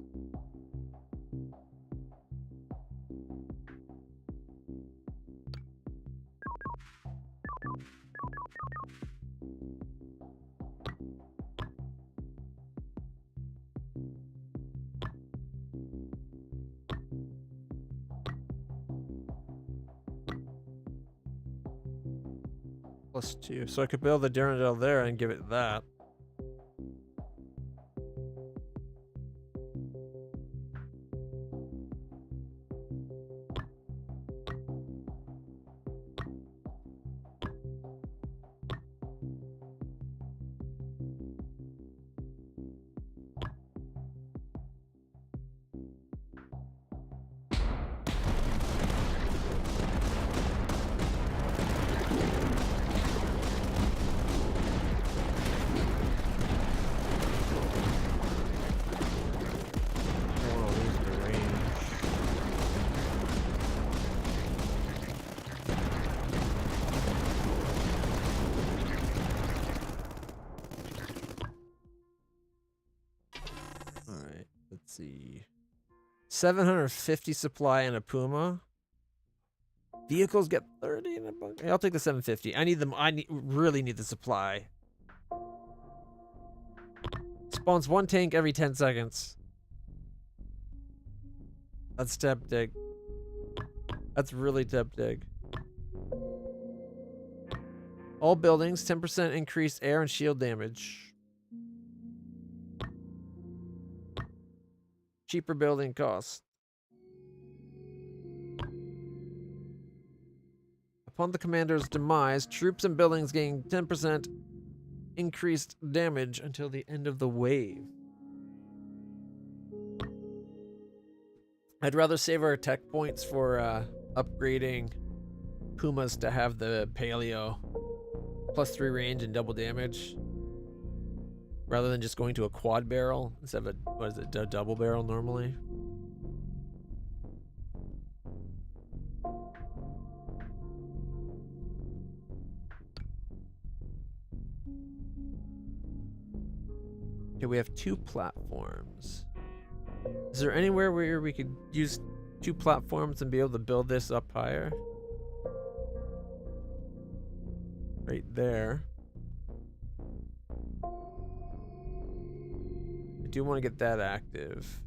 +2. So I could build the Darendelle there and give it that. Let's see. 750 supply and a Puma. Vehicles get 30 in a bunker. I'll take the 750. I need them. Really need the supply. Spawns 1 tank every 10 seconds. That's tempting. That's really tempting. All buildings, 10% increased air and shield damage. Cheaper building costs. Upon the commander's demise, troops and buildings gain 10% increased damage until the end of the wave. I'd rather save our tech points for upgrading Pumas to have the paleo +3 range and double damage, rather than just going to a quad barrel instead of a double barrel normally. Okay, we have 2 platforms. Is there anywhere where we could use 2 platforms and be able to build this up higher. Right there. I do want to get that active.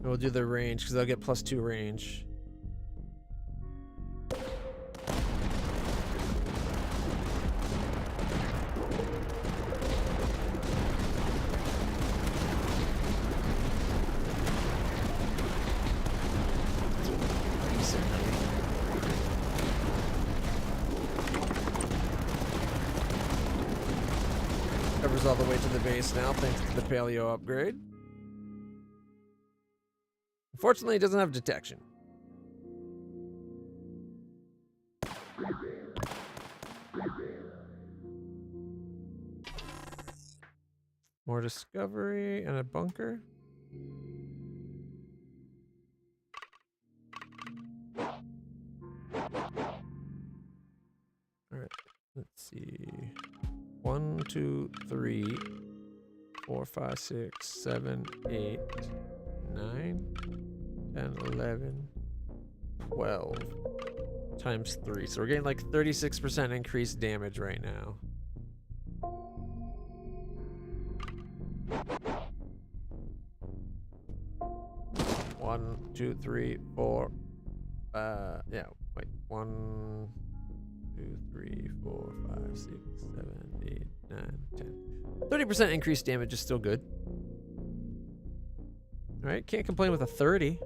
We'll do the range because I'll get +2 range. Covers all the way to the base now, thanks to the paleo upgrade. Unfortunately, it doesn't have detection. More discovery and a bunker. All right, let's see. 1, 2, 3, 4, 5, 6, 7, 8, 9, 10, 11, 12 times 3. So we're getting like 36% increased damage right now. One, two, three, four. Yeah, wait. 1, 2, 3, 4, 5, 6, 7, 8, 9, 10. 30% increased damage is still good. Alright, can't complain with a 30.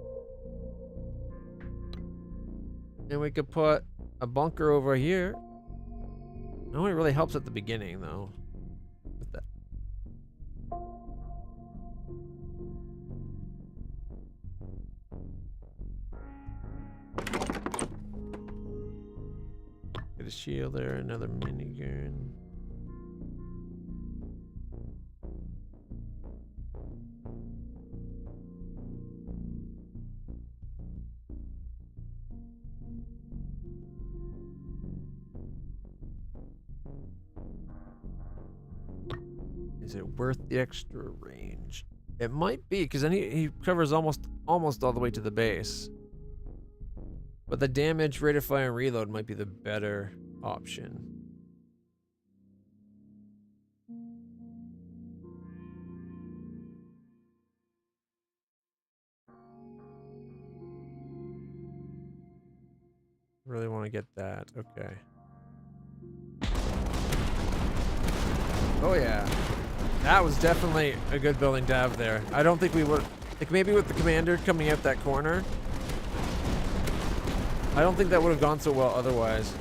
And we could put a bunker over here. It only really helps at the beginning, though. With that. Get a shield there, another minigun. Is it worth the extra range? It might be, because then he covers almost all the way to the base. But the damage, rate of fire, and reload might be the better option. Really want to get that. Okay. Oh yeah. That was definitely a good building to have there. I don't think we would... Like, maybe with the commander coming out that corner, I don't think that would have gone so well otherwise.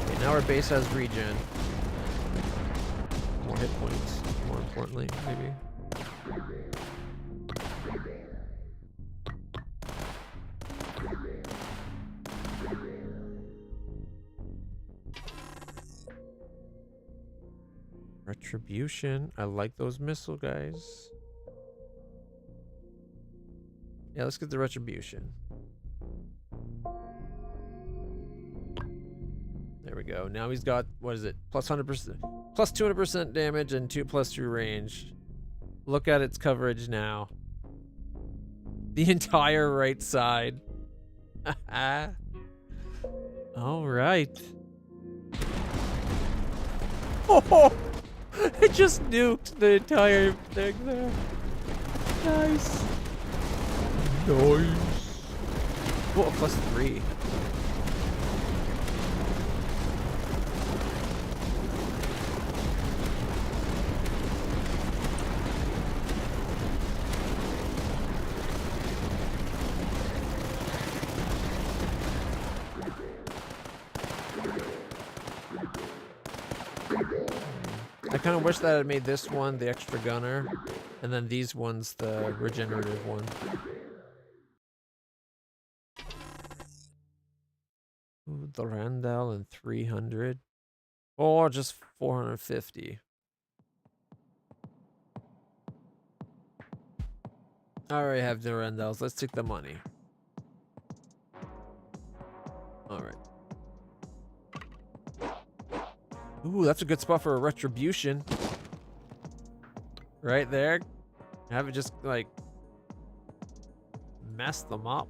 Okay, now our base has regen. More hit points, more importantly, maybe. Retribution. I like those missile guys. Yeah, let's get the retribution. There we go. Now he's got, what is it? Plus 100%, plus 200% damage and 2+2 range. Look at its coverage now. The entire right side. All right. Oh, it just nuked the entire thing there. Nice. Nice. Oh, +3. I kind of wish that I made this one the extra gunner, and then these ones the regenerative one. Ooh, the Randall and 300. Or just 450. I already have the Randalls. Let's take the money. All right. Ooh, that's a good spot for a retribution. Right there. Have it just, like, mess them up.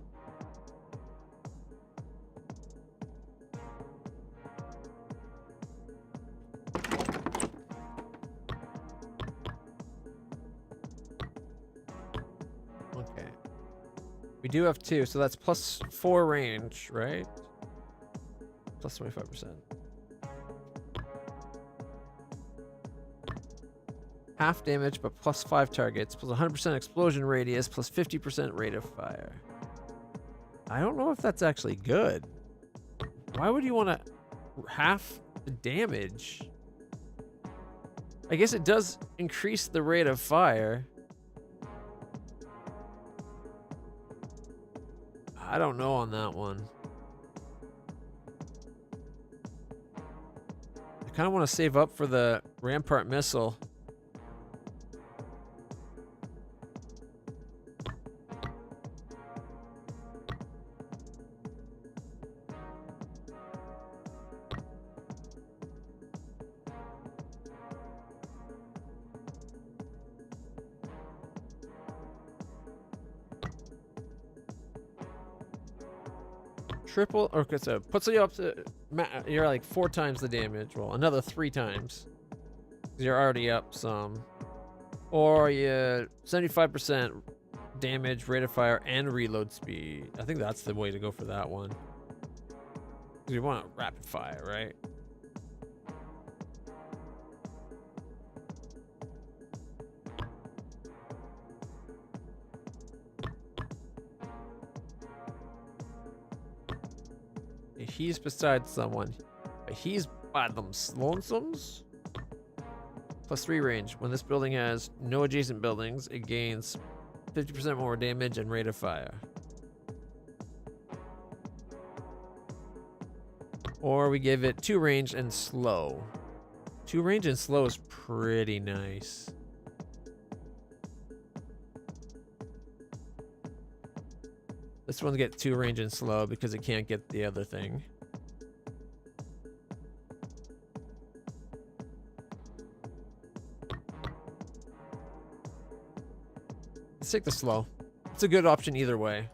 Okay. We do have 2, so that's +4 range, right? Plus 25%. Half damage, but +5 targets, plus 100% explosion radius, plus 50% rate of fire. I don't know if that's actually good. Why would you want to half the damage? I guess it does increase the rate of fire. I don't know on that one. I kind of want to save up for the Rampart missile. Triple, okay, so puts you up to, you're like 4 times the damage. Well, another 3 times. You're already up some. Or you 75% damage, rate of fire, and reload speed. I think that's the way to go for that one. You want rapid fire, right? He's beside someone, but he's by them lonesomes. +3 range. When this building has no adjacent buildings, it gains 50% more damage and rate of fire. Or we give it 2 range and slow. 2 range and slow is pretty nice. This one's get 2 range and slow because it can't get the other thing. Let's take the slow. It's a good option either way.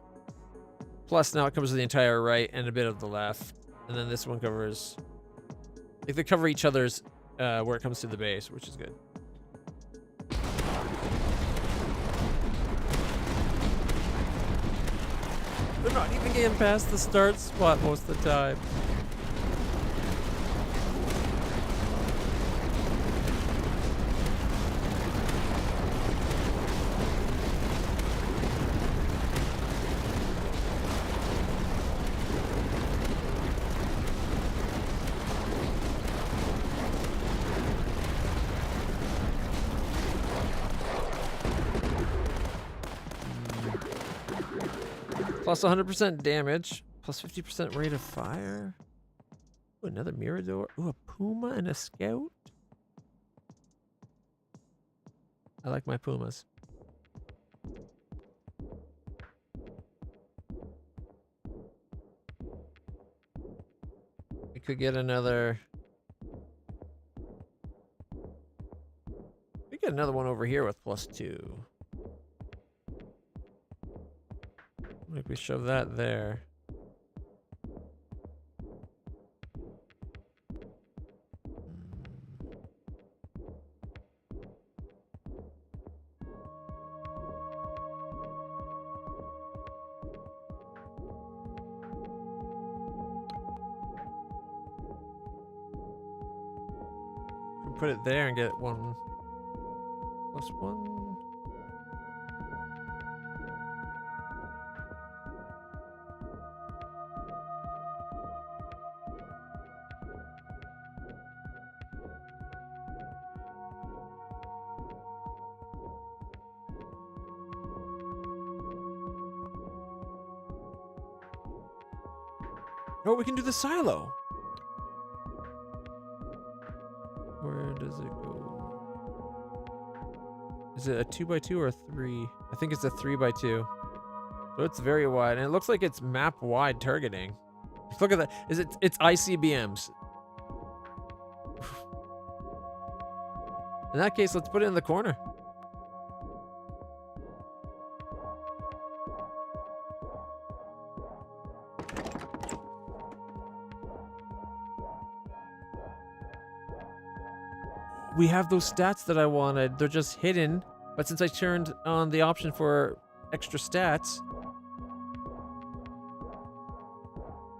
Plus now it covers the entire right and a bit of the left. And then this one covers... Like they cover each other's where it comes to the base, which is good. They're not even getting past the start spot most of the time. Plus 100% damage, plus 50% rate of fire. Ooh, another Mirador. Ooh, a Puma and a Scout. I like my Pumas. We could get another... We get another one over here with +2. Like we shove that there. Put it there and get 1 + 1. Oh, we can do the silo. Where does it go? Is it a 2x2 or a 3? I think it's a 3x2. So it's very wide, and it looks like it's map wide targeting. Look at that. It's ICBMs. In that case, let's put it in the corner. We have those stats that I wanted. They're just hidden. But since I turned on the option for extra stats.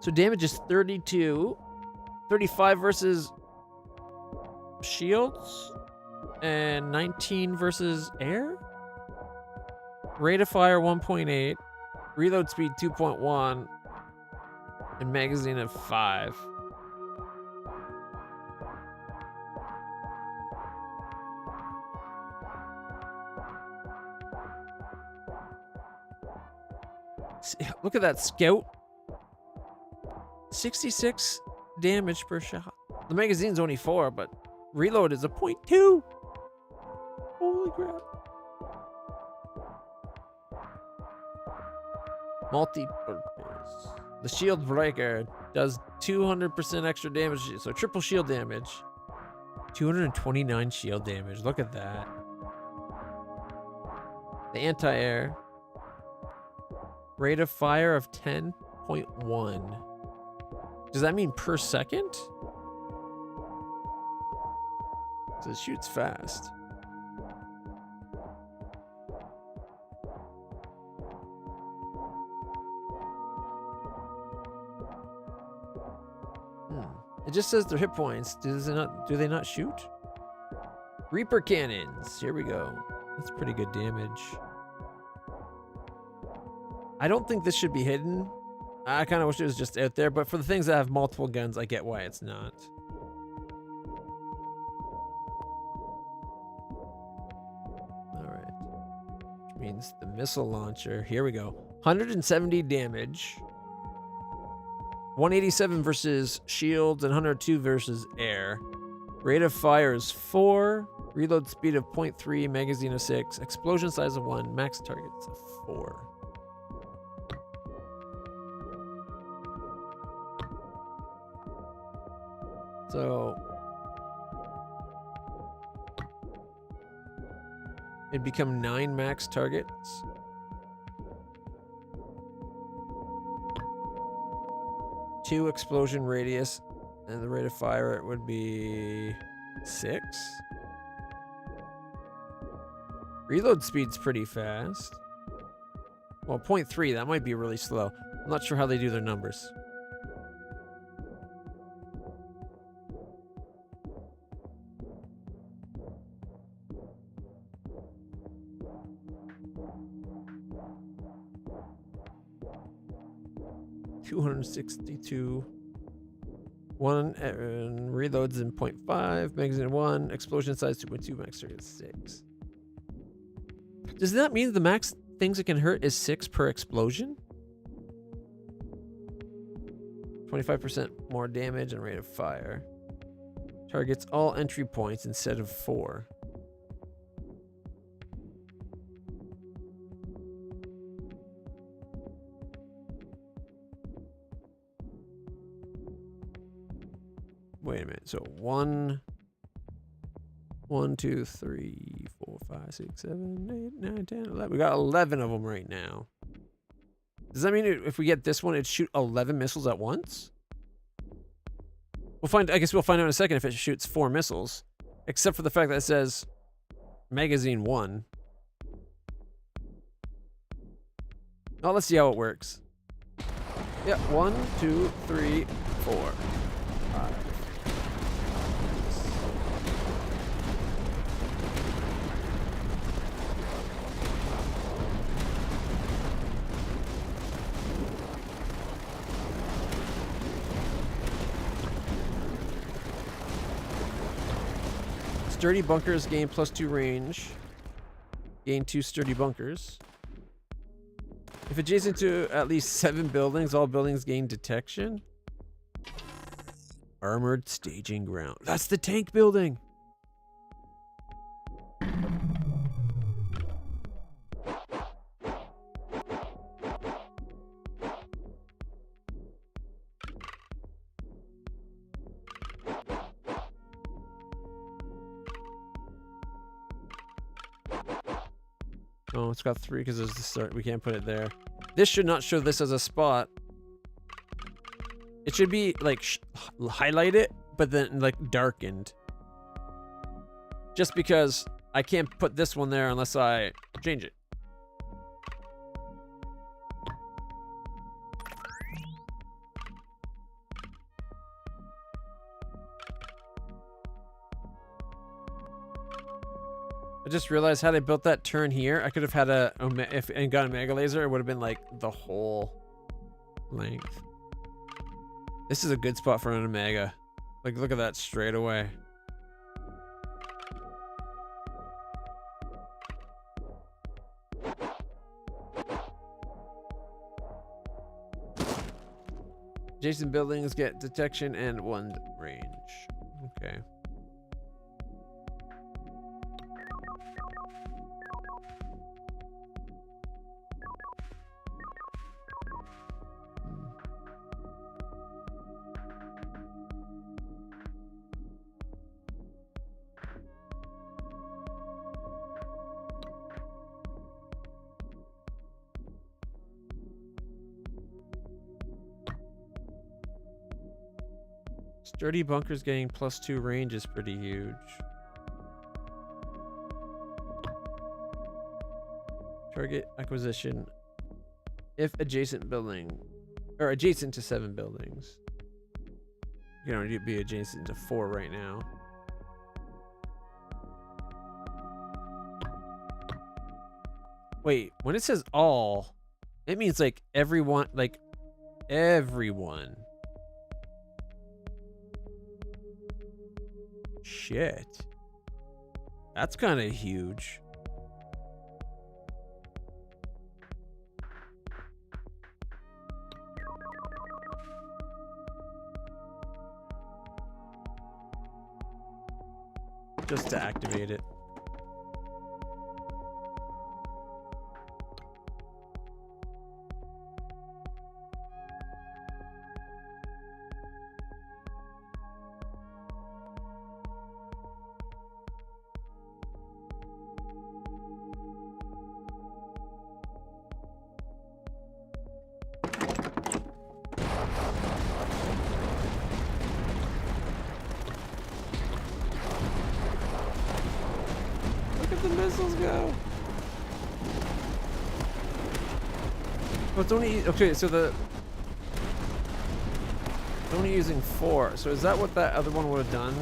So damage is 32. 35 versus shields. And 19 versus air. Rate of fire 1.8. Reload speed 2.1. And magazine of 5. Look at that scout. 66 damage per shot. The magazine's only 4, but reload is a 0.2. Holy crap. Multi-purpose. The shield breaker does 200% extra damage, so triple shield damage. 229 shield damage. Look at that. The anti-air. Rate of fire of 10.1. Does that mean per second? So it shoots fast. It just says their hit points. Do they not shoot? Reaper cannons. Here we go. That's pretty good damage. I don't think this should be hidden. I kind of wish it was just out there, but for the things that have multiple guns, I get why it's not. All right. Which means the missile launcher. Here we go. 170 damage. 187 versus shields and 102 versus air. Rate of fire is 4. Reload speed of 0.3. Magazine of 6. Explosion size of 1. Max targets of 4. So it'd become 9 max targets. Two explosion radius, and the rate of fire it would be 6. Reload speed's pretty fast. Well, 0.3, that might be really slow. I'm not sure how they do their numbers. $262. 1 and reloads in 0.5. Magazine 1. Explosion size 2.2. Max target 6. Does that mean the max things it can hurt is 6 per explosion? 25% more damage and rate of fire. Targets all entry points instead of 4. Wait a minute. So 1, 2, 3, 4, 5, 6, 7, 8, 9, 10, 11. We got 11 of them right now. Does that mean if we get this one, it'd shoot 11 missiles at once? I guess we'll find out in a second if it shoots 4 missiles. Except for the fact that it says magazine 1. Oh, let's see how it works. Yeah, 1, 2, 3, 4, 5. Sturdy bunkers gain +2 range. Gain 2 sturdy bunkers. If adjacent to at least 7 buildings, all buildings gain detection. Armored staging ground. That's the tank building. Oh, it's got 3 because there's the start. We can't put it there. This should not show this as a spot. It should be like highlight it, but then like darkened. Just because I can't put this one there unless I change it. I just realized how they built that turn here. I could have had and got a mega laser. It would have been like the whole length. This is a good spot for an omega. Like, look at that straight away. Adjacent buildings get detection and 1 range. Okay. Sturdy bunkers getting +2 range is pretty huge. Target acquisition if adjacent building or adjacent to 7 buildings. You can only be adjacent to 4 right now. Wait, when it says all, it means like everyone, like everyone. Shit. That's kind of huge. Just to activate it. The missiles go. Oh, it's only okay. So it's only using 4. So is that what that other one would have done?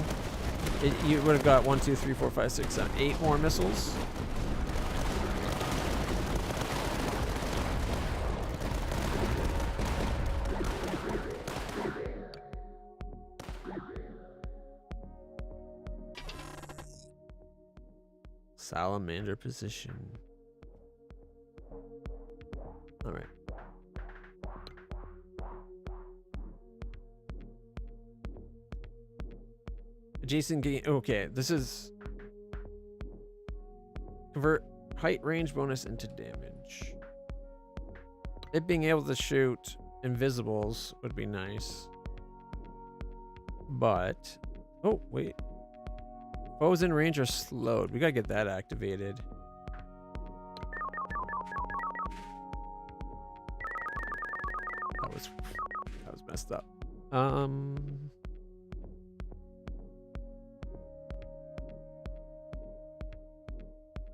You would have got 1, 2, 3, 4, 5, 6, 7, 8 more missiles. Salamander position. All right. Adjacent gain. Okay, this is convert height range bonus into damage. It being able to shoot invisibles would be nice. But oh wait. Foes in range are slowed. We gotta get that activated. That was messed up. I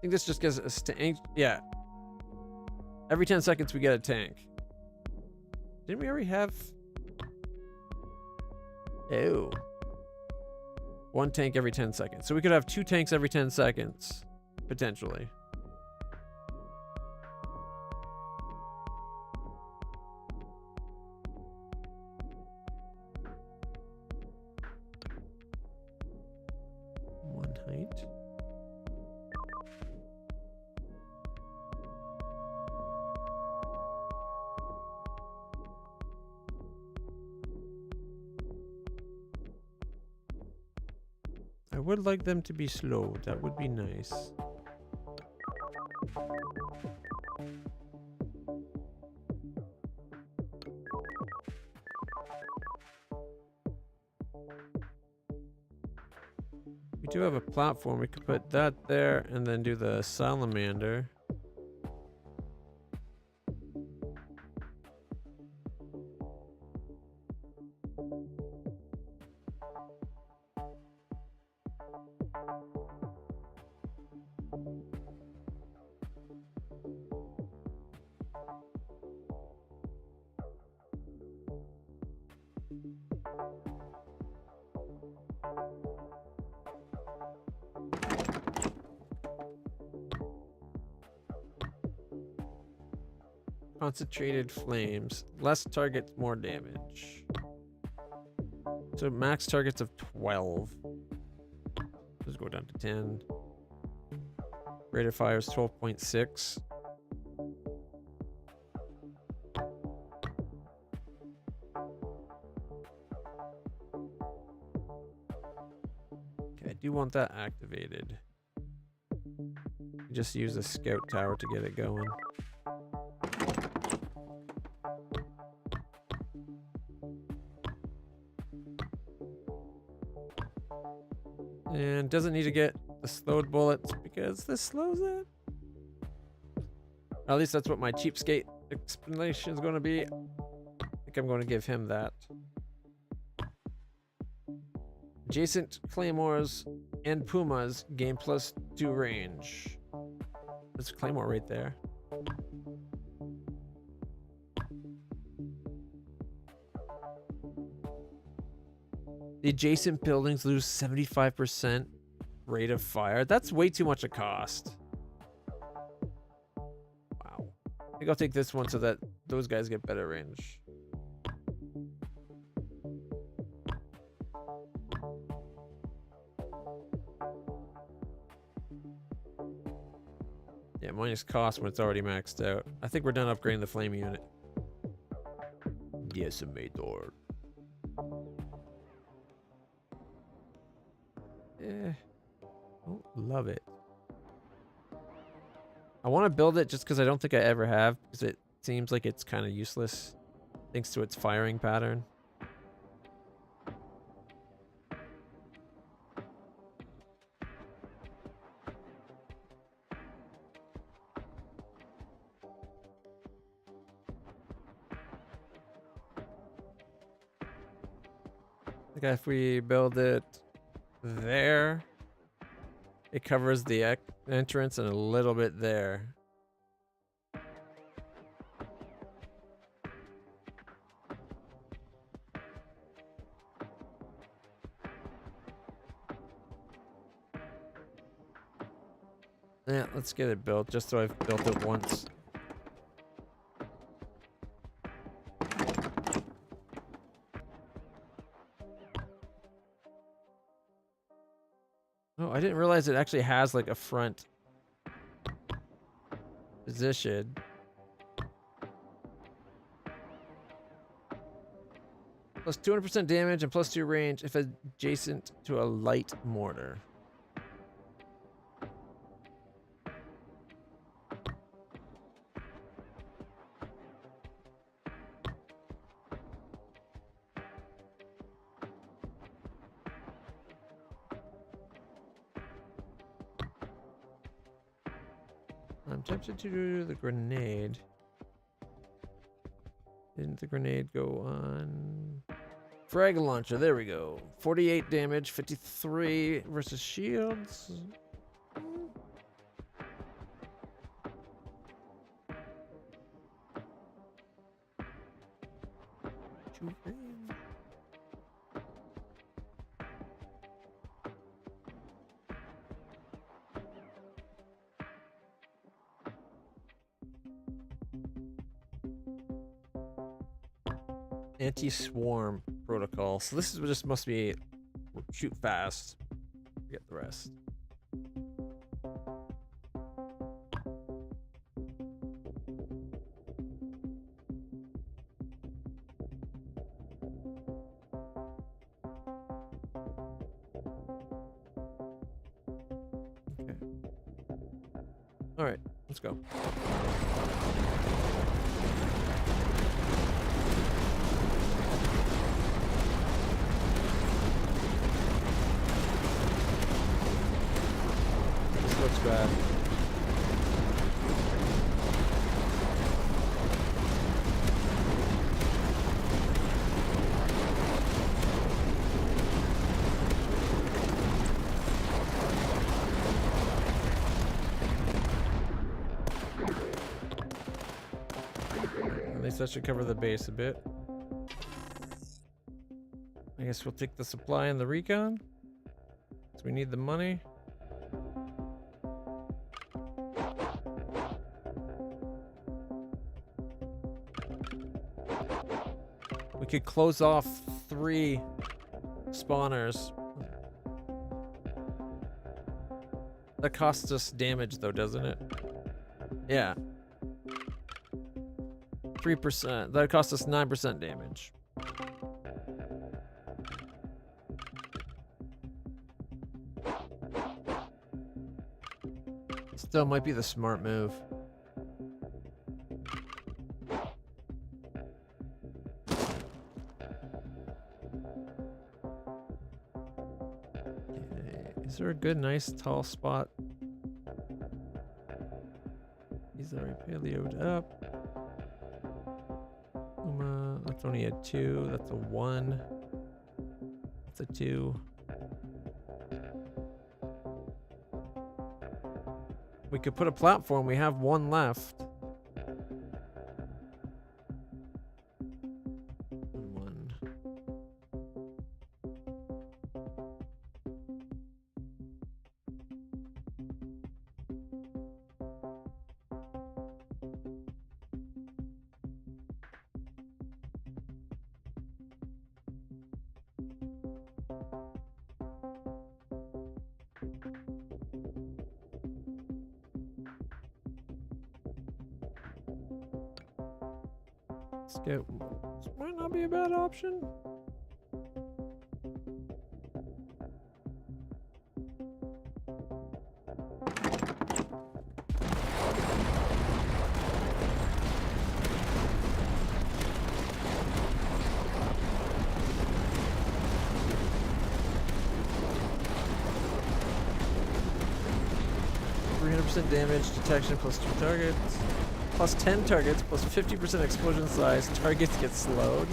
think this just gives us tank. Yeah. Every 10 seconds we get a tank. Didn't we already have? Ew. 1 tank every 10 seconds. So we could have 2 tanks every 10 seconds, potentially. One height. I would like them to be slow. That would be nice. We do have a platform. We could put that there and then do the salamander. Concentrated flames. Less targets, more damage. So max targets of 12. Let's go down to 10. Rate of fire is 12.6. Okay, I do want that activated. Just use a scout tower to get it going. And doesn't need to get the slowed bullets because this slows it. At least that's what my cheapskate explanation is going to be. I think I'm going to give him that. Adjacent claymores and pumas gain +2 range. There's a claymore right there. The adjacent buildings lose 75% rate of fire. That's way too much a cost. Wow. I think I'll take this one so that those guys get better range. Yeah, minus cost when it's already maxed out. I think we're done upgrading the flame unit. Decimator. Don't love it. I want to build it just because I don't think I ever have, because it seems like it's kind of useless thanks to its firing pattern. I think if we build it there, it covers the entrance and a little bit there. Yeah, let's get it built just so I've built it once. Oh, I didn't realize it actually has like a front position. Plus 200% damage and +2 range if adjacent to a light mortar. I'm tempted to do the grenade. Didn't the grenade go on? Frag launcher, there we go. 48 damage, 53 versus shields. Anti-swarm protocol. So this is just must be shoot fast. Forget the rest. Okay. All right, let's go. Looks bad. so that should cover the base a bit. I guess we'll take the supply and the recon. So we need the money. We could close off 3 spawners. That costs us damage though, doesn't it? Yeah. 3%. That costs us 9% damage. Still might be the smart move. Is there a good, nice, tall spot? He's already paleoed up. That's only a 2. That's a 1. That's a 2. We could put a platform. We have 1 left. 1. This might not be a bad option. Damage, detection plus 2 targets, plus 10 targets, plus 50% explosion size. Targets get slowed.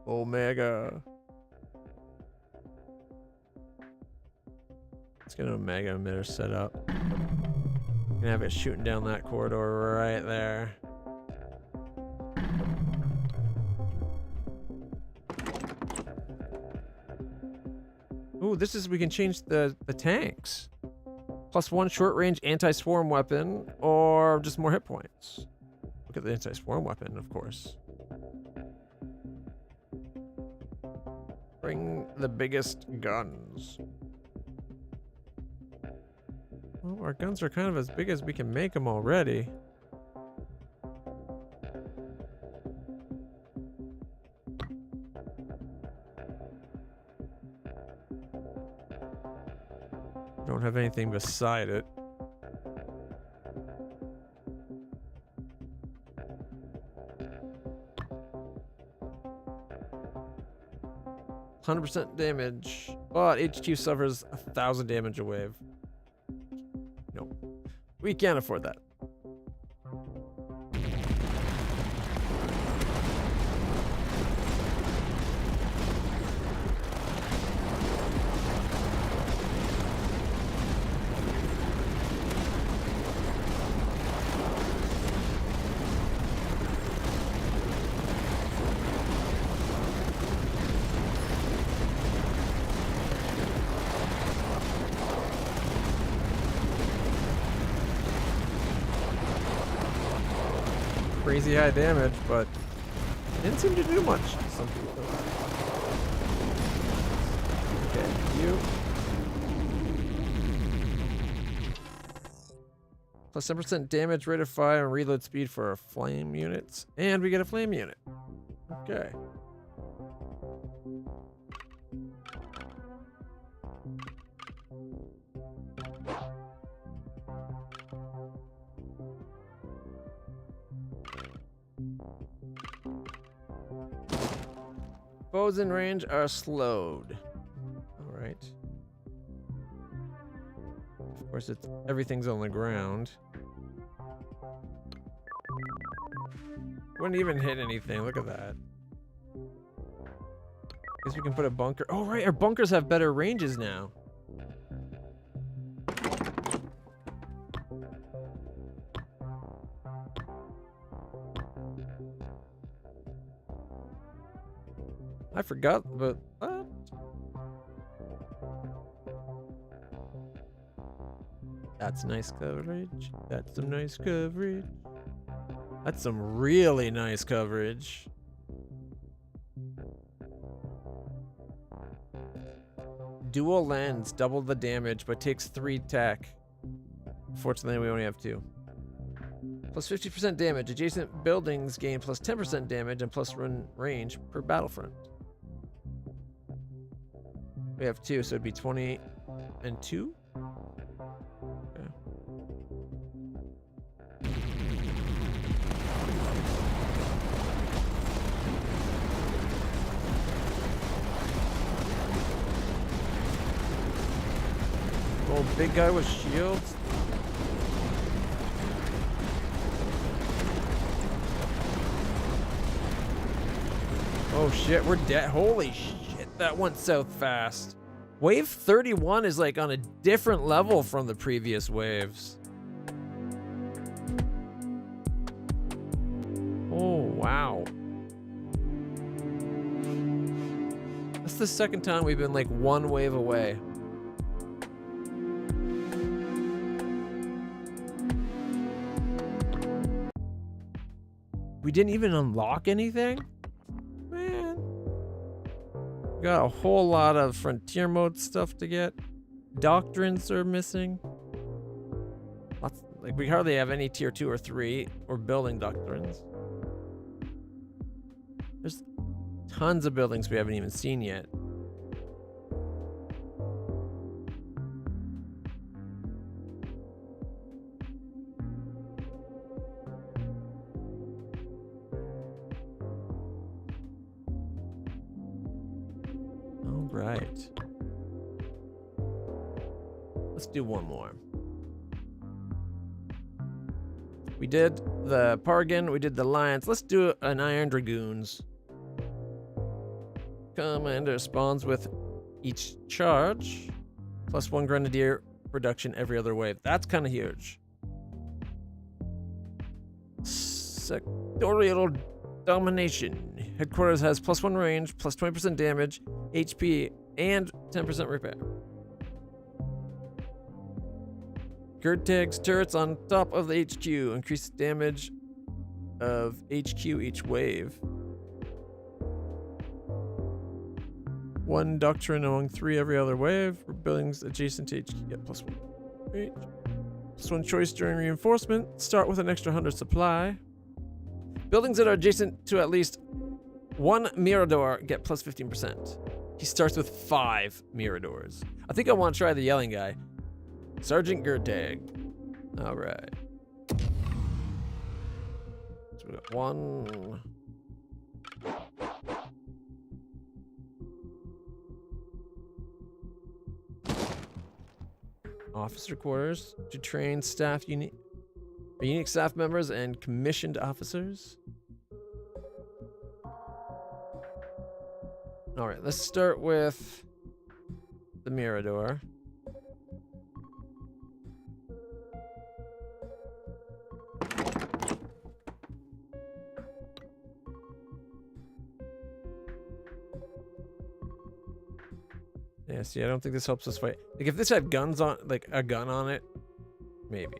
Omega. Let's get an Omega emitter set up. Gonna have it shooting down that corridor right there. Ooh, this is, we can change the tanks. Plus 1 short range anti-swarm weapon, or just more hit points. Look at the anti-swarm weapon, of course. Bring the biggest guns. Well, our guns are kind of as big as we can make them already. Don't have anything beside it. %100 damage, but HQ suffers 1,000 damage a wave. We can't afford that. Crazy high damage, but didn't seem to do much. Some people. Okay, you. Plus 10% damage, rate of fire, and reload speed for our flame units. And we get a flame unit. Okay. Foes in range are slowed. All right. Of course, everything's on the ground. Wouldn't even hit anything. Look at that. Guess we can put a bunker. Oh, right. Our bunkers have better ranges now. I forgot, but what? That's nice coverage. That's some nice coverage. That's some really nice coverage. Dual lens, double the damage, but takes 3 tech. Fortunately, we only have 2. Plus 50% damage. Adjacent buildings gain plus 10% damage and plus run range per battlefront. We have 2, so it'd be 20 and 2. Okay. Oh, big guy with shields. Oh shit, we're dead. Holy shit, that went south fast. Wave 31 is like on a different level from the previous waves. Oh, wow. That's the second time we've been like 1 wave away. We didn't even unlock anything? Man. Got a whole lot of frontier mode stuff to get. Doctrines are missing. Lots, like we hardly have any tier 2 or 3 or building doctrines. There's tons of buildings we haven't even seen yet. Right. Let's do one more. We did the Pargan, we did the Lions. Let's do an Iron Dragoons. Commander spawns with each charge. Plus 1 Grenadier production every other wave. That's kind of huge. Sectorial Domination. Headquarters has plus 1 range, plus 20% damage, HP, and 10% repair. Gerd tags turrets on top of the HQ. Increase damage of HQ each wave. 1 doctrine among 3 every other wave. For buildings adjacent to HQ get plus 1 range. Plus 1 choice during reinforcement. Start with an extra 100 supply. Buildings that are adjacent to at least 1 Mirador get plus 15%. He starts with 5 Miradors. I think I want to try the yelling guy. Sergeant Gertag. All right. So we got 1. Officer quarters to train staff unique staff members and commissioned officers. All right, let's start with the Mirador. Yeah, see, I don't think this helps us fight. Like, if this had guns on, like a gun on it, maybe.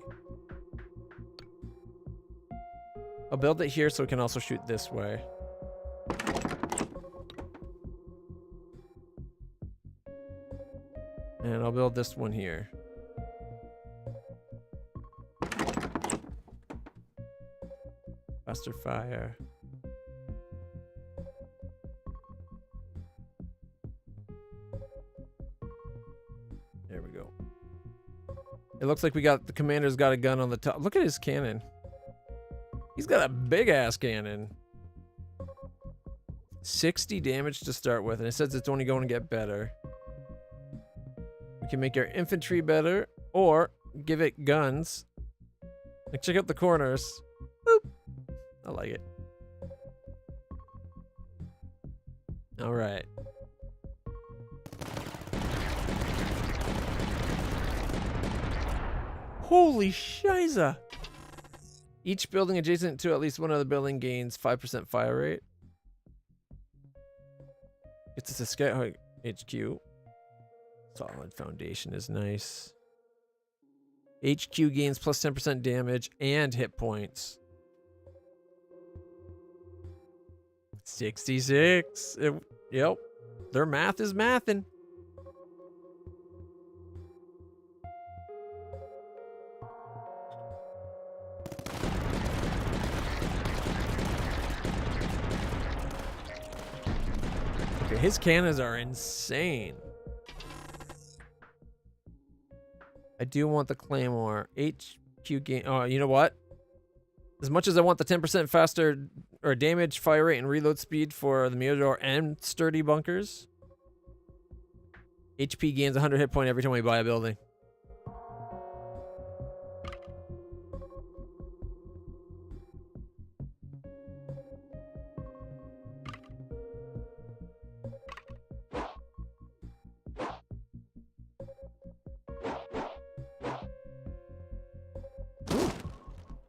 I'll build it here so it can also shoot this way. And I'll build this one here. Faster fire. There we go. It looks like we got the commander's got a gun on the top. Look at his cannon. He's got a big ass cannon. 60 damage to start with, and it says it's only going to get better. We can make our infantry better, or give it guns. Like, check out the corners. Boop. I like it. All right. Holy shiza! Each building adjacent to at least one other building gains 5% fire rate. It's a scout HQ. Solid foundation is nice. HQ gains plus 10% damage and hit points. 66. Yep. Their math is mathin'. Okay, his cannons are insane. I do want the Claymore. HQ gain. Oh, you know what? As much as I want the 10% faster or damage, fire rate, and reload speed for the Meteor and sturdy bunkers, HP gains 100 hit point every time we buy a building.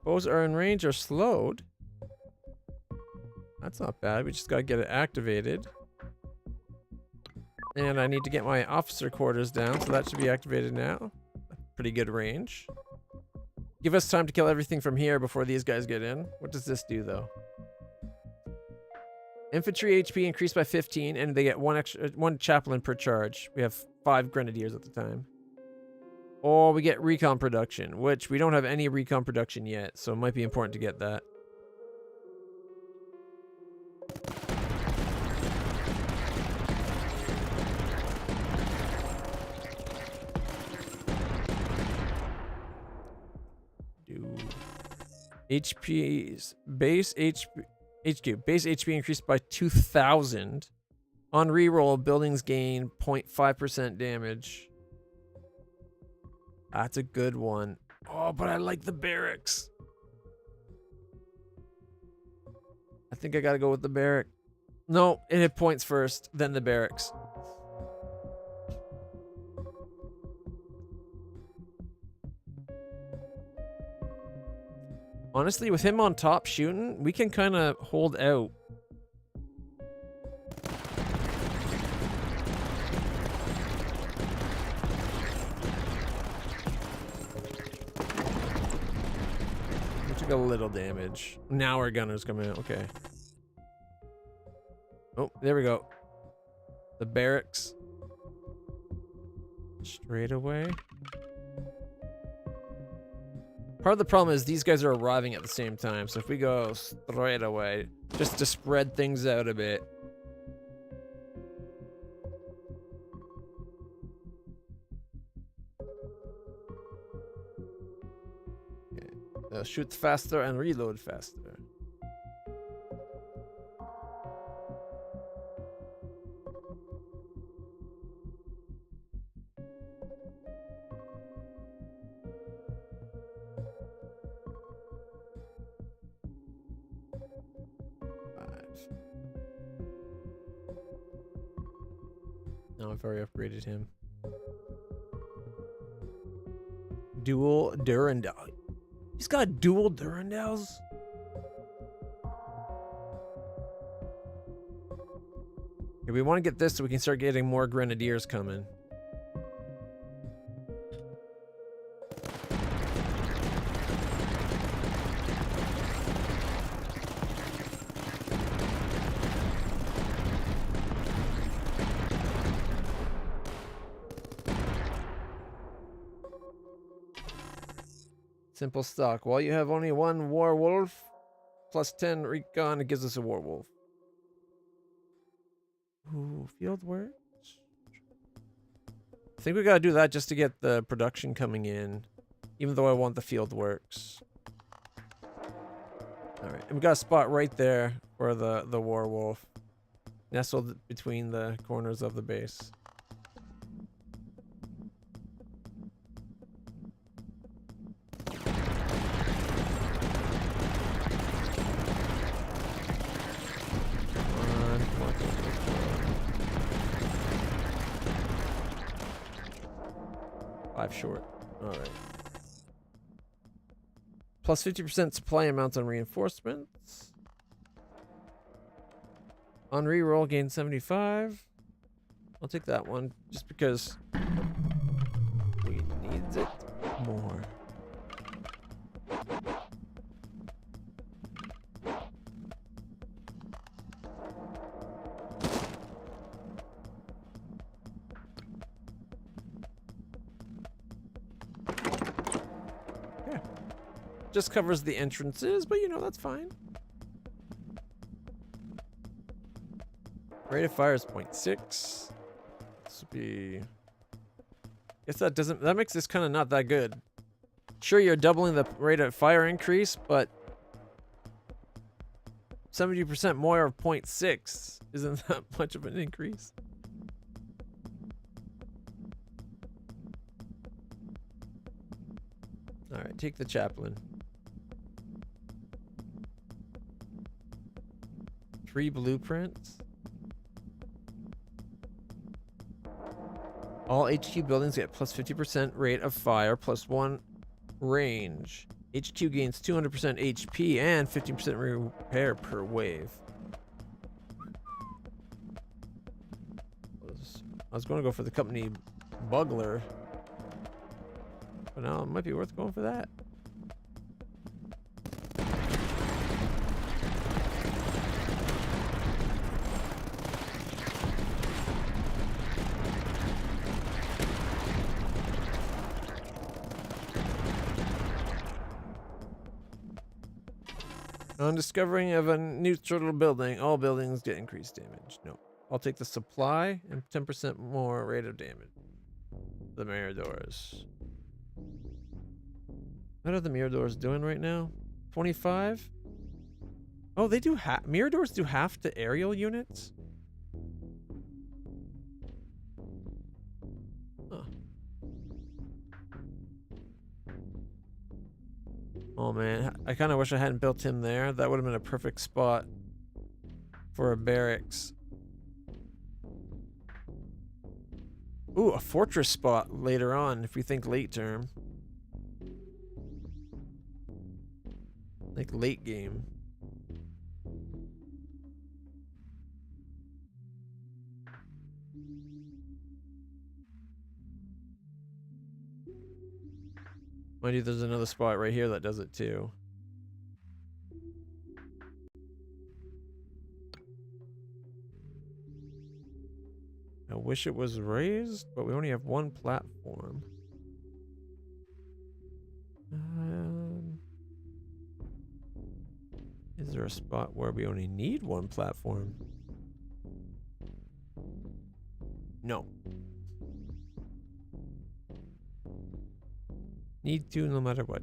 Bows are in range or slowed. That's not bad. We just gotta get it activated. And I need to get my officer quarters down, so that should be activated now. Pretty good range. Give us time to kill everything from here before these guys get in. What does this do, though? Infantry HP increased by 15, and they get one chaplain per charge. We have 5 grenadiers at the time. Or we get recon production, which we don't have any recon production yet, so it might be important to get that. HP's base HQ base HP increased by 2,000. On reroll, buildings gain 0.5% damage. That's a good one. Oh, but I like the barracks. I think I gotta go with the barrack. No, it hit points first, then the barracks. Honestly, with him on top shooting, we can kind of hold out. We took a little damage. Now our gunner's coming out. Okay. Oh, there we go. The barracks. Straight away. Part of the problem is these guys are arriving at the same time, so if we go straight away, just to spread things out a bit. Okay. Shoot faster and reload faster. Now I've already upgraded him. Dual Durandal. He's got dual Durandals? Okay, we want to get this so we can start getting more grenadiers coming. Simple stock. While you have only one Warwolf, plus 10 recon, it gives us a Warwolf. Ooh, field works. I think we gotta do that just to get the production coming in, even though I want the field works. Alright, and we got a spot right there for the Warwolf, nestled between the corners of the base. 5 short. Alright. Plus 50% supply amounts on reinforcements. On reroll, gain 75. I'll take that one just because we need it more. Yeah. Just covers the entrances, but you know, that's fine. Rate of fire is 0.6. This would be... Guess that doesn't... That makes this kind of not that good. Sure, you're doubling the rate of fire increase, but 70% more of 0.6 isn't that much of an increase. Alright, take the chaplain. 3 blueprints. All HQ buildings get plus 50% rate of fire, plus 1 range. HQ gains 200% HP and 15% repair per wave. I was going to go for the company bugler, but now it might be worth going for that. On discovering of a neutral building, all buildings get increased damage. Nope. I'll take the supply and 10% more rate of damage. The Miradors. What are the Miradors doing right now? 25? Oh, they do Miradors do half the aerial units? Huh. Oh man, I kind of wish I hadn't built him there. That would have been a perfect spot for a barracks. Ooh, a fortress spot later on if we think late term. Like late game. Mind you, there's another spot right here that does it too. I wish it was raised, but we only have 1 platform. Is there a spot where we only need 1 platform? No. Need to no matter what.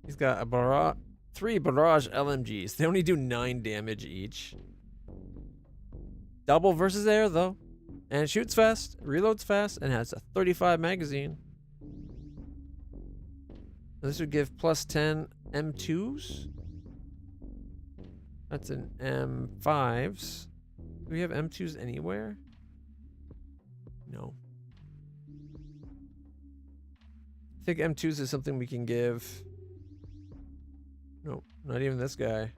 He's got a 3 barrage LMGs. They only do 9 damage each. Double versus air though. And it shoots fast, reloads fast, and has a 35 magazine. This would give plus 10 M2s. That's an M5s. Do we have M2s anywhere? No. I think M2s is something we can give. No, not even this guy.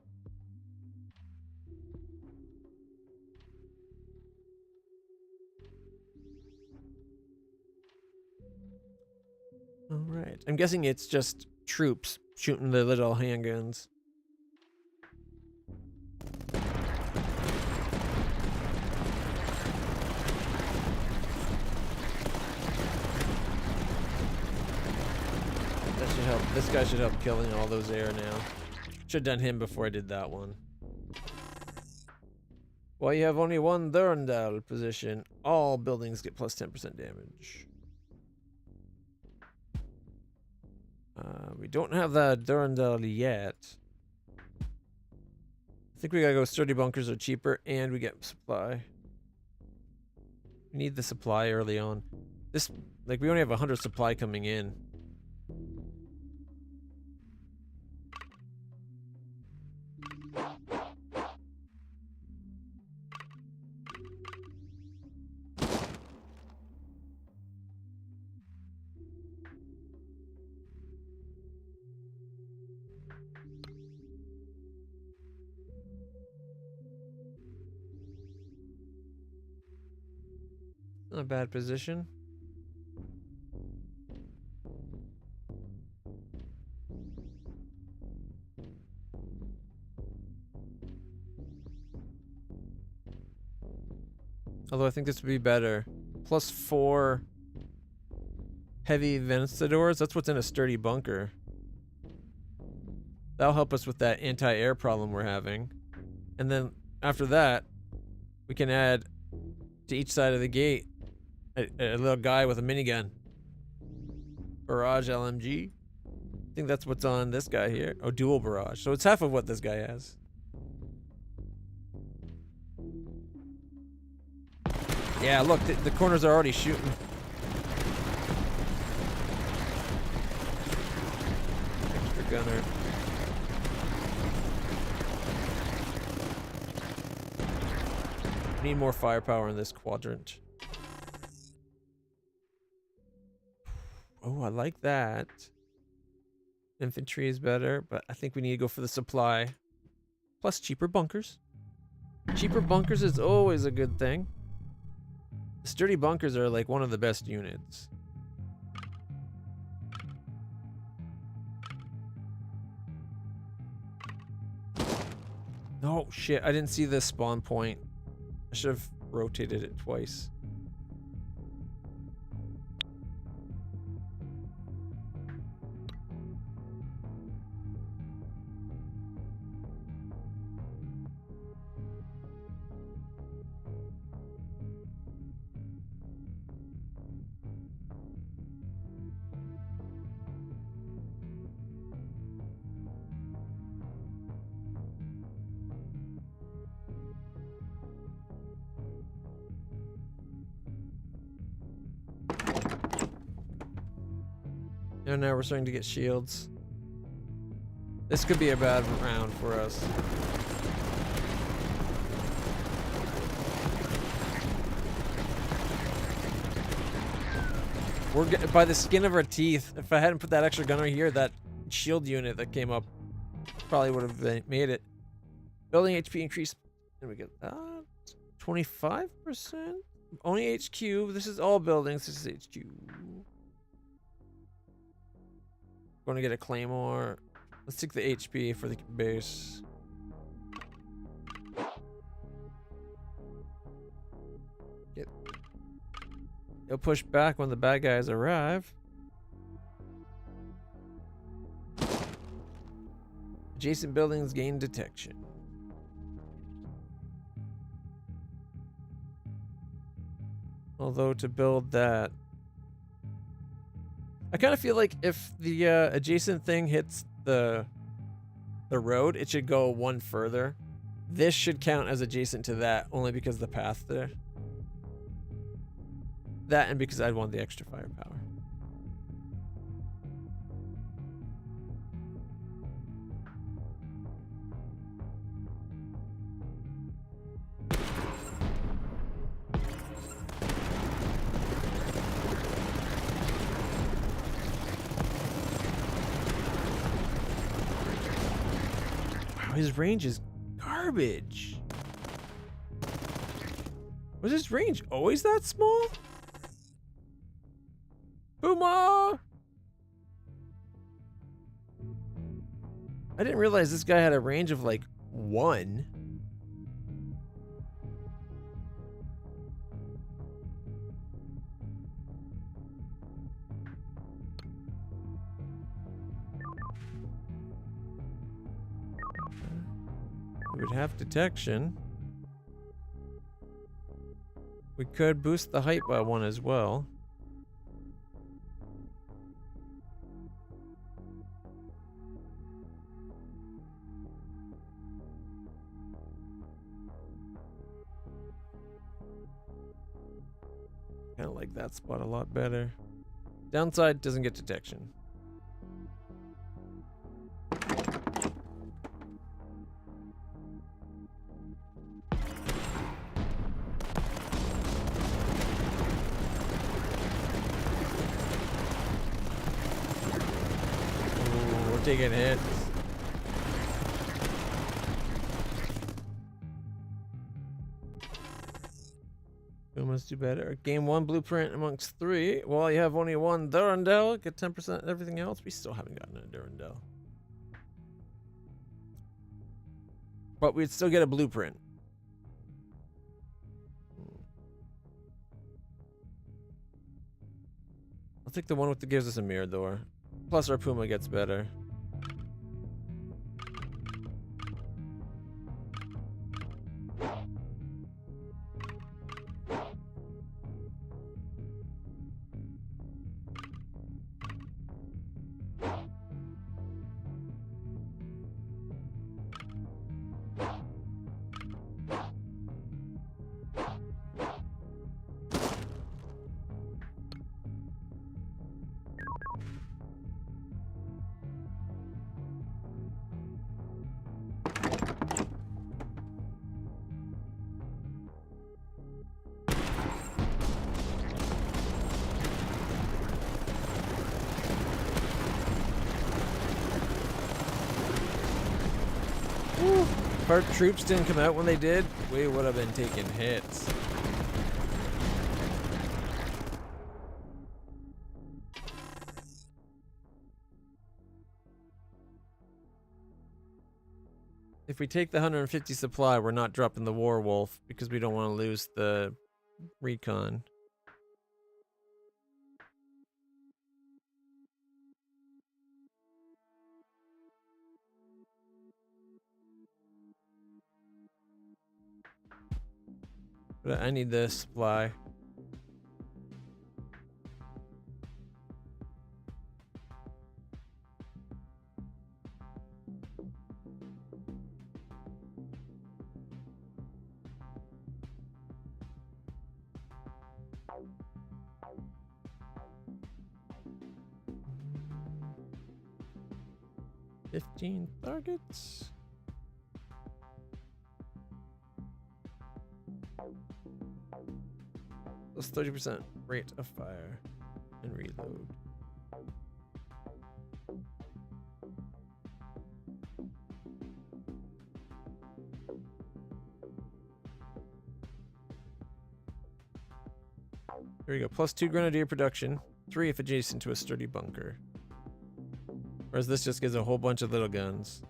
All right. I'm guessing it's just troops shooting the little handguns. That should help. This guy should help killing all those air now. Should have done him before I did that one. Well, you have only 1 Durandal position. All buildings get plus 10% damage. We don't have the Durandal yet. I think we gotta go sturdy bunkers are cheaper and we get supply. We need the supply early on. This, like, we only have 100 supply coming in. Not a bad position. Although I think this would be better. +4 heavy vencedors. That's what's in a sturdy bunker. That'll help us with that anti-air problem we're having. And then after that, we can add to each side of the gate a little guy with a minigun. Barrage LMG. I think that's what's on this guy here. Oh, dual barrage. So it's half of what this guy has. Yeah, look, the corners are already shooting. Extra gunner. Need more firepower in this quadrant. Oh, I like that. Infantry is better, but I think we need to go for the supply. Plus cheaper bunkers. Cheaper bunkers is always a good thing. Sturdy bunkers are like one of the best units. Oh shit, I didn't see this spawn point. I should have rotated it twice. And now we're starting to get shields. This could be a bad round for us. We're by the skin of our teeth. If I hadn't put that extra gunner here, that shield unit that came up probably would have made it. Building HP increase. There we go. 25%? Only HQ. This is all buildings. This is HQ. Going to get a claymore. Let's take the HP for the base. He'll push back when the bad guys arrive. Adjacent buildings gain detection. Although to build that, I kind of feel like if the adjacent thing hits the road, it should go one further. This should count as adjacent to that, only because of the path there. That and because I'd want the extra firepower. His range is garbage. Was his range always that small? Booma! I didn't realize this guy had a range of like 1. We would have detection. We could boost the height by 1 as well. Kind of like that spot a lot better. Downside, doesn't get detection. Taking hits. Pumas do better. Game 1 blueprint amongst 3. Well, you have only one Durandal. Get 10% everything else. We still haven't gotten a Durandal. But we'd still get a blueprint. I'll take the one with the gives us a mirror door. Plus our Puma gets better. If our troops didn't come out when they did, we would have been taking hits. If we take the 150 supply, we're not dropping the War Wolf because we don't want to lose the recon. But I need the supply. $15 targets. Plus 30% rate of fire and reload. Here we go. Plus 2 grenadier production. 3 if adjacent to a sturdy bunker. Whereas this just gives a whole bunch of little guns.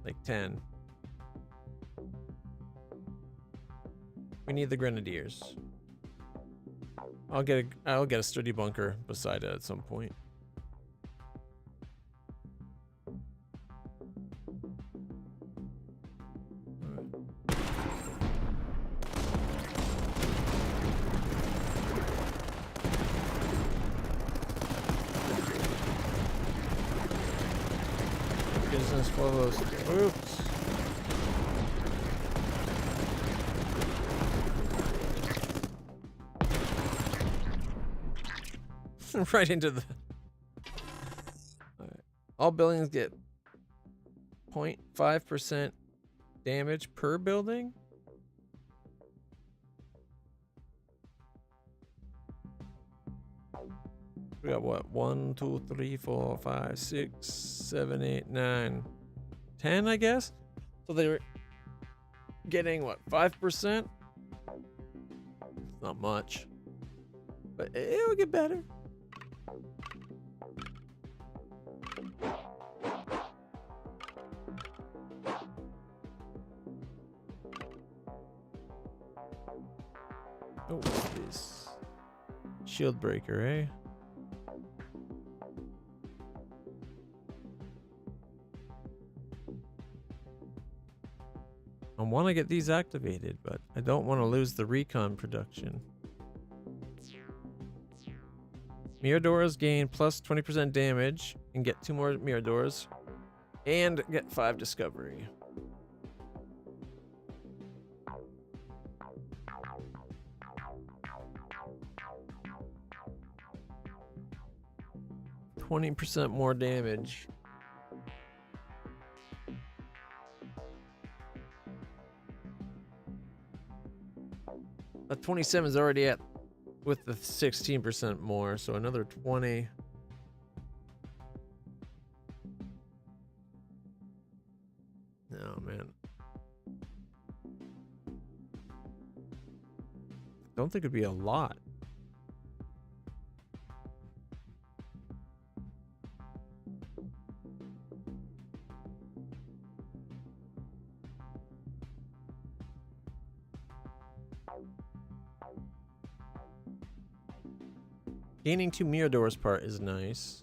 Like 10. We need the grenadiers. I'll get a sturdy bunker beside it at some point. Business for those troops. Right into the. Alright. All buildings get 0.5% damage per building. We got what? 1, 2, 3, 4, 5, 6, 7, 8, 9, 10, I guess. So they were getting what? 5%? Not much, but it'll get better. Oh, what's this? Shield breaker, eh? I want to get these activated, but I don't want to lose the recon production. Miradors gain plus 20% damage and get 2 more Miradors and get 5 discovery. %20 more damage. That 27 is already at with the 16% more, so another 20. Oh man. don't think it'd be a lot. Gaining 2 Miradors part is nice.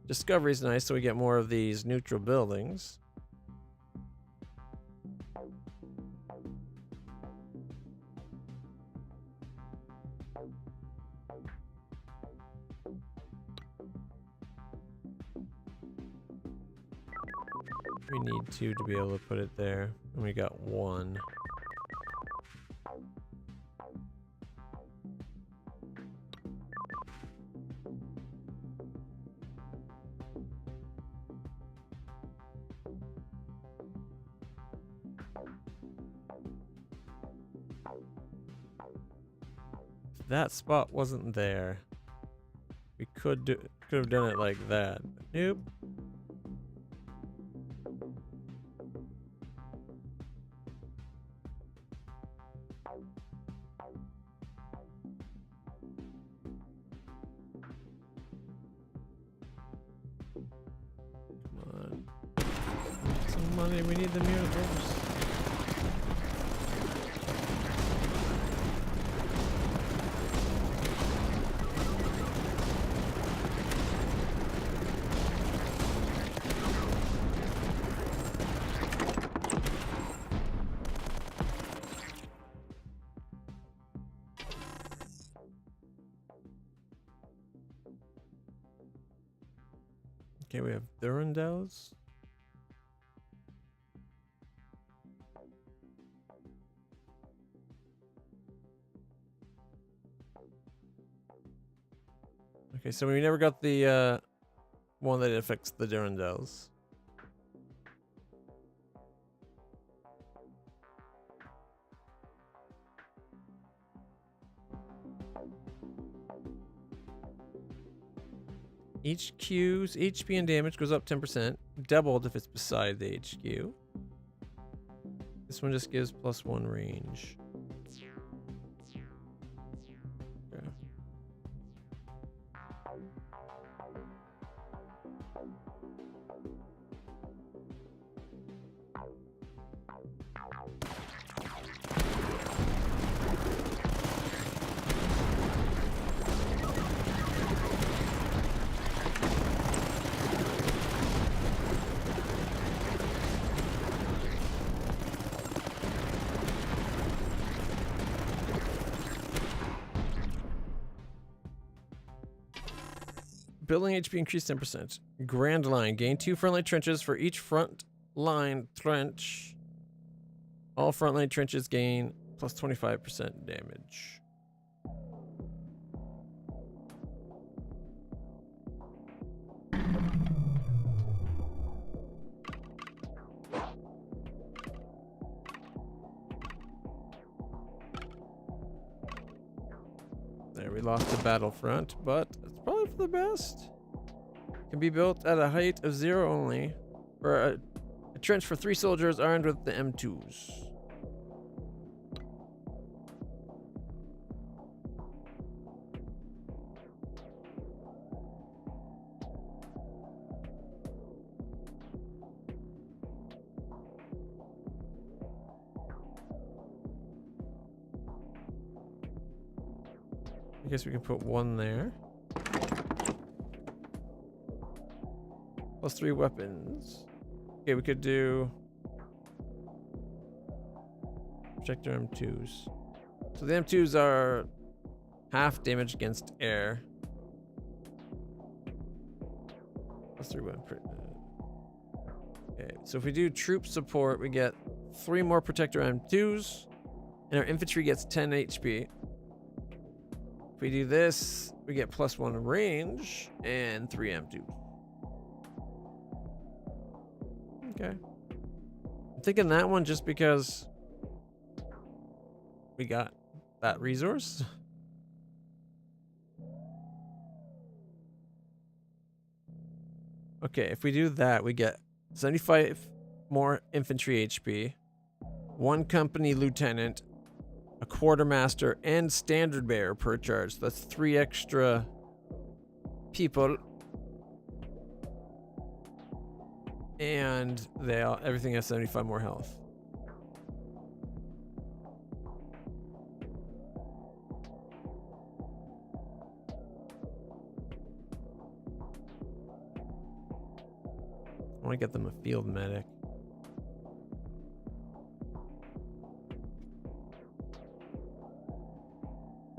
Discovery is nice, so we get more of these neutral buildings. We need 2 to be able to put it there, and we got 1. If that spot wasn't there, we could have done it like that. Nope. Come on. Some money, we need the Miradors. Okay, we have Durandals. Okay, so we never got the one that affects the Durandals. HQ's HP and damage goes up 10%, doubled if it's beside the HQ. This one just gives +1 range. Okay. Building HP increased 10%. Grand Line. Gain 2 front line trenches for each front line trench. All front line trenches gain plus 25% damage. There, we lost the battlefront, but it's probably for the best. Can be built at a height of 0 only, or a trench for 3 soldiers armed with the M2s. I guess we can put 1 there. +3 weapons. Okay, we could do projector M2s. So the M2s are half damage against air. +3 weapon. Okay, so if we do troop support, we get 3 more protector M2s, and our infantry gets 10 HP. If we do this, we get +1 range and 3 M2s. Okay. I'm thinking that one just because we got that resource. Okay, if we do that, we get 75 more infantry HP, 1 company lieutenant, a quartermaster, and standard bearer per charge. So that's 3 extra people. And everything has 75 more health. I want to get them a field medic.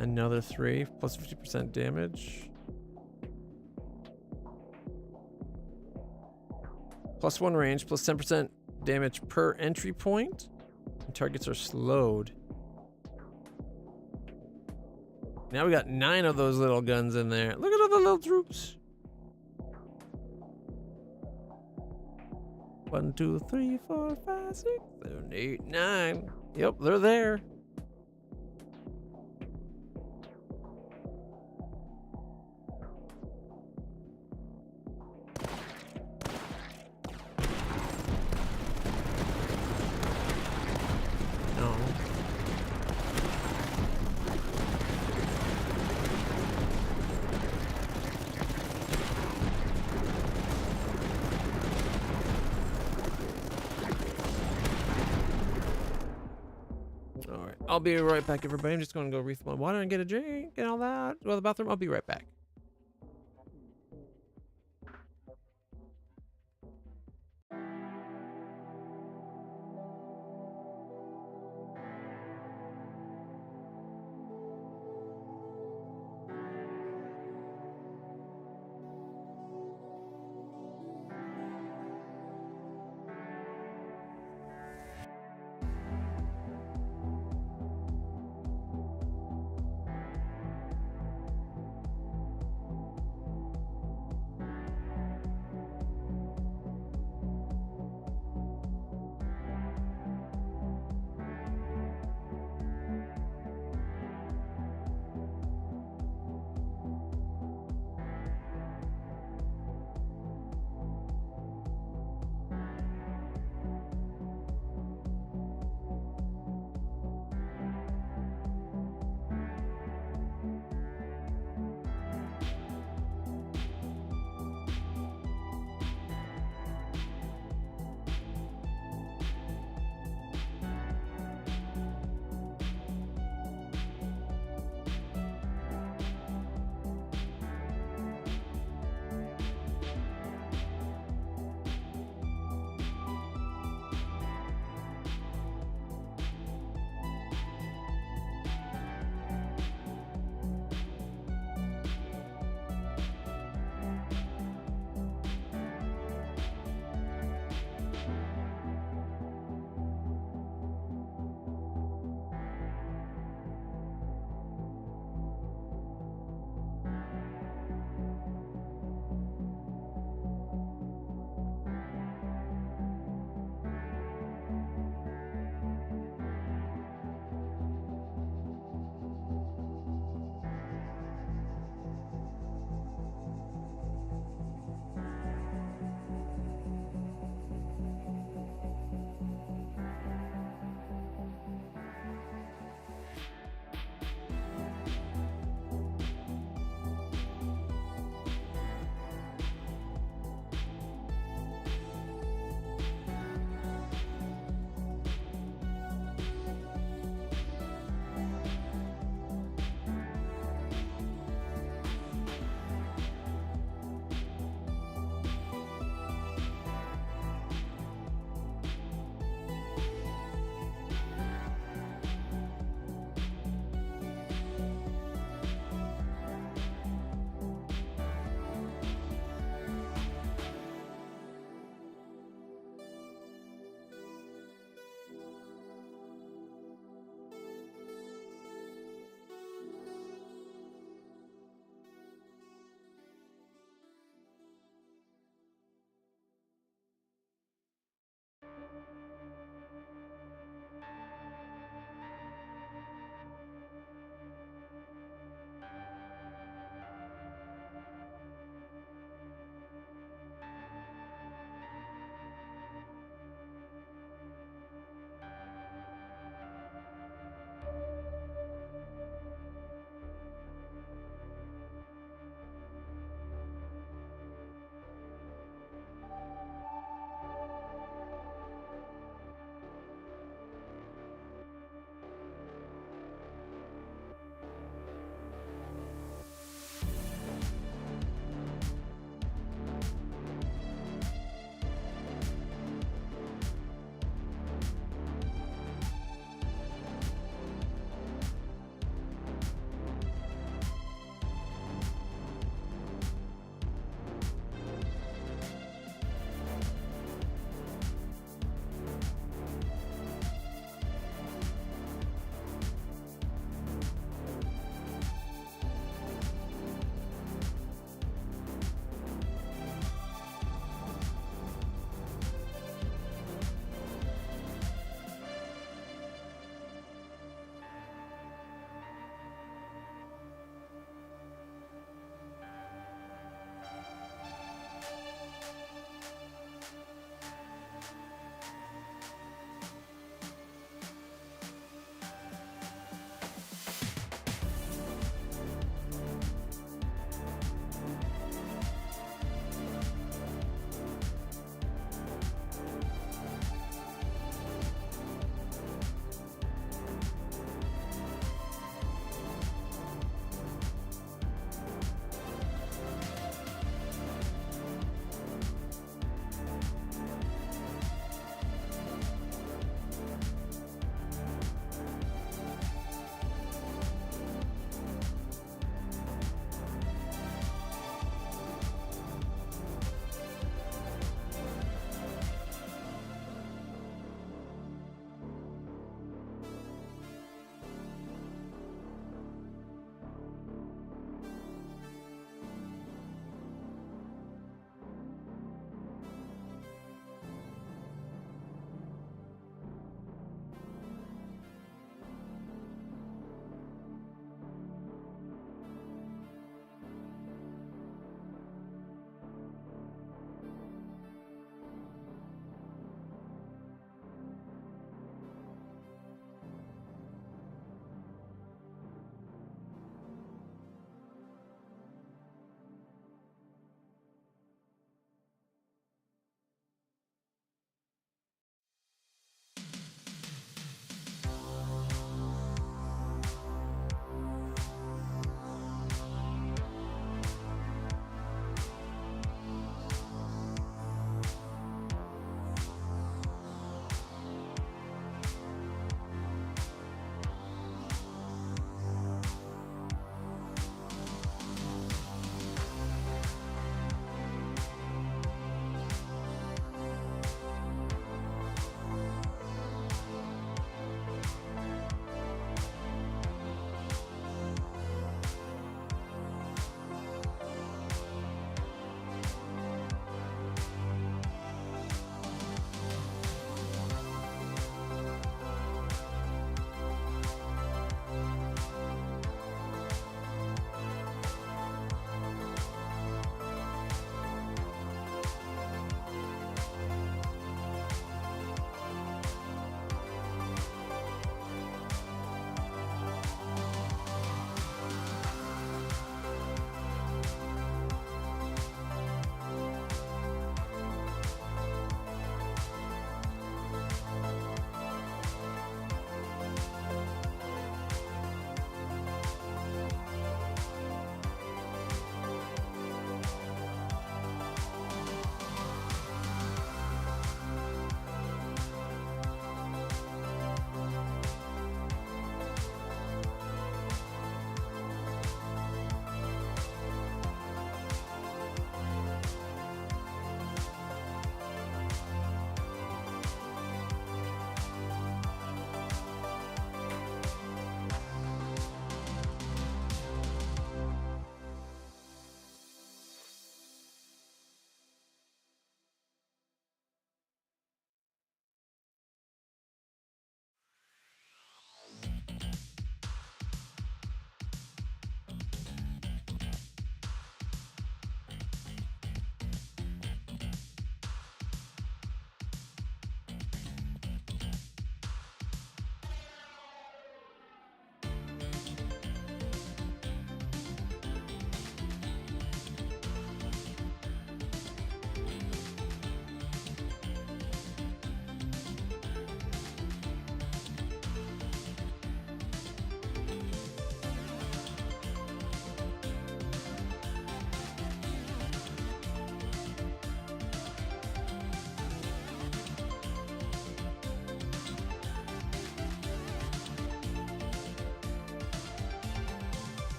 Another 3 plus 50% damage. Plus 1 range, plus 10% damage per entry point. And targets are slowed. Now we got 9 of those little guns in there. Look at all the little troops. 1, 2, 3, 4, 5, 6, 7, 8, 9. Yep, they're there. No. Alright, I'll be right back, everybody. I'm just going to go refill my water and get a drink and all that. Go to the bathroom. I'll be right back.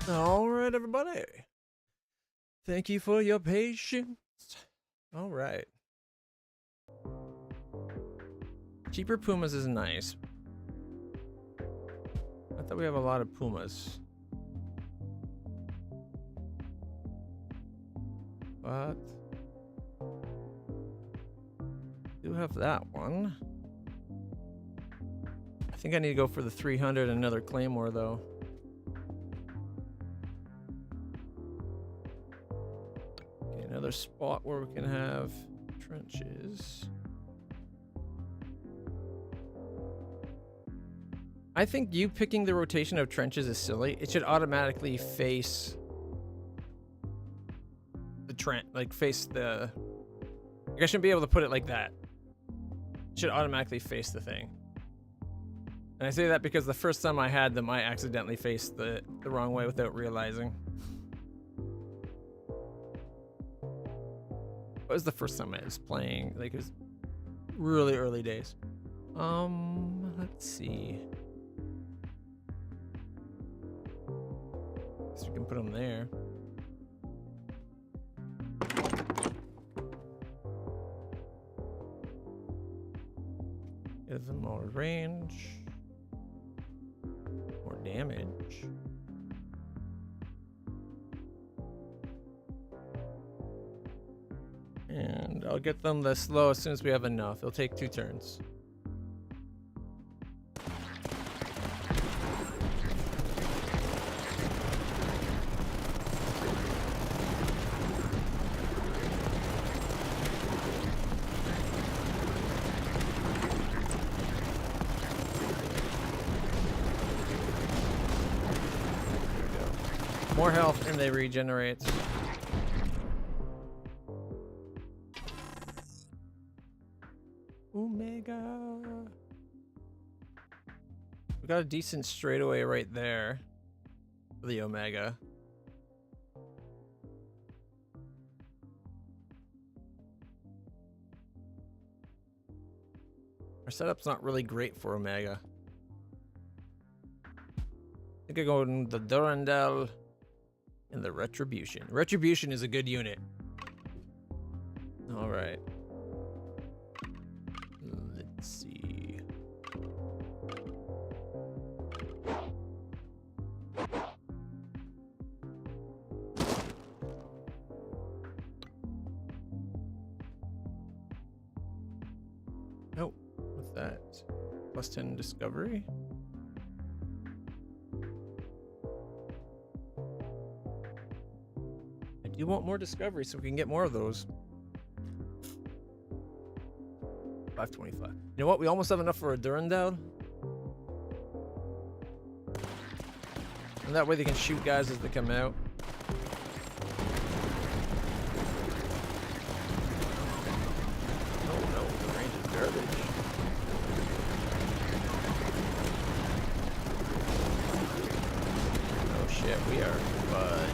All right, everybody. Thank you for your patience. All right. Cheaper Pumas is nice. I thought we have a lot of Pumas. But do have that one. I think I need to go for the 300 and another Claymore though. Okay, another spot where we can have trenches. I think you picking the rotation of trenches is silly. It should automatically face the trench, like face the... I shouldn't be able to put it like that. It should automatically face the thing. And I say that because the first time I had them, I accidentally faced the wrong way without realizing. What was the first time I was playing? Like, it was really early days. Let's see. Guess we can put them there. Give them more range. More damage. And I'll get them the slow as soon as we have enough. It'll take 2 turns. More health and they regenerate. Omega. We got a decent straightaway right there for the Omega. Our setup's not really great for Omega. I think I go in the Durandal and the Retribution. Retribution is a good unit. All right. Let's see. Nope. What's that? Plus 10 discovery. You want more discovery so we can get more of those. 525. You know what? We almost have enough for a Durandal. And that way they can shoot guys as they come out. Oh no, the range is garbage. Oh shit, we are fudge.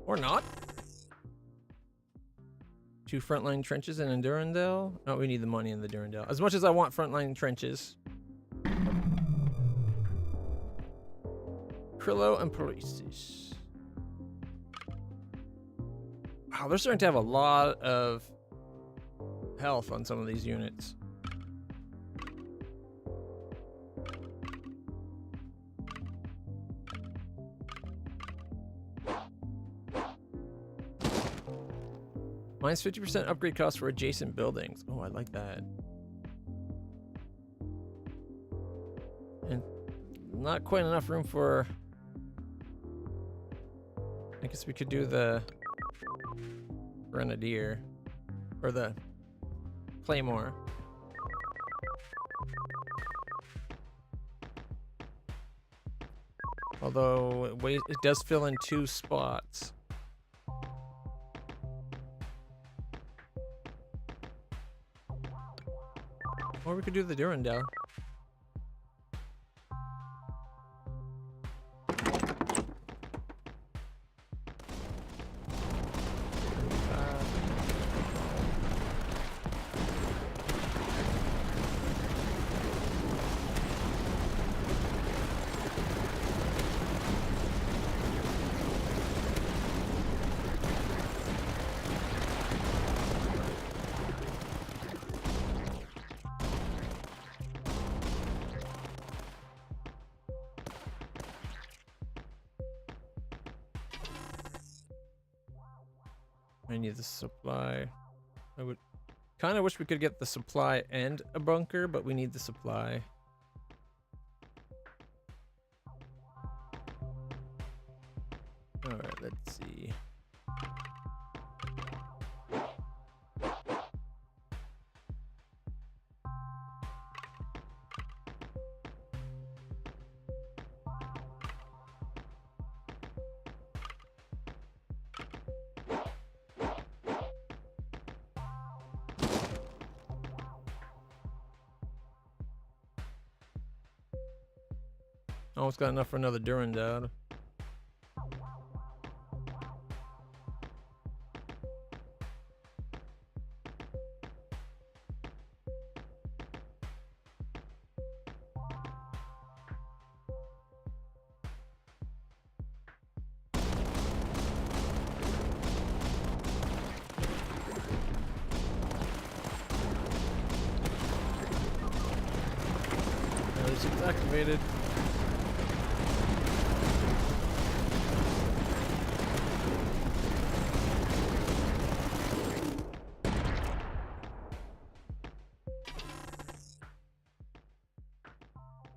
Or not. 2 frontline trenches and a Durandal. Oh, we need the money in the Durandal. As much as I want frontline trenches. Krillo and Paresis. Wow, they're starting to have a lot of health on some of these units. Minus 50% upgrade cost for adjacent buildings. Oh, I like that. And not quite enough room for... I guess we could do the Grenadier. Or the Claymore. Although it does fill in 2 spots. Or we could do the Durandal. I need the supply. I would kind of wish we could get the supply and a bunker, but we need the supply. All right, let's see. Almost got enough for another Durandal. It's activated.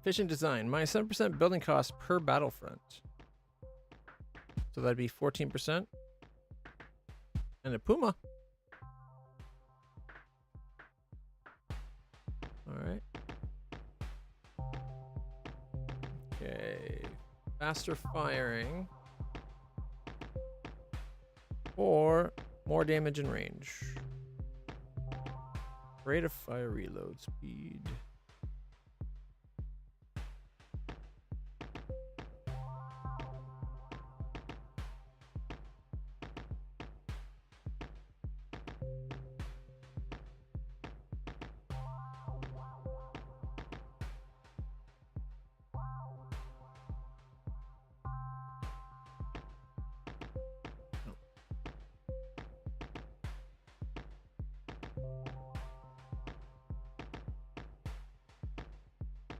Efficient design. Minus 7% building cost per battlefront. So that'd be 14%. And a Puma. Alright. Okay. Faster firing. Or more damage and range. Rate of fire reload speed.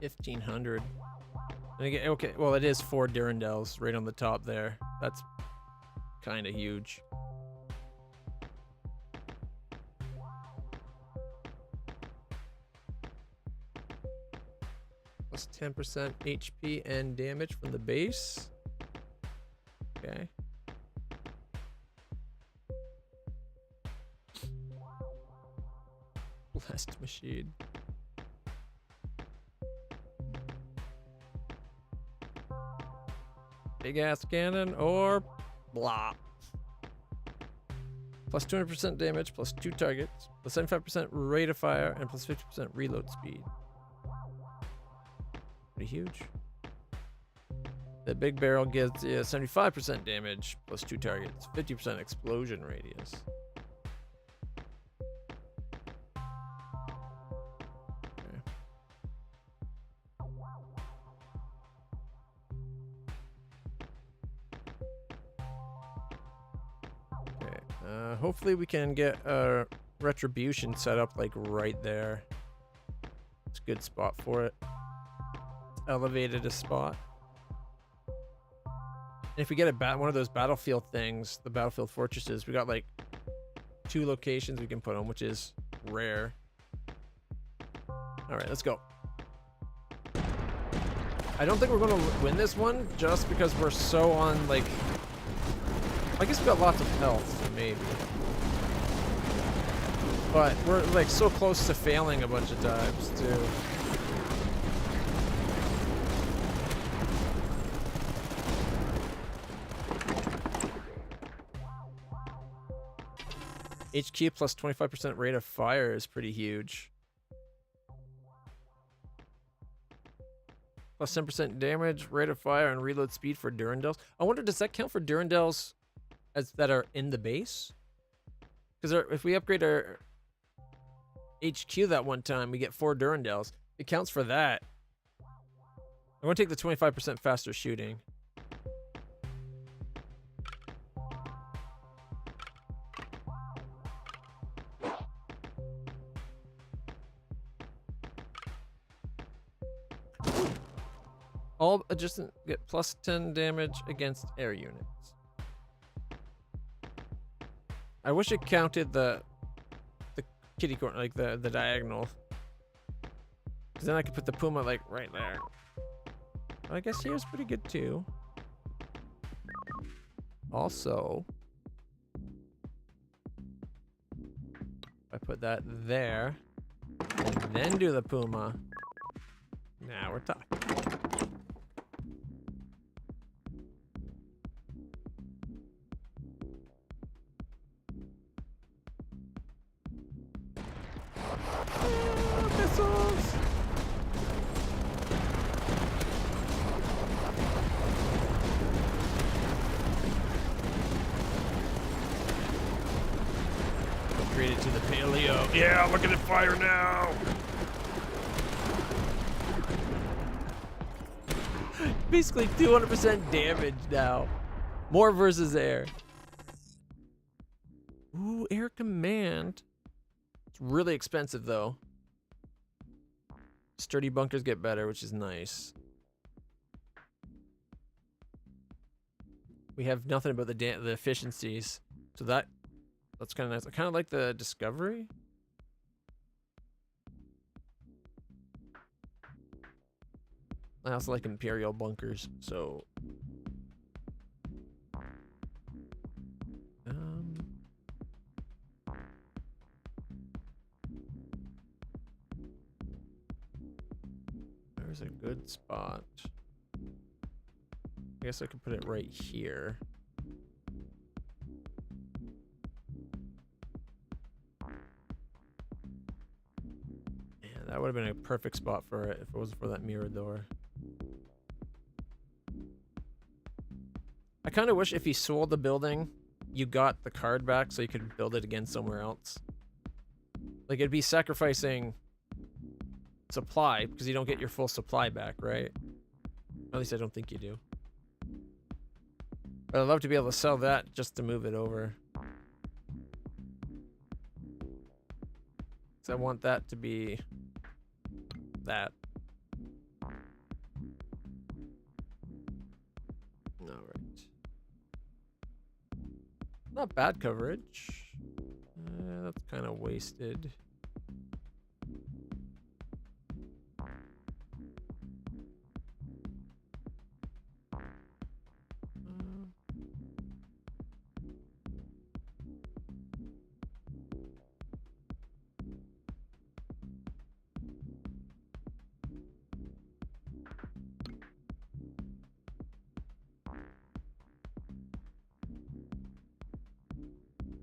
$1,500. And again, okay, well, it is 4 Durandals right on the top there. That's kind of huge. Plus 10% HP and damage from the base. Okay. Blast machine. Big ass cannon or blah. Plus 200% damage, plus 2 targets, plus 75% rate of fire, and plus 50% reload speed. Pretty huge. The big barrel gives you 75% damage, plus 2 targets, 50% explosion radius. Hopefully we can get a retribution set up like right there. It's a good spot for it. It's elevated a spot. And if we get one of those battlefield things, the battlefield fortresses, we got like 2 locations we can put them, which is rare. All right, let's go. I don't think we're going to win this one just because we're so on like... I guess we got lots of health, so maybe. But we're like so close to failing a bunch of times too. HQ plus 25% rate of fire is pretty huge. Plus 10% damage, rate of fire, and reload speed for Durandals. I wonder, does that count for Durandals as that are in the base? Because if we upgrade our HQ that one time, we get 4 Durandals. It counts for that. I want to take the 25% faster shooting. All adjacent get plus 10 damage against air units. I wish it counted the kitty corner, like the diagonal. Because then I could put the puma like right there. Well, I guess here's pretty good too. Also, I put that there and then do the puma. Now we're talking. Missiles! Upgraded to the paleo. Yeah, look at it fire now! Basically 200% damage now. More versus air. Ooh, air command. It's really expensive though. Sturdy bunkers get better, which is nice. We have nothing about the efficiencies, so that's kind of nice. I kind of like the discovery. I also like imperial bunkers, so there's a good spot. I guess I could put it right here. Yeah, that would have been a perfect spot for it if it wasn't for that mirror door. I kind of wish if you sold the building, you got the card back so you could build it again somewhere else. Like, it'd be sacrificing supply because you don't get your full supply back, right? At least I don't think you do. But I'd love to be able to sell that just to move it over. So I want that to be that. Alright. Not bad coverage. That's kind of wasted.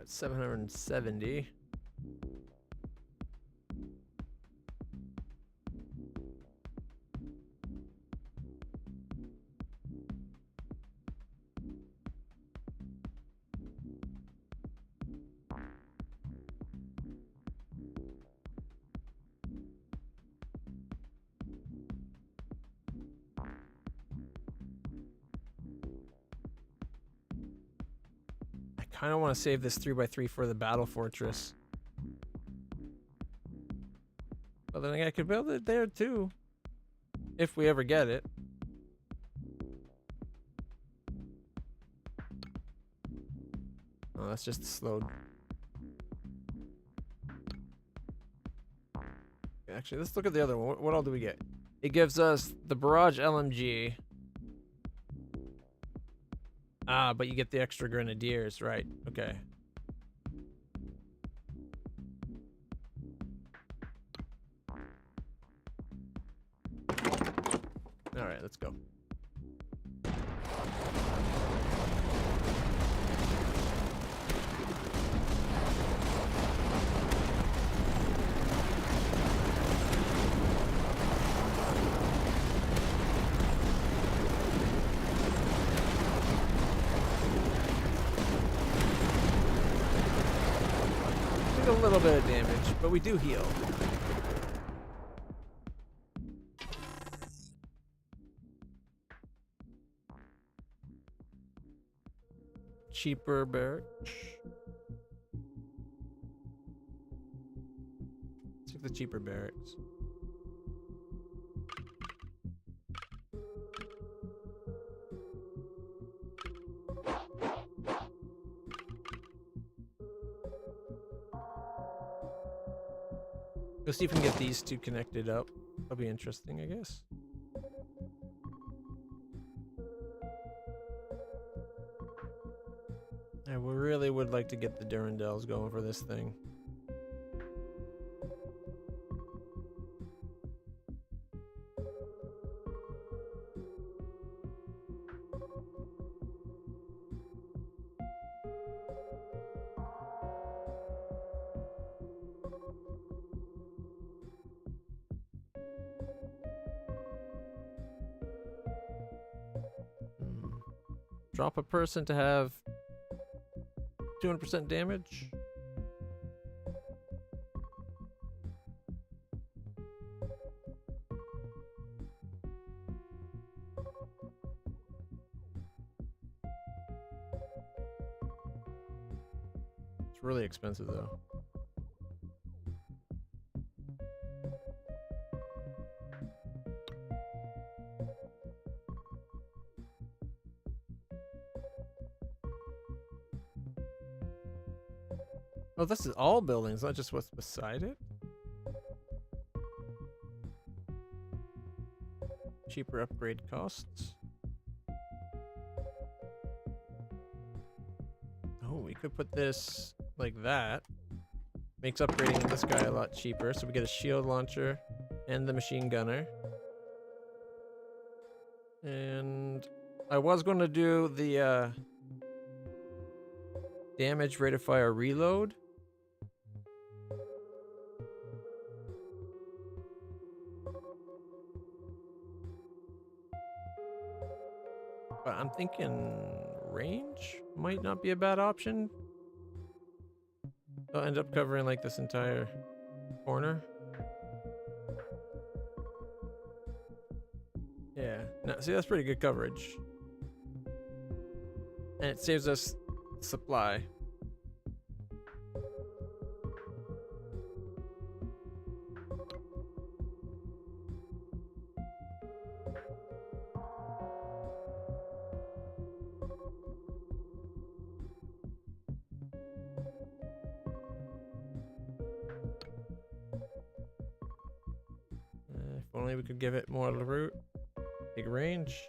At 770. I kind of want to save this 3x3 for the battle fortress. But then I could build it there too. If we ever get it. Oh, that's just slowed. Actually, let's look at the other one. What all do we get? It gives us the barrage LMG. Ah, but you get the extra grenadiers, right? Okay. All right, let's go. A little bit of damage, but we do heal. Cheaper barracks. Let's take the cheaper barracks. Let's see if we can get these two connected up. That'll be interesting, I guess. I really would like to get the Durandals going for this thing. Drop a person to have 200% damage. It's really expensive though. Oh, this is all buildings, not just what's beside it. Cheaper upgrade costs. Oh, we could put this like that. Makes upgrading this guy a lot cheaper. So we get a shield launcher and the machine gunner. And I was going to do the damage rate of fire reload. But I'm thinking range might not be a bad option. I'll end up covering like this entire corner. Yeah, no, see, that's pretty good coverage. And it saves us supply. If only we could give it more route. Big range.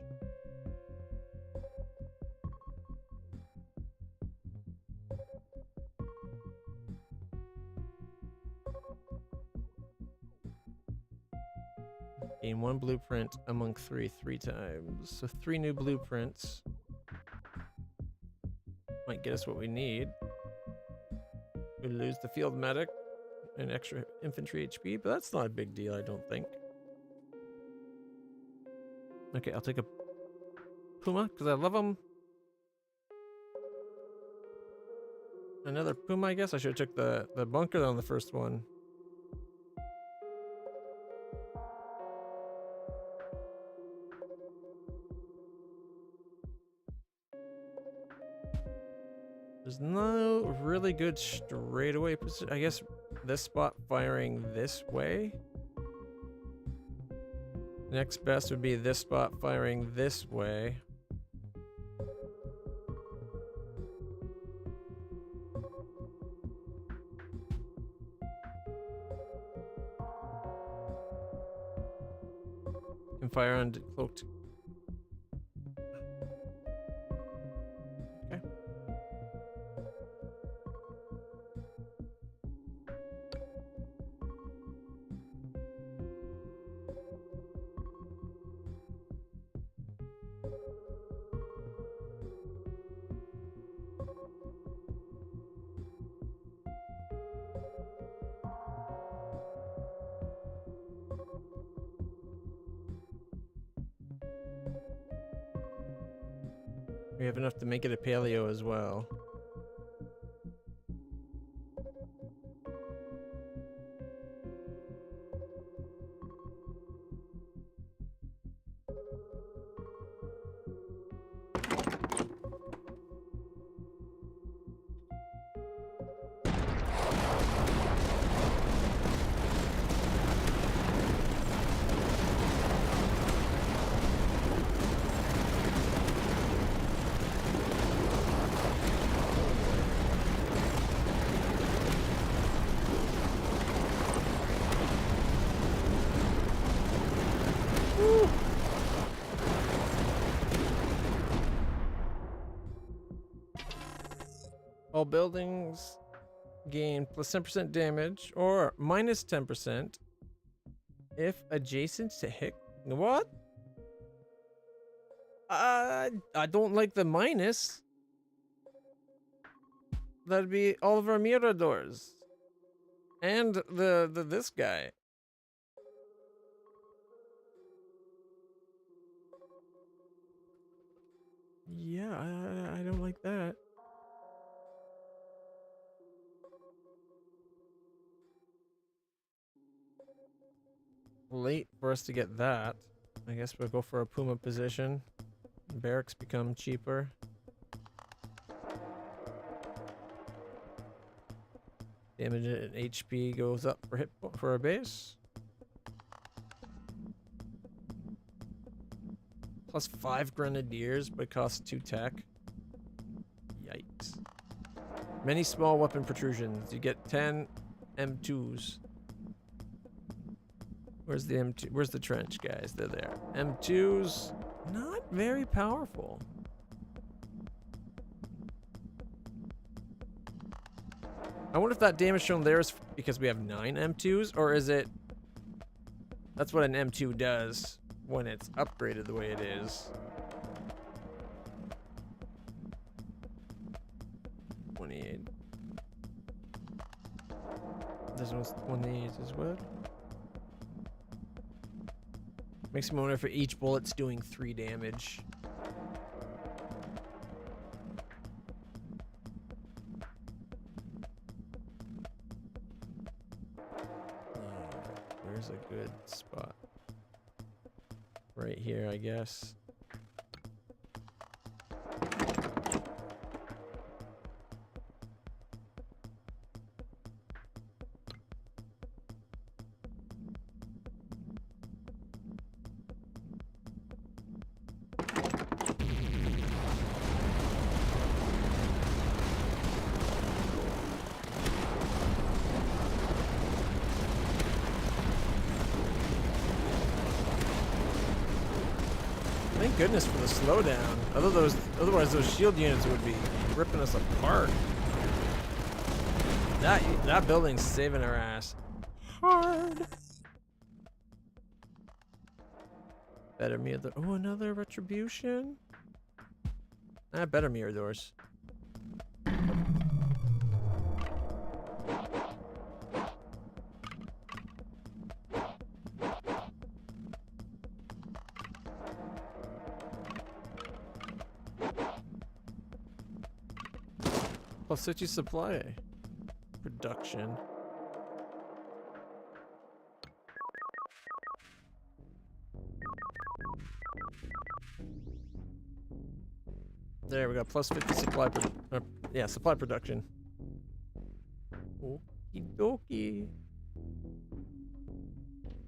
Gain 1 blueprint among 3 times. So 3 new blueprints might get us what we need. We lose the field medic and extra infantry HP, but that's not a big deal, I don't think. Okay, I'll take a Puma because I love them. Another Puma, I guess. I should have took the bunker on the first one. There's no really good straightaway position. I guess this spot firing this way. Next best would be this spot firing this way. Can fire on cloaked. Okay. We have enough to make it a paleo as well. All buildings gain plus 10% damage or minus 10% if adjacent to hit. What? I don't like the minus. That'd be all of our miradors. And the this guy. Yeah, I don't like that. Late for us to get that. I guess we'll go for a Puma position. Barracks become cheaper. Damage and HP goes up for for our base. Plus 5 grenadiers, but costs 2 tech. Yikes. Many small weapon protrusions. You get 10 M2s. Where's the M2? Where's the trench, guys? They're there. M2s, not very powerful. I wonder if that damage shown there is because we have 9 M2s, or is it... That's what an M2 does when it's upgraded the way it is. 28. This one's 28 as well. Makes me wonder if each bullet's doing 3 damage. Where's a good spot? Right here, I guess. Thank goodness for the slowdown. Otherwise those shield units would be ripping us apart. That building's saving our ass hard. Better Mirador. Oh, another retribution. Better Miradors. Plus 50 supply production. There we go. Plus 50 supply. Supply production. Okie dokie.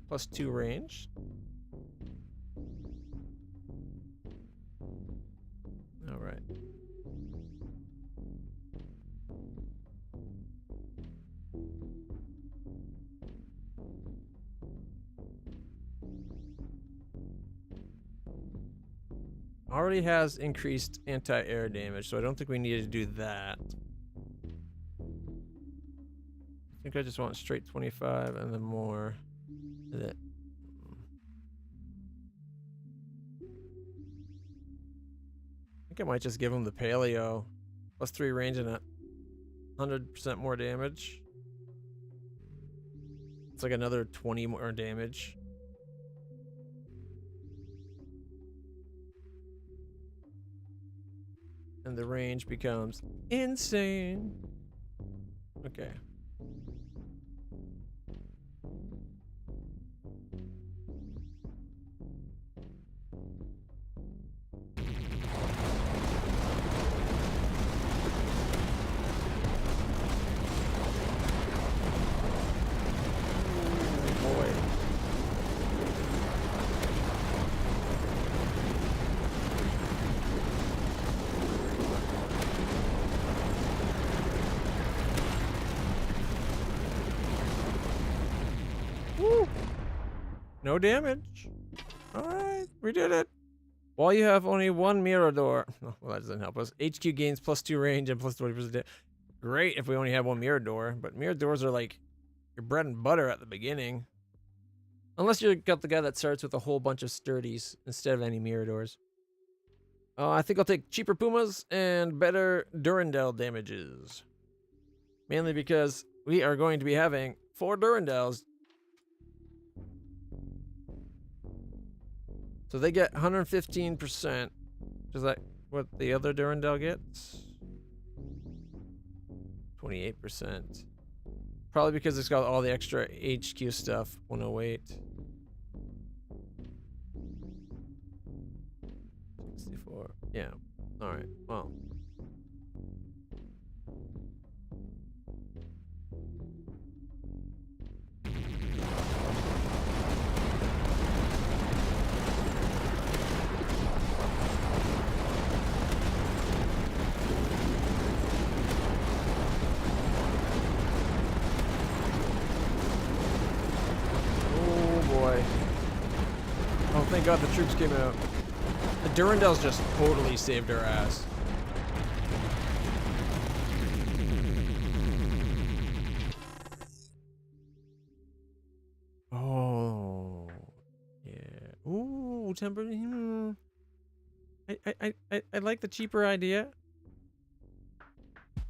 Plus 2 range. All right. Already has increased anti-air damage, so I don't think we need to do that. I think I just want straight 25 and then more. I think I might just give him the paleo. Plus 3 range and 100% more damage. It's like another 20 more damage. And the range becomes insane. Okay. No damage. Alright, we did it. While you have only 1 Mirador. Oh, well, that doesn't help us. HQ gains plus 2 range and plus 20% damage. great if we only have one mirror door, but mirror doors are like your bread and butter at the beginning. Unless you got the guy that starts with a whole bunch of sturdies instead of any mirror doors. I think I'll take cheaper Pumas and better Durandal damages. Mainly because we are going to be having 4 Durandals. So they get 115%. Is that what the other Durandal gets? 28%. Probably because it's got all the extra HQ stuff. 108. 64. Yeah. Alright. Well. Oh, thank God the troops came out. The Durandals just totally saved our ass. Oh, yeah. Ooh, temper. I like the cheaper idea.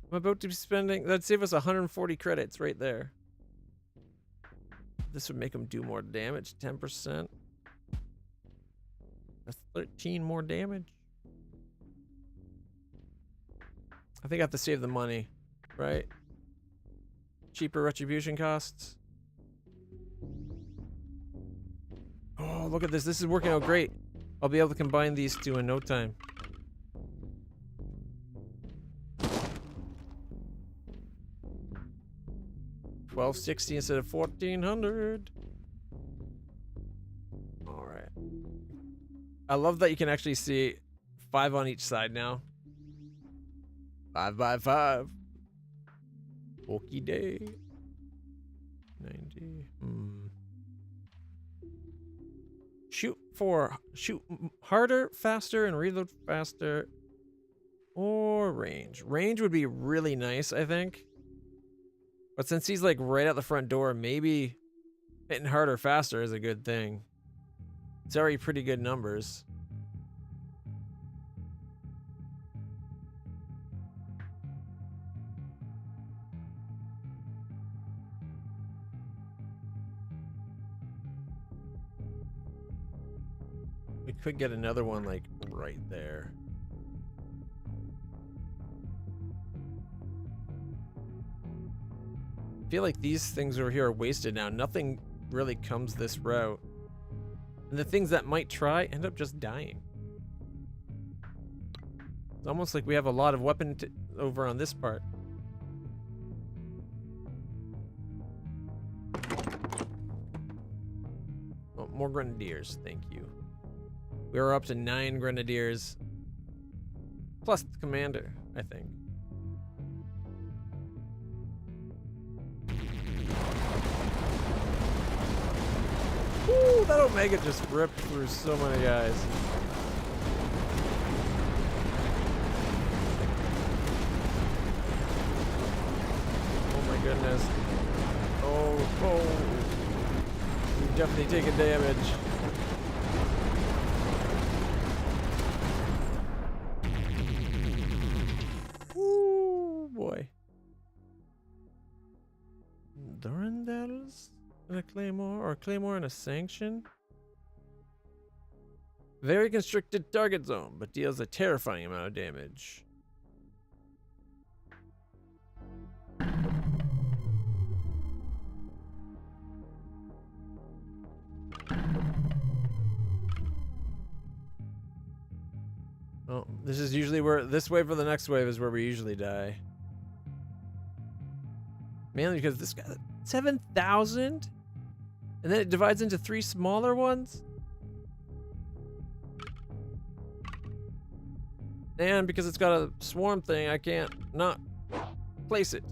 I'm about to be spending. That'd save us 140 credits right there. This would make them do more damage. 10%. That's 13 more damage. I think I have to save the money, right? Cheaper retribution costs. Oh, look at this. This is working out great. I'll be able to combine these two in no time. $1260 instead of 1400. All right. I love that you can actually see 5 on each side now. 5 by 5. Okie day. 90. Shoot harder, faster, and reload faster. Or range. Range would be really nice, I think. But since he's like right at the front door, maybe hitting harder, faster is a good thing. It's already pretty good numbers. We could get another one like right there. I feel like these things over here are wasted now. Nothing really comes this route. And the things that might try end up just dying. It's almost like we have a lot of weapon over on this part. Oh, more grenadiers, thank you. We are up to 9 grenadiers. Plus the commander, I think. Woo, that Omega just ripped through so many guys. Oh my goodness. Oh. We've definitely taken damage. Ooh, boy. Durandals? And a claymore, or a claymore and a sanction. Very constricted target zone, but deals a terrifying amount of damage. Oh, this is usually where this wave or the next wave is where we usually die. Mainly because this guy 7,000? And then it divides into 3 smaller ones? And because it's got a swarm thing, I can't not place it.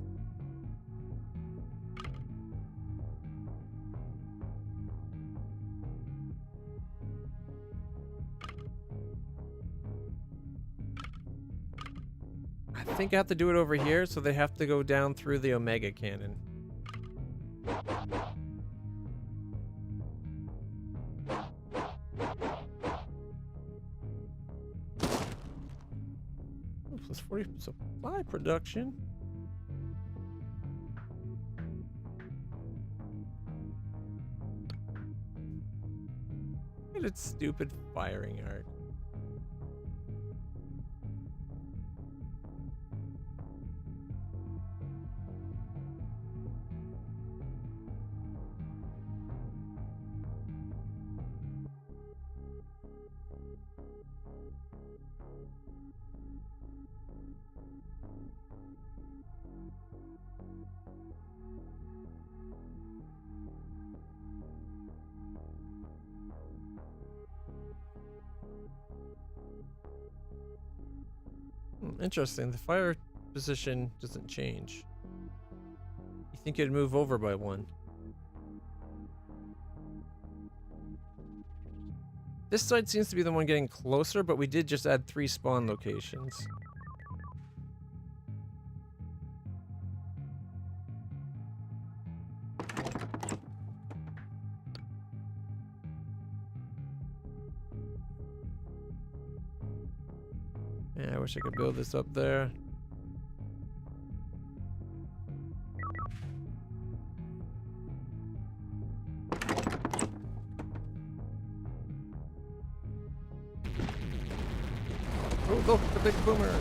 I think I have to do it over here, so they have to go down through the Omega cannon. Ooh, plus 40 supply production. Look at its stupid firing arc. Interesting. The fire position doesn't change. You think it'd move over by one? This side seems to be the one getting closer, but we did just add 3 spawn locations. Yeah, I wish I could build this up there. Oh, look, the big boomer.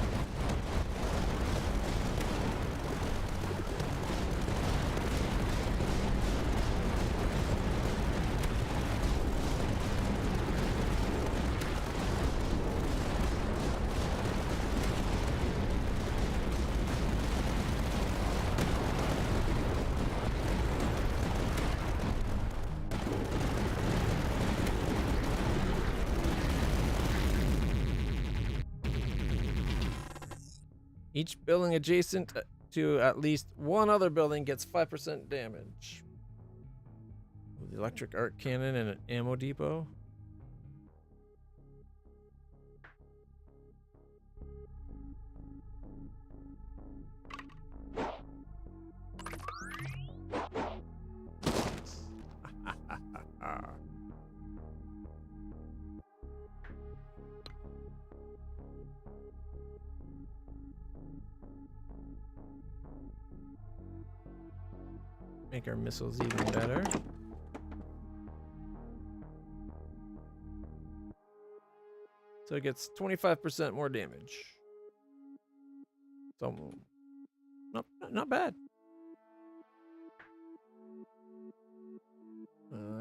Each building adjacent to at least one other building gets 5% damage. The electric arc cannon and an ammo depot. Make our missiles even better. So it gets 25% more damage. So, not bad.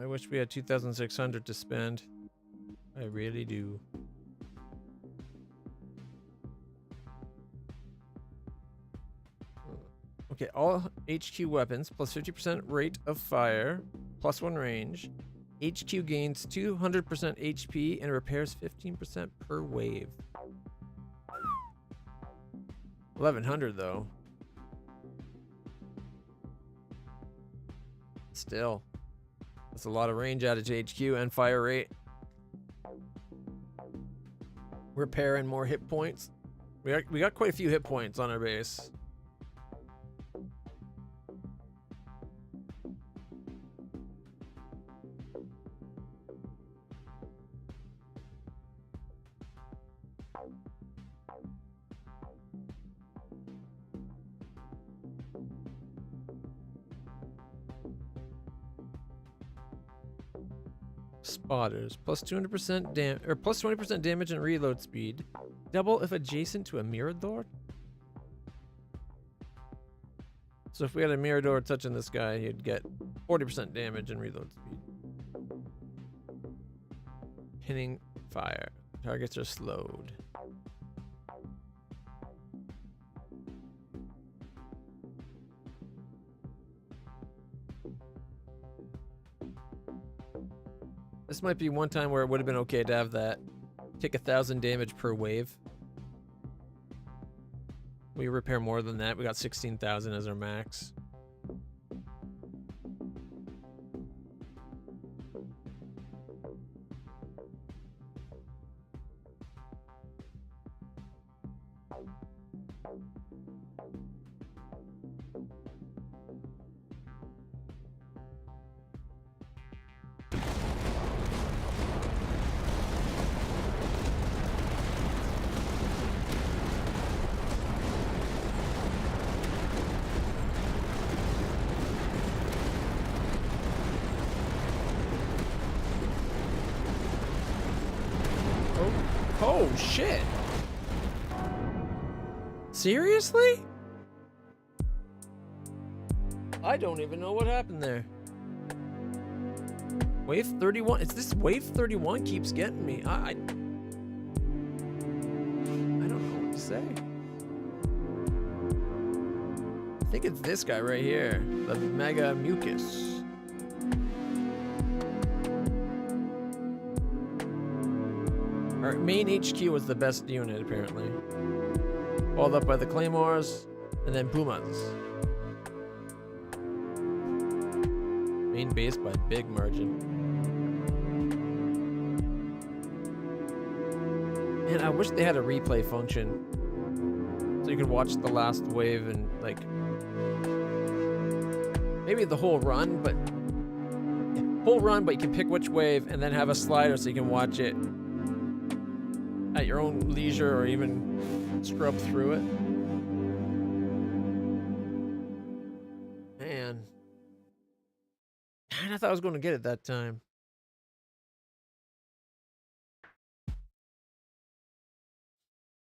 I wish we had 2,600 to spend. I really do. Okay, all HQ weapons plus 50% rate of fire, plus 1 range. HQ gains 200% HP and repairs 15% per wave. 1,100 though. Still, that's a lot of range added to HQ and fire rate. Repair and more hit points. We got quite a few hit points on our base. Spotters plus 200% or plus 20% damage and reload speed. Double if adjacent to a Mirador. So if we had a Mirador touching this guy, he'd get 40% damage and reload speed. Pinning fire. Targets are slowed. This might be one time where it would have been okay to have that. Take 1,000 damage per wave. We repair more than that. We got 16,000 as our max. shit. Seriously? I don't even know what happened there. Wave 31. It's this wave 31 keeps getting me. I don't know what to say. I think it's this guy right here. The Mega Mucus. Our main HQ was the best unit, apparently. Followed up by the Claymores, and then Pumas. Main base by big margin. Man, I wish they had a replay function. So you could watch the last wave and, like, maybe the whole run, but you can pick which wave and then have a slider so you can watch it at your own leisure or even scrub through it. Man. I thought I was going to get it that time.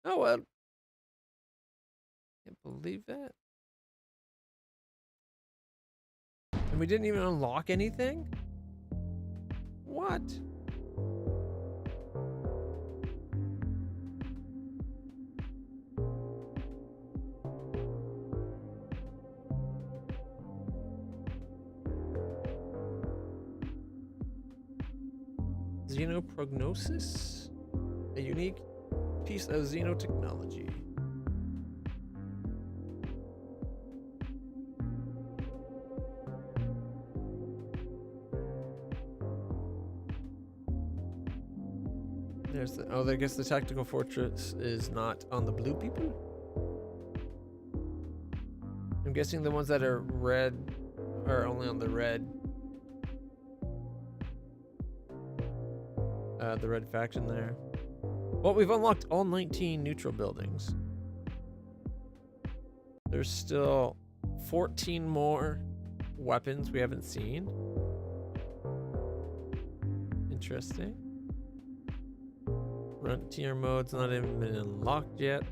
Oh, well. Can't believe that. And we didn't even unlock anything? What? Xenoprognosis? A unique piece of xenotechnology. There's the, oh, I guess the tactical fortress is not on the blue people? I'm guessing the ones that are red are only on the red. The red faction there. Well, we've unlocked all 19 neutral buildings. There's still 14 more weapons we haven't seen. Interesting. Frontier mode's not even been unlocked yet.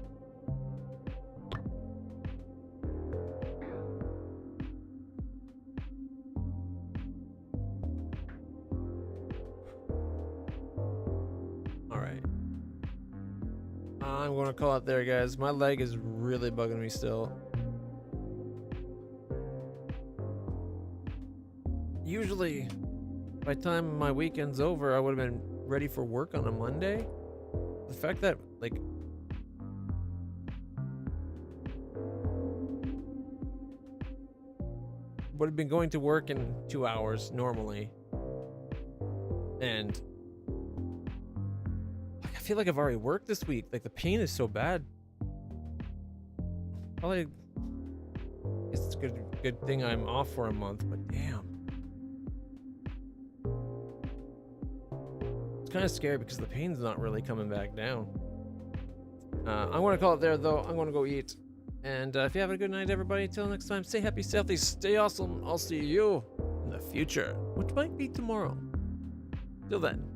I'm going to call it there, guys. My leg is really bugging me still. Usually, by the time my weekend's over, I would have been ready for work on a Monday. The fact that, like, would have been going to work in 2 hours normally. And I feel like I've already worked this week. Like, the pain is so bad. Probably, I guess it's a good thing I'm off for a month, but damn. It's kind of scary because the pain's not really coming back down. I'm going to call it there, though. I'm going to go eat. And if you have a good night, everybody, until next time, stay happy, healthy, stay awesome. I'll see you in the future, which might be tomorrow. Till then.